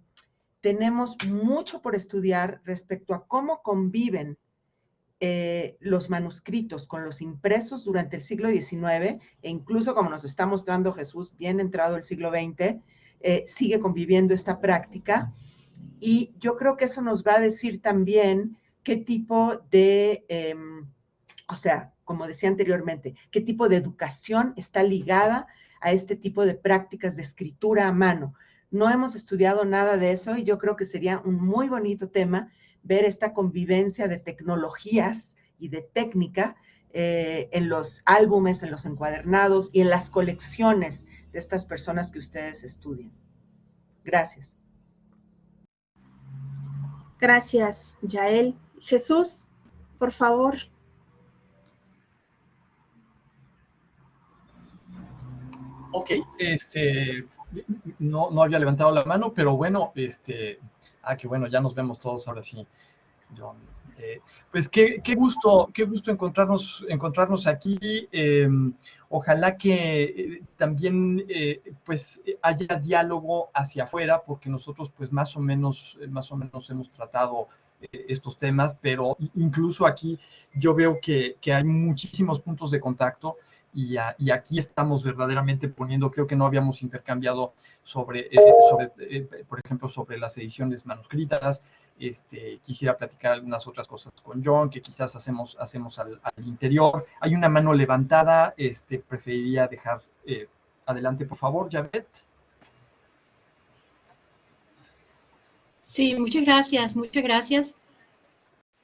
tenemos mucho por estudiar respecto a cómo conviven los manuscritos con los impresos durante el siglo XIX, e incluso como nos está mostrando Jesús, bien entrado el siglo XX, sigue conviviendo esta práctica. Y yo creo que eso nos va a decir también qué tipo de, o sea, como decía anteriormente, qué tipo de educación está ligada a este tipo de prácticas de escritura a mano. No hemos estudiado nada de eso y yo creo que sería un muy bonito tema ver esta convivencia de tecnologías y de técnica en los álbumes, en los encuadernados y en las colecciones de estas personas que ustedes estudian. Gracias. Gracias, Yael. Jesús, por favor. Ok, no había levantado la mano, pero bueno, que bueno, ya nos vemos todos ahora sí, John. Pues qué gusto encontrarnos aquí. Ojalá que también pues haya diálogo hacia afuera, porque nosotros pues más o menos hemos tratado estos temas, pero incluso aquí yo veo que hay muchísimos puntos de contacto. Y aquí estamos verdaderamente poniendo, creo que no habíamos intercambiado sobre por ejemplo, sobre las ediciones manuscritas. Quisiera platicar algunas otras cosas con John, que quizás hacemos al interior. Hay una mano levantada, preferiría dejar adelante, por favor, Javed. Sí, muchas gracias, muchas gracias.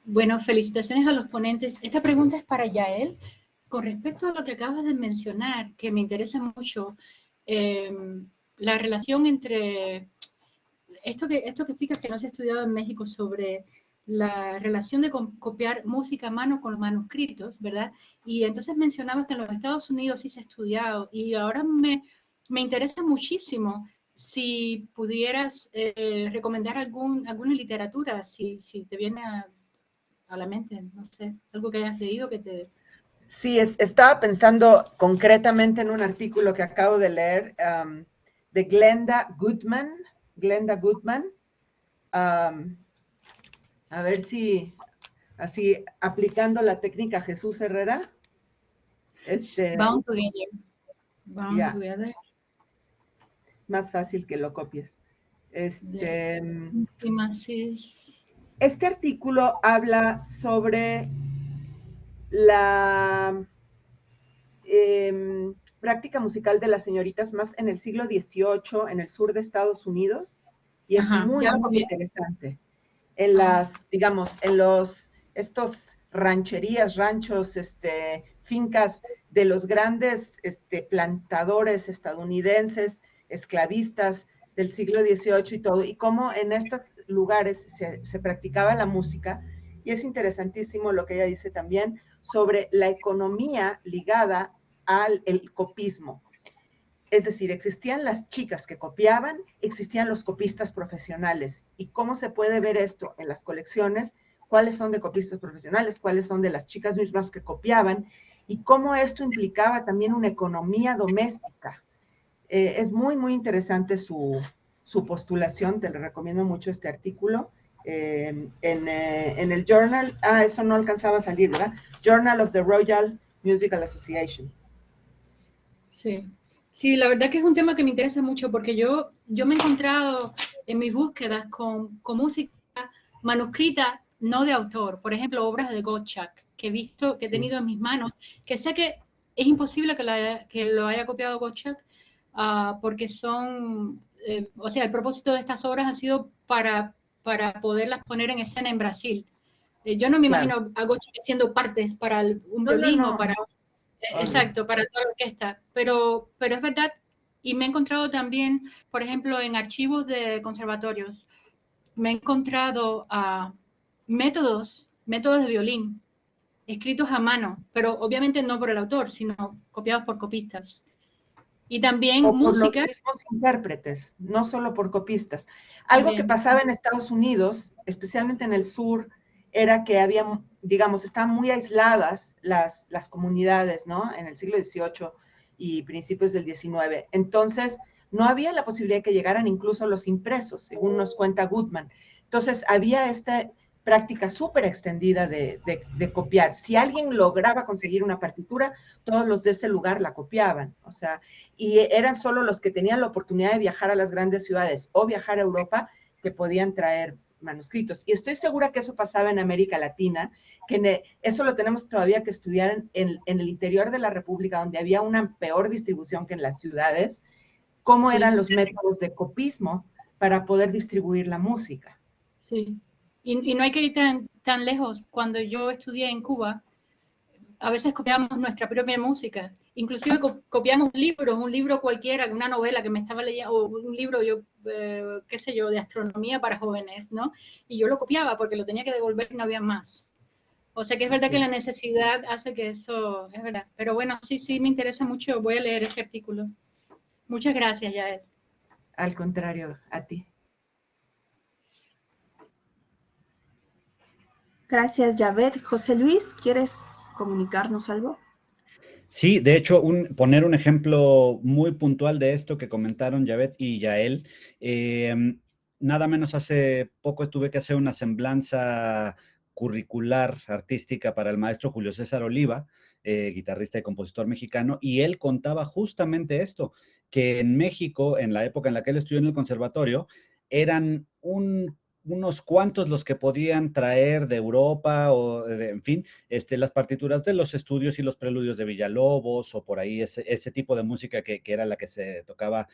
Bueno, felicitaciones a los ponentes. Esta pregunta es para Yael. Con respecto a lo que acabas de mencionar, que me interesa mucho, la relación entre esto que explicas que no se ha estudiado en México sobre la relación de copiar música a mano con los manuscritos, ¿verdad? Y entonces mencionabas que en los Estados Unidos sí se ha estudiado y ahora me interesa muchísimo si pudieras recomendar alguna literatura, si te viene a la mente, no sé, algo que hayas leído que te... Sí, estaba pensando concretamente en un artículo que acabo de leer de Glenda Goodman. A ver si, así, aplicando la técnica Jesús Herrera. Bound Together. Bound Together. Más fácil que lo copies. Este artículo habla sobre la práctica musical de las señoritas más en el siglo XVIII en el sur de Estados Unidos y es muy interesante. En las, digamos, estos rancherías, ranchos, fincas de los grandes plantadores estadounidenses, esclavistas del siglo XVIII y todo, y cómo en estos lugares se practicaba la música. Y es interesantísimo lo que ella dice también sobre la economía ligada al copismo. Es decir, existían las chicas que copiaban, existían los copistas profesionales. ¿Y cómo se puede ver esto en las colecciones? ¿Cuáles son de copistas profesionales? ¿Cuáles son de las chicas mismas que copiaban? Y cómo esto implicaba también una economía doméstica. Es muy, muy interesante su postulación. Te le recomiendo mucho este artículo. En el Journal, eso no alcanzaba a salir, ¿verdad? Journal of the Royal Musical Association. Sí, la verdad que es un tema que me interesa mucho porque yo me he encontrado en mis búsquedas con música manuscrita, no de autor. Por ejemplo, obras de Gottschalk, que he tenido en mis manos, que sé que es imposible que lo haya copiado Gottschalk, porque son, o sea, el propósito de estas obras ha sido para poderlas poner en escena en Brasil. Yo no me imagino a Gottschalk haciendo partes para un violín o para... Exacto, para toda la orquesta, pero es verdad, y me he encontrado también, por ejemplo, en archivos de conservatorios, me he encontrado métodos de violín, escritos a mano, pero obviamente no por el autor, sino copiados por copistas. Y también O por los música. mismos intérpretes, no solo por copistas. Algo que También. pasaba en Estados Unidos, especialmente en el sur, era que había, digamos, estaban muy aisladas las comunidades, ¿no? En el siglo XVIII y principios del XIX. Entonces, no había la posibilidad de que llegaran incluso los impresos, según nos cuenta Goodman. Entonces, había esta práctica súper extendida de copiar. Si alguien lograba conseguir una partitura, todos los de ese lugar la copiaban. O sea, y eran solo los que tenían la oportunidad de viajar a las grandes ciudades o viajar a Europa que podían traer manuscritos. Y estoy segura que eso pasaba en América Latina, que eso lo tenemos todavía que estudiar en el interior de la República, donde había una peor distribución que en las ciudades, cómo eran los métodos de copismo para poder distribuir la música. Sí, y no hay que ir tan lejos. Cuando yo estudié en Cuba, a veces copiamos nuestra propia música, inclusive copiamos libros, un libro cualquiera, una novela que me estaba leyendo, o un libro, qué sé yo, de astronomía para jóvenes, ¿no? Y yo lo copiaba porque lo tenía que devolver y no había más. O sea que es verdad que la necesidad hace que eso, es verdad. Pero bueno, sí, me interesa mucho, voy a leer ese artículo. Muchas gracias, Yael. Al contrario, a ti. Gracias, Javed. José Luis, ¿quieres comunicarnos algo? Sí, de hecho, poner un ejemplo muy puntual de esto que comentaron Javed y Yael. Nada menos hace poco tuve que hacer una semblanza curricular artística para el maestro Julio César Oliva, guitarrista y compositor mexicano, y él contaba justamente esto, que en México, en la época en la que él estudió en el conservatorio, eran unos cuantos los que podían traer de Europa o, en fin, las partituras de los estudios y los preludios de Villalobos o por ahí ese tipo de música que era la que se tocaba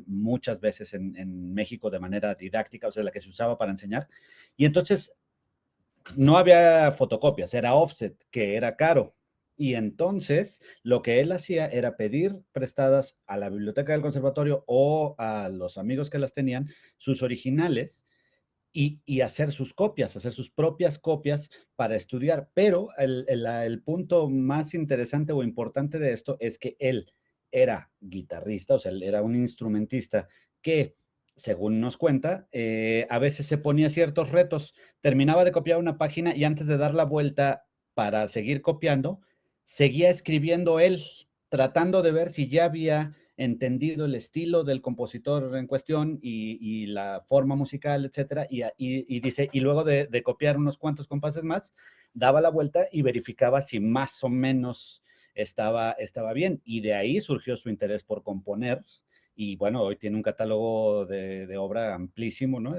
muchas veces en México de manera didáctica, o sea, la que se usaba para enseñar. Y entonces no había fotocopias, era offset, que era caro. Y entonces lo que él hacía era pedir prestadas a la biblioteca del conservatorio o a los amigos que las tenían sus originales y hacer sus copias, hacer sus propias copias para estudiar. Pero el punto más interesante o importante de esto es que él era guitarrista, o sea, él era un instrumentista que, según nos cuenta, a veces se ponía ciertos retos, terminaba de copiar una página y antes de dar la vuelta para seguir copiando, seguía escribiendo él, tratando de ver si ya había entendido el estilo del compositor en cuestión y la forma musical, etcétera, y dice, y luego de copiar unos cuantos compases más, daba la vuelta y verificaba si más o menos estaba bien, y de ahí surgió su interés por componer, y bueno, hoy tiene un catálogo de obra amplísimo, ¿no?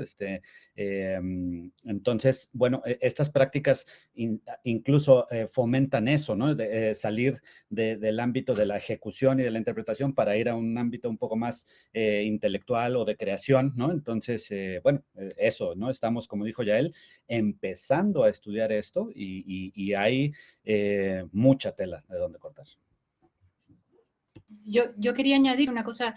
Entonces, bueno, estas prácticas incluso fomentan eso, ¿no? Salir del ámbito de la ejecución y de la interpretación para ir a un ámbito un poco más intelectual o de creación, ¿no? Entonces, bueno, eso, ¿no? Estamos, como dijo Yael, empezando a estudiar esto y hay mucha tela de donde cortar. Yo quería añadir una cosa,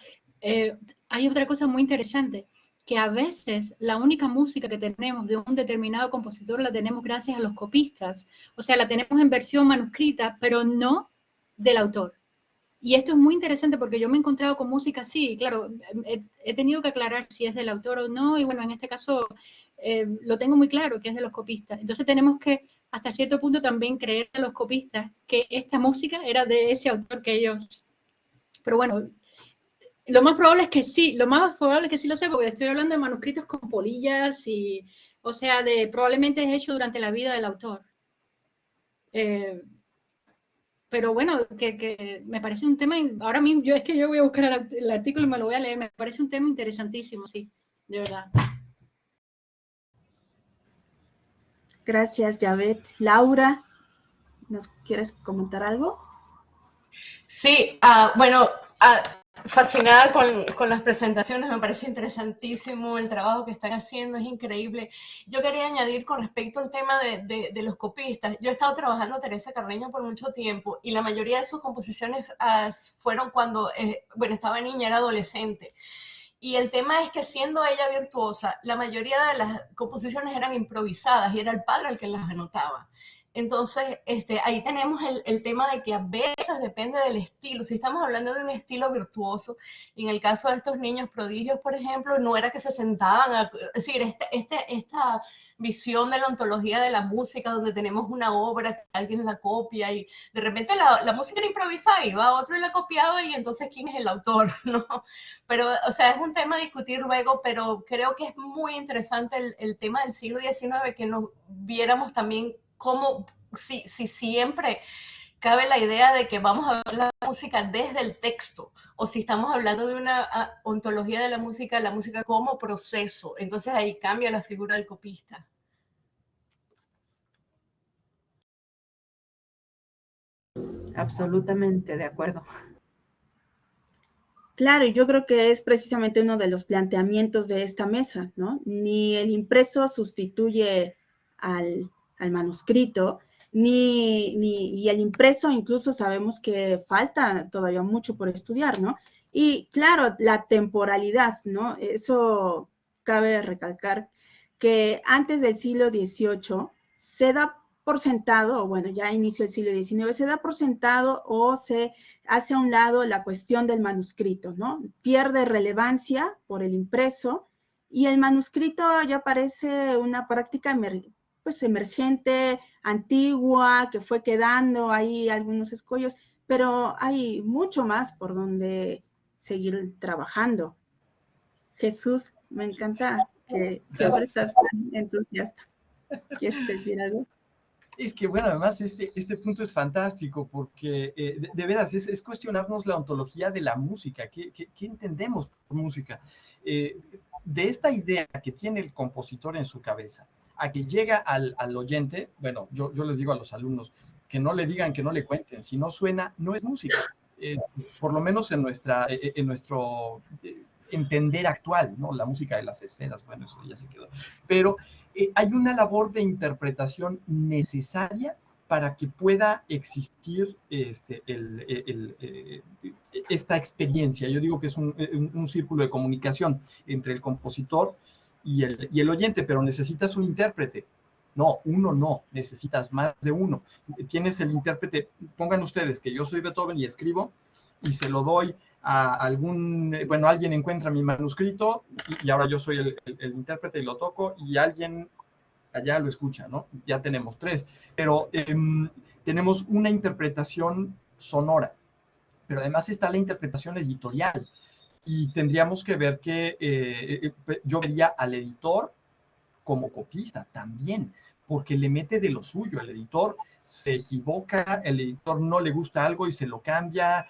hay otra cosa muy interesante, que a veces la única música que tenemos de un determinado compositor la tenemos gracias a los copistas, o sea, la tenemos en versión manuscrita, pero no del autor. Y esto es muy interesante porque yo me he encontrado con música así, claro, he tenido que aclarar si es del autor o no, y bueno, en este caso lo tengo muy claro que es de los copistas. Entonces tenemos que, hasta cierto punto, también creer a los copistas que esta música era de ese autor que ellos... Pero bueno, lo más probable es que sí lo sé, porque estoy hablando de manuscritos con polillas y, o sea, probablemente es hecho durante la vida del autor. Pero bueno, que me parece un tema, ahora mismo, yo voy a buscar el artículo y me lo voy a leer, me parece un tema interesantísimo, sí, de verdad. Gracias, Javed. Laura, ¿nos quieres comentar algo? Sí, bueno, fascinada con las presentaciones, me parece interesantísimo el trabajo que están haciendo, es increíble. Yo quería añadir con respecto al tema de los copistas. Yo he estado trabajando a Teresa Carreño por mucho tiempo y la mayoría de sus composiciones fueron cuando, bueno, estaba niña, era adolescente. Y el tema es que siendo ella virtuosa, la mayoría de las composiciones eran improvisadas y era el padre el que las anotaba. Entonces, ahí tenemos el tema de que a veces depende del estilo. Si estamos hablando de un estilo virtuoso, y en el caso de estos niños prodigios, por ejemplo, no era que se sentaban es decir, esta visión de la ontología de la música, donde tenemos una obra que alguien la copia y de repente la música era improvisada, iba otro y la copiaba y entonces ¿quién es el autor? ¿No? Pero, o sea, es un tema a discutir luego, pero creo que es muy interesante el tema del siglo XIX, que nos viéramos también cómo, si siempre cabe la idea de que vamos a ver la música desde el texto, o si estamos hablando de una ontología de la música como proceso, entonces ahí cambia la figura del copista. Absolutamente de acuerdo. Claro, y yo creo que es precisamente uno de los planteamientos de esta mesa, ¿no? Ni el impreso sustituye al manuscrito, y el impreso incluso sabemos que falta todavía mucho por estudiar, ¿no? Y claro, la temporalidad, ¿no? Eso cabe recalcar que antes del siglo XVIII se da por sentado, o bueno, ya inició el siglo XIX, se da por sentado o se hace a un lado la cuestión del manuscrito, ¿no? Pierde relevancia por el impreso y el manuscrito ya parece una práctica emergente, antigua, que fue quedando ahí algunos escollos, pero hay mucho más por donde seguir trabajando. Jesús, me encanta que siempre estás tan entusiasta. ¿Quieres decir algo? Es que, bueno, además este punto es fantástico porque de veras es cuestionarnos la ontología de la música. ¿Qué entendemos por música? De esta idea que tiene el compositor en su cabeza a que llega al oyente, bueno, yo les digo a los alumnos que no le digan, que no le cuenten. Si no suena, no es música. Por lo menos en nuestro entender actual, ¿no? La música de las esferas, bueno, eso ya se quedó. Pero hay una labor de interpretación necesaria para que pueda existir esta experiencia. Yo digo que es un círculo de comunicación entre el compositor y el oyente, pero necesitas un intérprete. No, uno no, necesitas más de uno. Tienes el intérprete, pongan ustedes que yo soy Beethoven y escribo, y se lo doy a alguien encuentra mi manuscrito y ahora yo soy el intérprete y lo toco y alguien allá lo escucha, ¿no? Ya tenemos 3, pero tenemos una interpretación sonora, pero además está la interpretación editorial y tendríamos que ver que yo vería al editor como copista también, porque le mete de lo suyo. El editor se equivoca, el editor no le gusta algo y se lo cambia.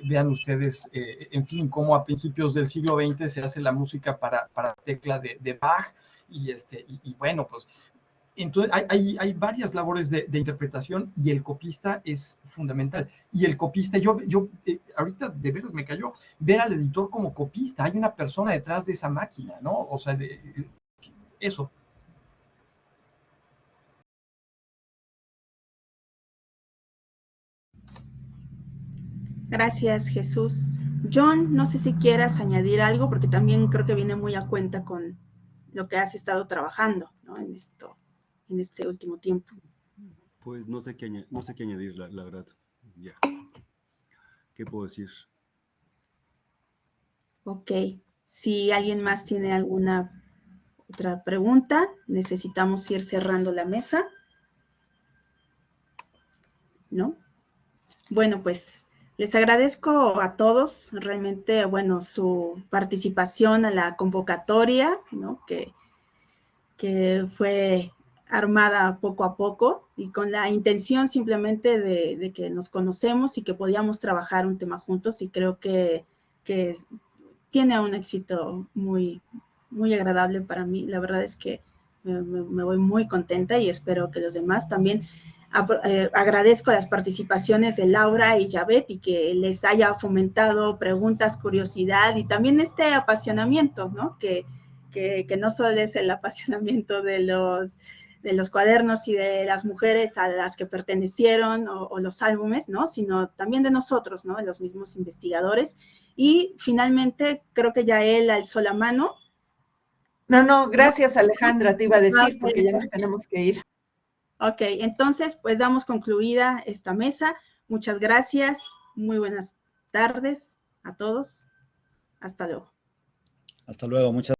Vean ustedes, en fin, cómo a principios del siglo XX se hace la música para tecla de Bach, y bueno, pues, entonces hay varias labores de interpretación y el copista es fundamental. Y el copista, yo ahorita de veras me cayó ver al editor como copista. Hay una persona detrás de esa máquina, ¿no? O sea, eso. Gracias, Jesús. John, no sé si quieras añadir algo, porque también creo que viene muy a cuenta con lo que has estado trabajando, ¿no? en este último tiempo. Pues no sé qué añadir, la verdad. Ya. ¿Qué puedo decir? Ok. Si alguien más tiene alguna otra pregunta, necesitamos ir cerrando la mesa. ¿No? Bueno, pues les agradezco a todos, realmente, bueno, su participación a la convocatoria, ¿no? Que fue armada poco a poco y con la intención simplemente de que nos conocemos y que podíamos trabajar un tema juntos, y creo que tiene un éxito muy, muy agradable para mí. La verdad es que me voy muy contenta y espero que los demás también. Agradezco las participaciones de Laura y Javet y que les haya fomentado preguntas, curiosidad y también este apasionamiento, ¿no? Que no solo es el apasionamiento de los cuadernos y de las mujeres a las que pertenecieron o los álbumes, ¿no? Sino también de nosotros, ¿no? De los mismos investigadores. Y finalmente, creo que ya él alzó la mano. No, gracias, Alejandra, te iba a decir, porque ya nos tenemos que ir. Ok, entonces pues damos concluida esta mesa. Muchas gracias, muy buenas tardes a todos. Hasta luego. Hasta luego, muchas